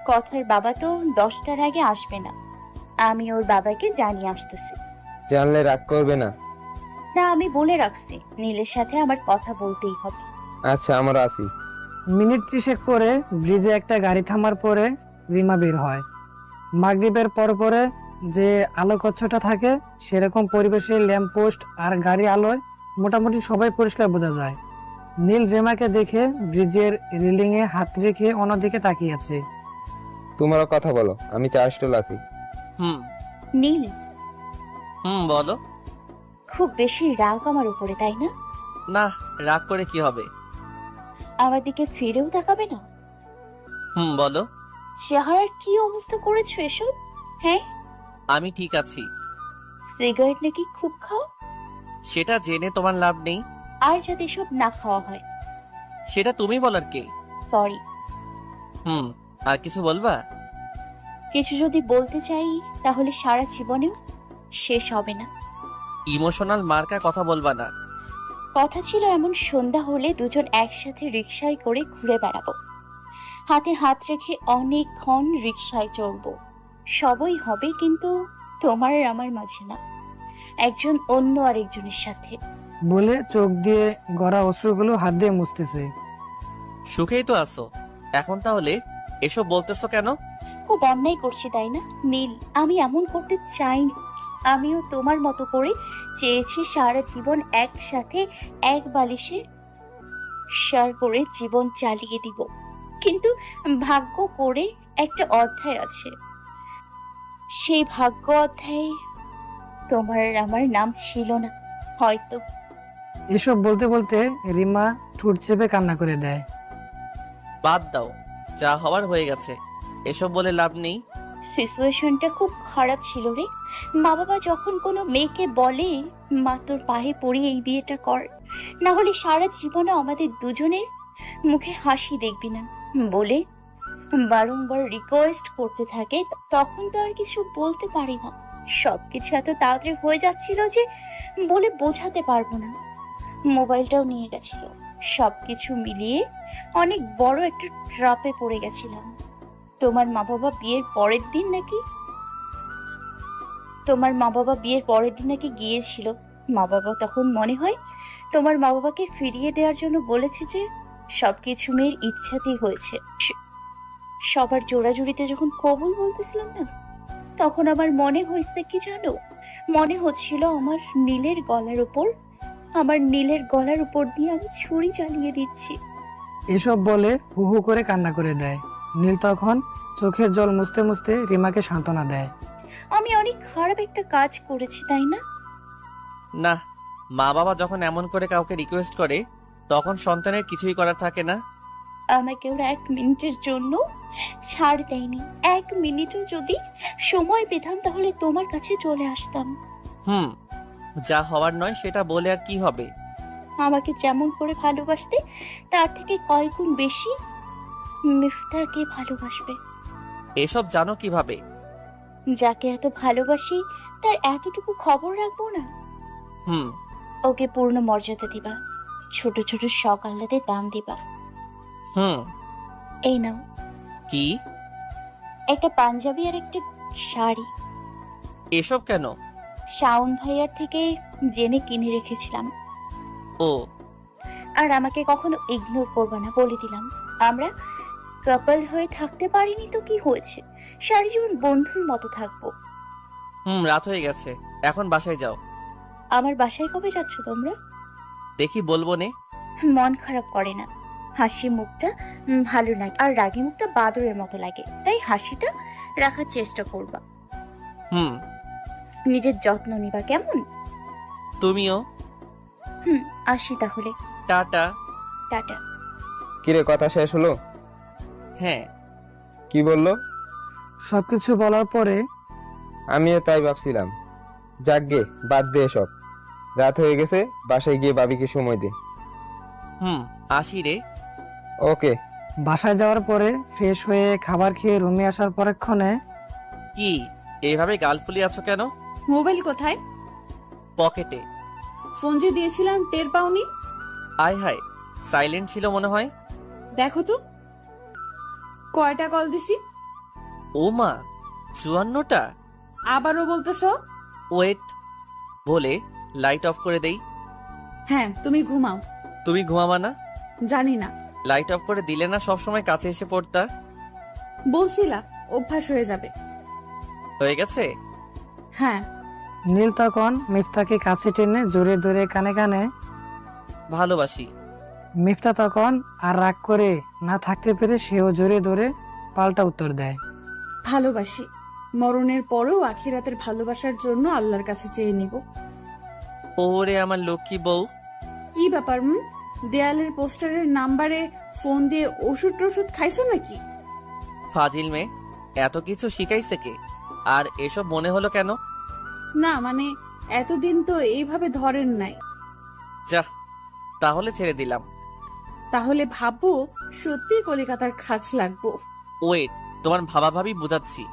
Speaker 9: কথার বাবা তো 10টার আগে আসবে না। আমি ওর বাবাকে জানিয়ে আসতেছি।
Speaker 4: জানলে রাগ করবে না?
Speaker 9: না, আমি বলে রাখছি নীলের সাথে আমার কথা বলতেই হবে।
Speaker 4: আচ্ছা, আমরা আসি।
Speaker 5: মিনিট 30 করে ব্রিজে একটা গাড়ি থামার পরে রিমা বের হয়। মাগরিবের পরে যে আলোকচ্ছটা থাকে সেরকম পরিবেশে ল্যাম্প পোস্ট আর গাড়ি আলোয় মোটামুটি সবাই পরিষ্কার বোঝা যায়। নীল রিমাকে দেখে ব্রিজের রেলিং এ হাত রেখে অন্যদিকে তাকিয়ে আছে।
Speaker 4: তোমরা কথা বলো, আমি চা স্টল আছি।
Speaker 9: নীল,
Speaker 1: বলো।
Speaker 9: খুব বেশি রাগ আমার উপরে, তাই না?
Speaker 1: না, রাগ করে কি হবে?
Speaker 9: আমার দিকে ফিরেও তাকাবে না?
Speaker 1: বলো।
Speaker 9: চেহারার কি অবস্থা করেছো এসব? হ্যাঁ,
Speaker 1: আমি ঠিক আছি।
Speaker 9: সিগারেট নাকি খুব খাও?
Speaker 1: সেটা জেনে তোমার লাভ নেই।
Speaker 9: আর যদি এসব না খাওয়া হয়?
Speaker 1: সেটা তুমি বলার কে?
Speaker 9: সরি।
Speaker 1: আর কিছু বলবা?
Speaker 9: কিছু যদি বলতে চাই তাহলে সারা জীবনেও শেষ হবে না।
Speaker 1: ইমোশনাল মার্কা কথা বলবা না।
Speaker 9: কথা ছিল এমন সন্ধ্যা হলে দুজন একসাথে রিকশায় করে ঘুরে বেড়াবো, হাতে হাত রেখে অনেকক্ষণ রিকশায় চড়বো। সবই হবে, কিন্তু তোমার আর আমার মাঝে না, একজন অন্য আরেকজনের সাথে।
Speaker 5: বলে চোখ দিয়ে গড়া অশ্রুগুলো হাত দিয়ে মুছতেছে।
Speaker 1: সুখেই তো আছো এখন, তাহলে এসব বলতেছো কেন?
Speaker 9: খুব অন্যায় করছি তাই না নীল? আমি এমন করতে চাইনি। আমিও তোমার মতো করে চেয়েছি সারা জীবন একসাথে এক বালিশে শেয়ার করে জীবন চালিয়ে দিব, কিন্তু ভাগ্য করে একটা অধ্যায় আছে। সেই ভাগ্য অধ্যায়ে তোমার আর আমার নাম ছিল না হয়তো।
Speaker 5: এসব বলতে বলতে রিমা ঠোঁট চেপে কান্না করে দেয়।
Speaker 1: বাদ দাও, যা হওয়ার হয়ে গেছে, এসব বলে লাভ নেই।
Speaker 9: সিচুয়েশনটা খুব খারাপ ছিল রে। মা বাবা যখন কোনো মেয়েকে বলে মা তোর পায়ে পড়ি এই বিয়েটা কর, না হলে সারা জীবনে আমাদের দুজনের মুখে হাসি দেখবি না বলে বারংবার রিকোয়েস্ট করতে থাকে, তখন তো আর কিছু বলতে পারি না। সবকিছু এত তাড়াতাড়ি হয়ে যাচ্ছিল যে বলে বোঝাতে পারবো না। মোবাইলটাও নিয়ে গেছিল। সবকিছু মিলিয়ে অনেক বড় একটা ট্রাপে পড়ে গেছিলাম। তোমার মা বাবা বিয়ের পরের দিন নাকি গিয়েছিল। মা বাবা তখন মনে হয় তোমার মা বাবাকে ফিরিয়ে দেওয়ার জন্য বলেছে যে সবকিছু মেয়ের ইচ্ছাতেই হয়েছে। সবার জোড়াজুড়িতে যখন কবুল বলতেছিলাম না, তখন আমার মনে হয়েছে কি জানো? মনে হচ্ছিল আমার নীলের গলার উপর দিয়ে আমি ছুরি চালিয়ে দিচ্ছি।
Speaker 5: এসব বলে হু হু করে কান্না করে দেয়। নীল তখন চোখের জল মুছতে মুছতে রিমাকে সান্ত্বনা দেয়।
Speaker 9: আমি অনেক খারাপ একটা কাজ করেছি তাই না?
Speaker 1: না, মা বাবা যখন এমন করে কাউকে রিকোয়েস্ট করে তখন সন্তানের কিছুই করার থাকে না।
Speaker 9: আমাকে ওরা 1 মিনিটের জন্য ছাড় দেয়নি। 1 মিনিটও যদি সময় পেতাম তাহলে তোমার কাছে চলে আসতাম।
Speaker 1: যা হওয়ার নয় সেটা বলে আর কি হবে?
Speaker 9: আমাকে যেমন করে ভালোবাসতে তার থেকে কয়েক গুণ বেশি মিফতাকে ভালোবাসবে।
Speaker 1: এসব জানো কিভাবে?
Speaker 9: যাকে এত ভালোবাসি তার এতটুকু খবর রাখবো না?
Speaker 1: হুম।
Speaker 9: ওকে পূর্ণ মর্যাদা দিবা, ছোট ছোট শখ আহ্লাদে দাম দিবা।
Speaker 1: হুম।
Speaker 9: এই নাও,
Speaker 1: কি?
Speaker 9: একটা পাঞ্জাবি আর একটা শাড়ি।
Speaker 1: এসব কেন?
Speaker 9: শাওন ভাইয়ার থেকে জেনে কিনে রেখেছিলাম।
Speaker 1: ও।
Speaker 9: আর আমাকে কখনো ইগনোর করবা না বলে দিলাম। আমরা কাপল হয়ে থাকতে পারিনি তো কি হয়েছে, সারা জীবন বন্ধুর মতো থাকবো।
Speaker 1: রাত হয়ে গেছে, এখন বাসায় যাও।
Speaker 9: আমার বাসায় কবে যাচ্ছ তোমরা?
Speaker 1: দেখি বলবো নে।
Speaker 9: মন খারাপ করে না, হাসি মুখটা ভালো লাগে, আর রাগী মুখটা বাদরের মতো লাগে, তাই হাসিটা রাখার চেষ্টা করবা।
Speaker 1: হুম।
Speaker 9: নিজের যত্ন নিবা, কেমন?
Speaker 1: তুমিও।
Speaker 9: আসি তাহলে।
Speaker 1: টাটা।
Speaker 9: টাটা।
Speaker 4: কিরে, কথা শেষ হলো?
Speaker 1: হ্যাঁ।
Speaker 4: কি বললো?
Speaker 5: সবকিছু বলার পরে
Speaker 4: আমিও তাই ভাবছিলাম। যাকগে, বাদ দে এসব। রাত হয়ে গেছে, বাসায় গিয়ে ভাবিকে সময় দে।
Speaker 1: আসি রে।
Speaker 4: ওকে।
Speaker 5: বাসায় যাওয়ার পরে ফ্রেশ হয়ে খাবার খেয়ে রুমে আসার পরক্ষণে
Speaker 1: কি এইভাবে গাল ফুলিয়ে আছো কেন?
Speaker 2: মোবাইল কোথায়?
Speaker 1: পকেটে।
Speaker 2: ফোন যে দিয়েছিলাম টের পাওনি?
Speaker 1: আয় হায়, সাইলেন্ট ছিল মনে হয়।
Speaker 2: দেখো তো কয়টা কল দিছি।
Speaker 1: ও মা, 54টা।
Speaker 2: আবারও বলতেছো?
Speaker 1: ওয়েট বলে লাইট অফ করে দেই।
Speaker 2: হ্যাঁ, তুমি ঘুমাও।
Speaker 1: তুমি ঘুমাবা না?
Speaker 2: জানি না,
Speaker 1: লাইট অফ করে দিলে না সব সময় কাছে এসে পড়তা।
Speaker 2: বলছিলা অভ্যাস হয়ে যাবে।
Speaker 1: হয়ে গেছে।
Speaker 2: হ্যাঁ।
Speaker 5: নীল তখন মিফতাকে কাছে টেনে জোরে ধরে কানে কানে
Speaker 1: ভালোবাসি।
Speaker 5: মিফতা তখন আর রাগ করে না থাকতে পেরে সেও জোরে ধরে পাল্টা উত্তর দেয়,
Speaker 2: ভালোবাসি। মরণের পরেও আখিরাতের ভালোবাসার জন্য আল্লাহর কাছে চেয়ে নিব।
Speaker 1: ওরে আমার লক্ষ্মী বউ।
Speaker 2: কি ব্যাপার? দেয়ালের পোস্টারের নাম্বারে ফোন দিয়ে ওষুধ টষুধ খাইছো নাকি?
Speaker 1: ফাজিল মেয়ে, এত কিছু শিখাইছে কে? আর এসব মনে হলো কেন?
Speaker 2: না মানে এতদিন তো এইভাবে ধরেন নাই।
Speaker 1: যা, তাহলে ছেড়ে দিলাম।
Speaker 2: তাহলে ভাববো সত্যি কলিকাতার খাজ লাগবো।
Speaker 1: ওয়েট, তোমার ভাবাভাবি বুঝাচ্ছি।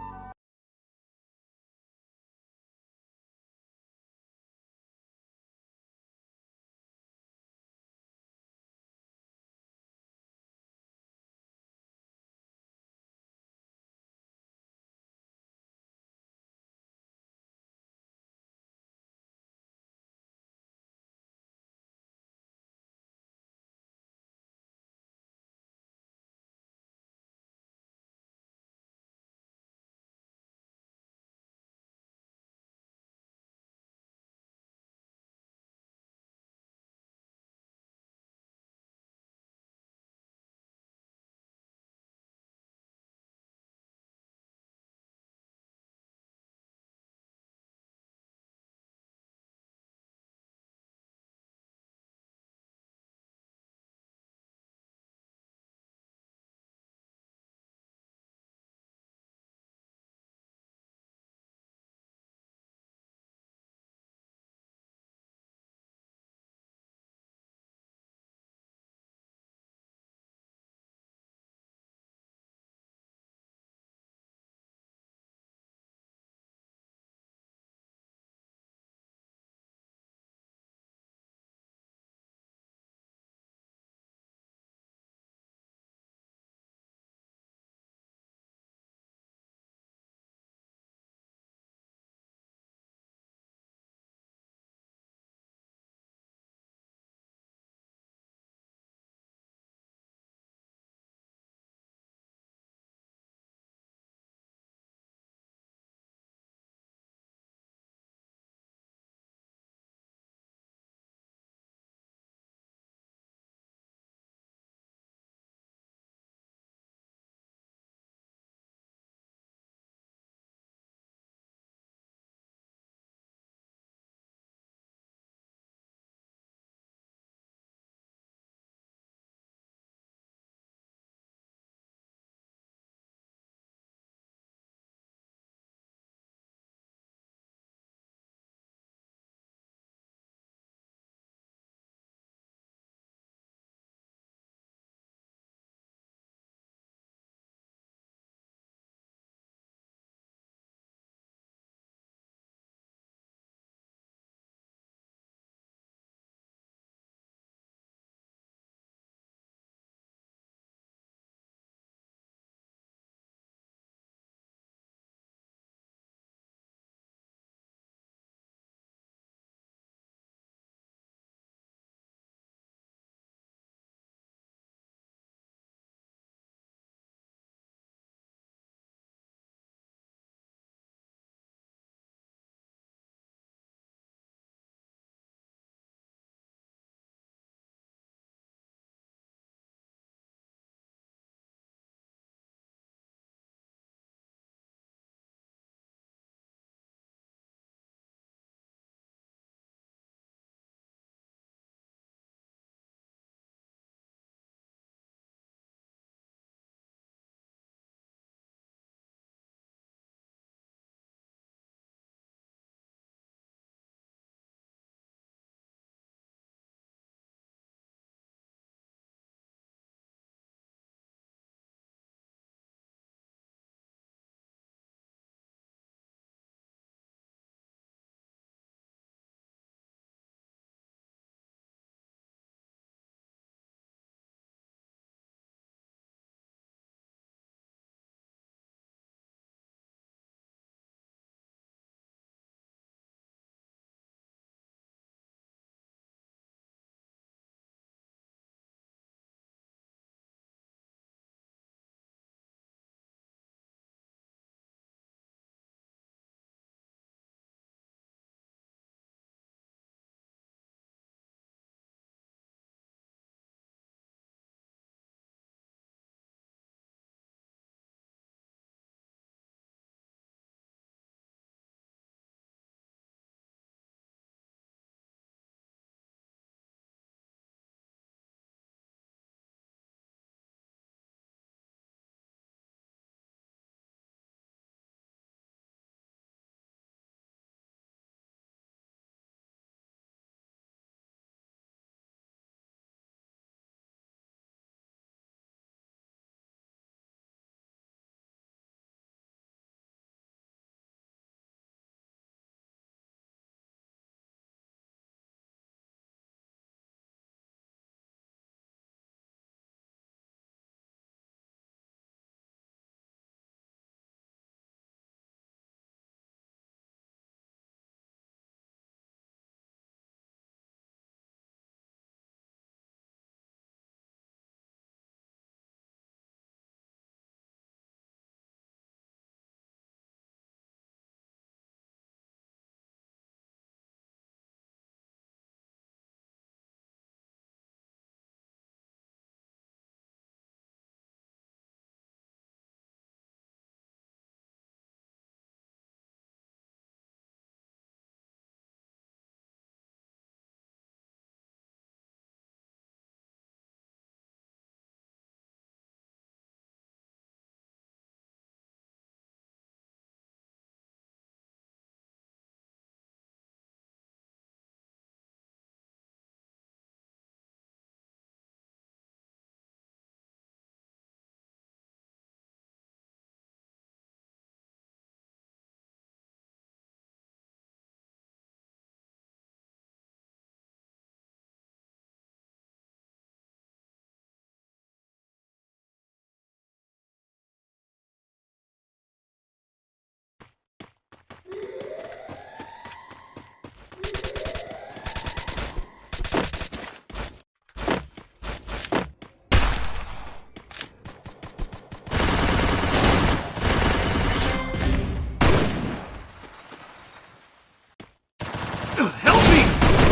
Speaker 11: Help me!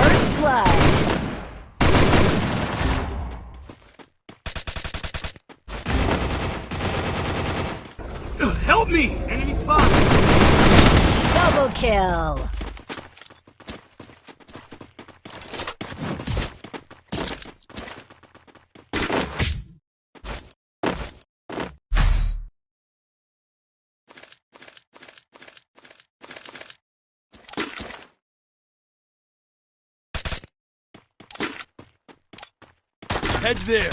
Speaker 12: First blood.
Speaker 11: Help me! Enemy spot!
Speaker 12: Double kill.
Speaker 11: Head there!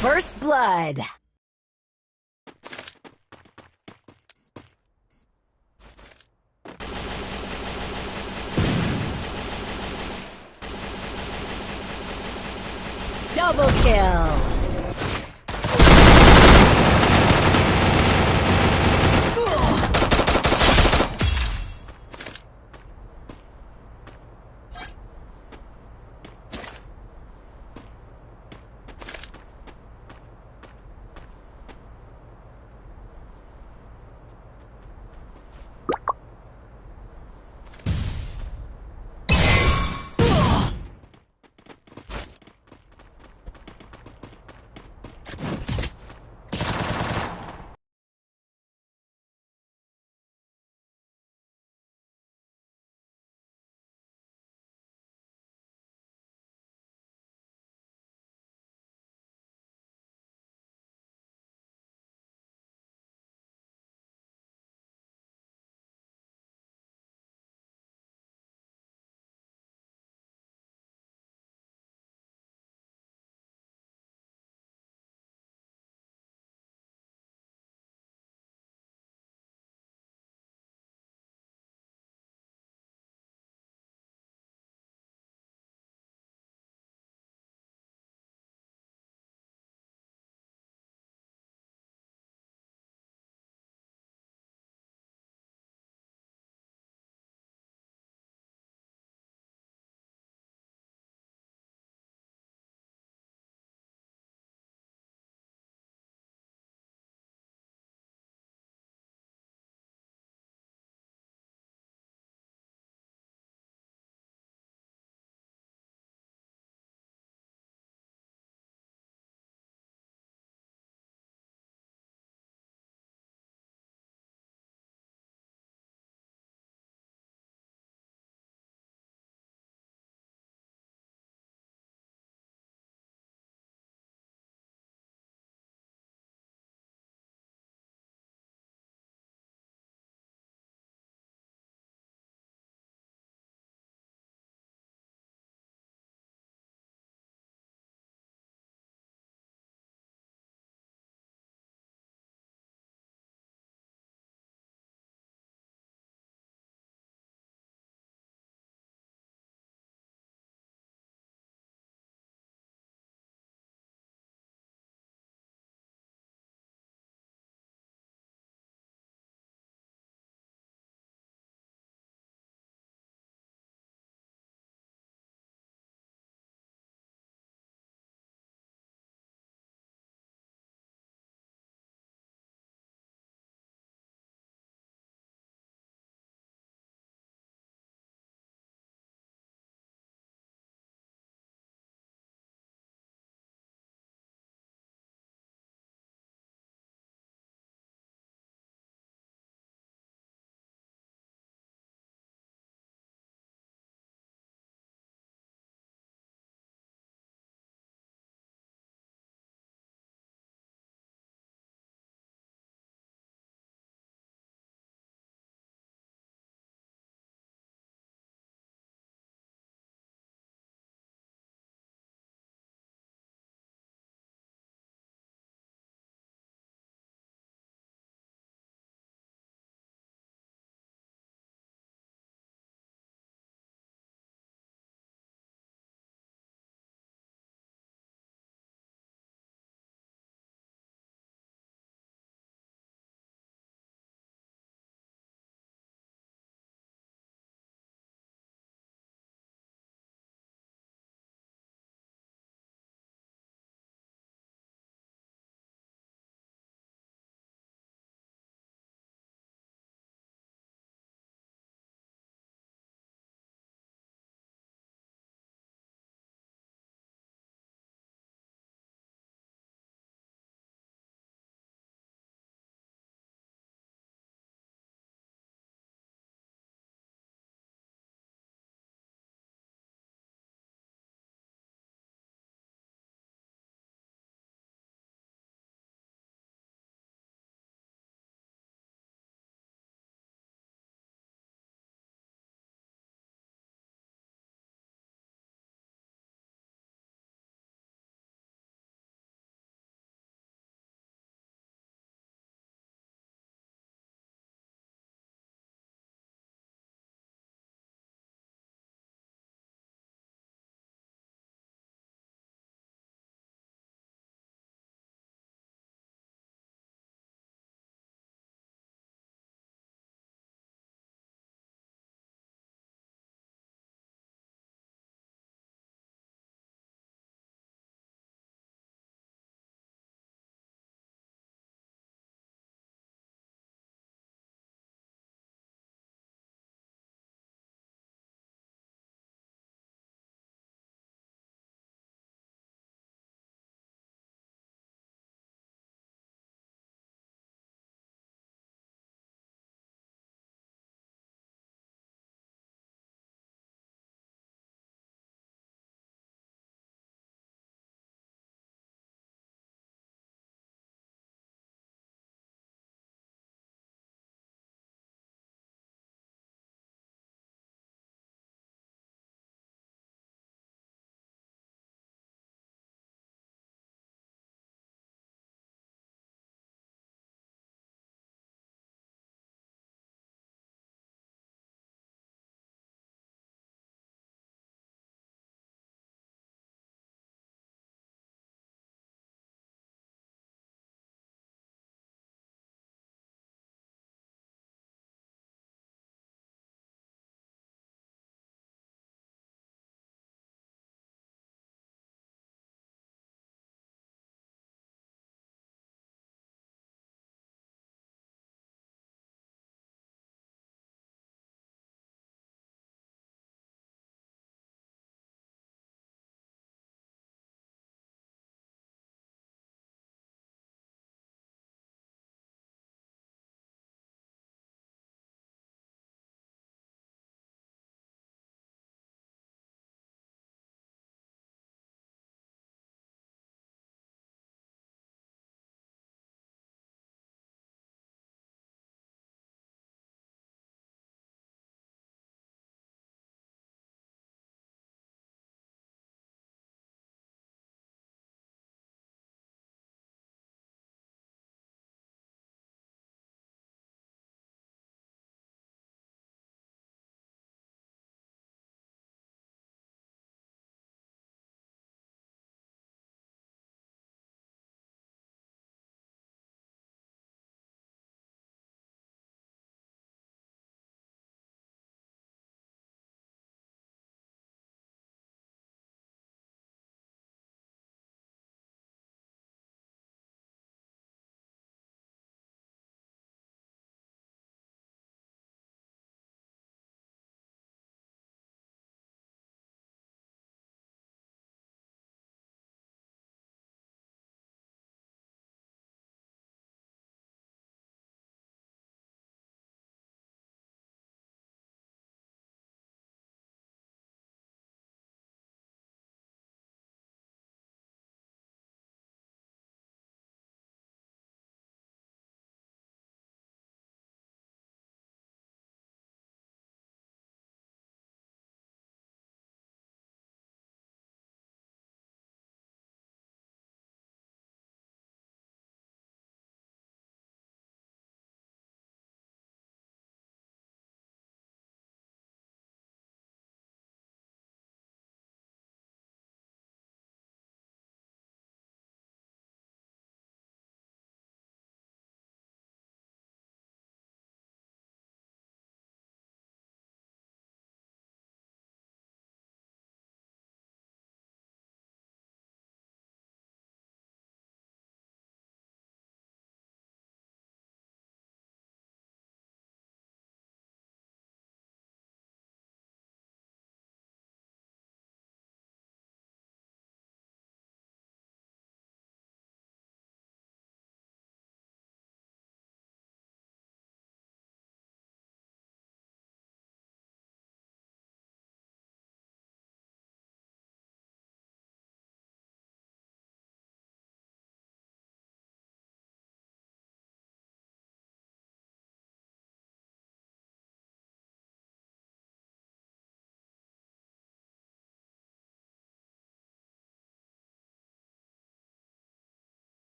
Speaker 12: First blood. Double kill.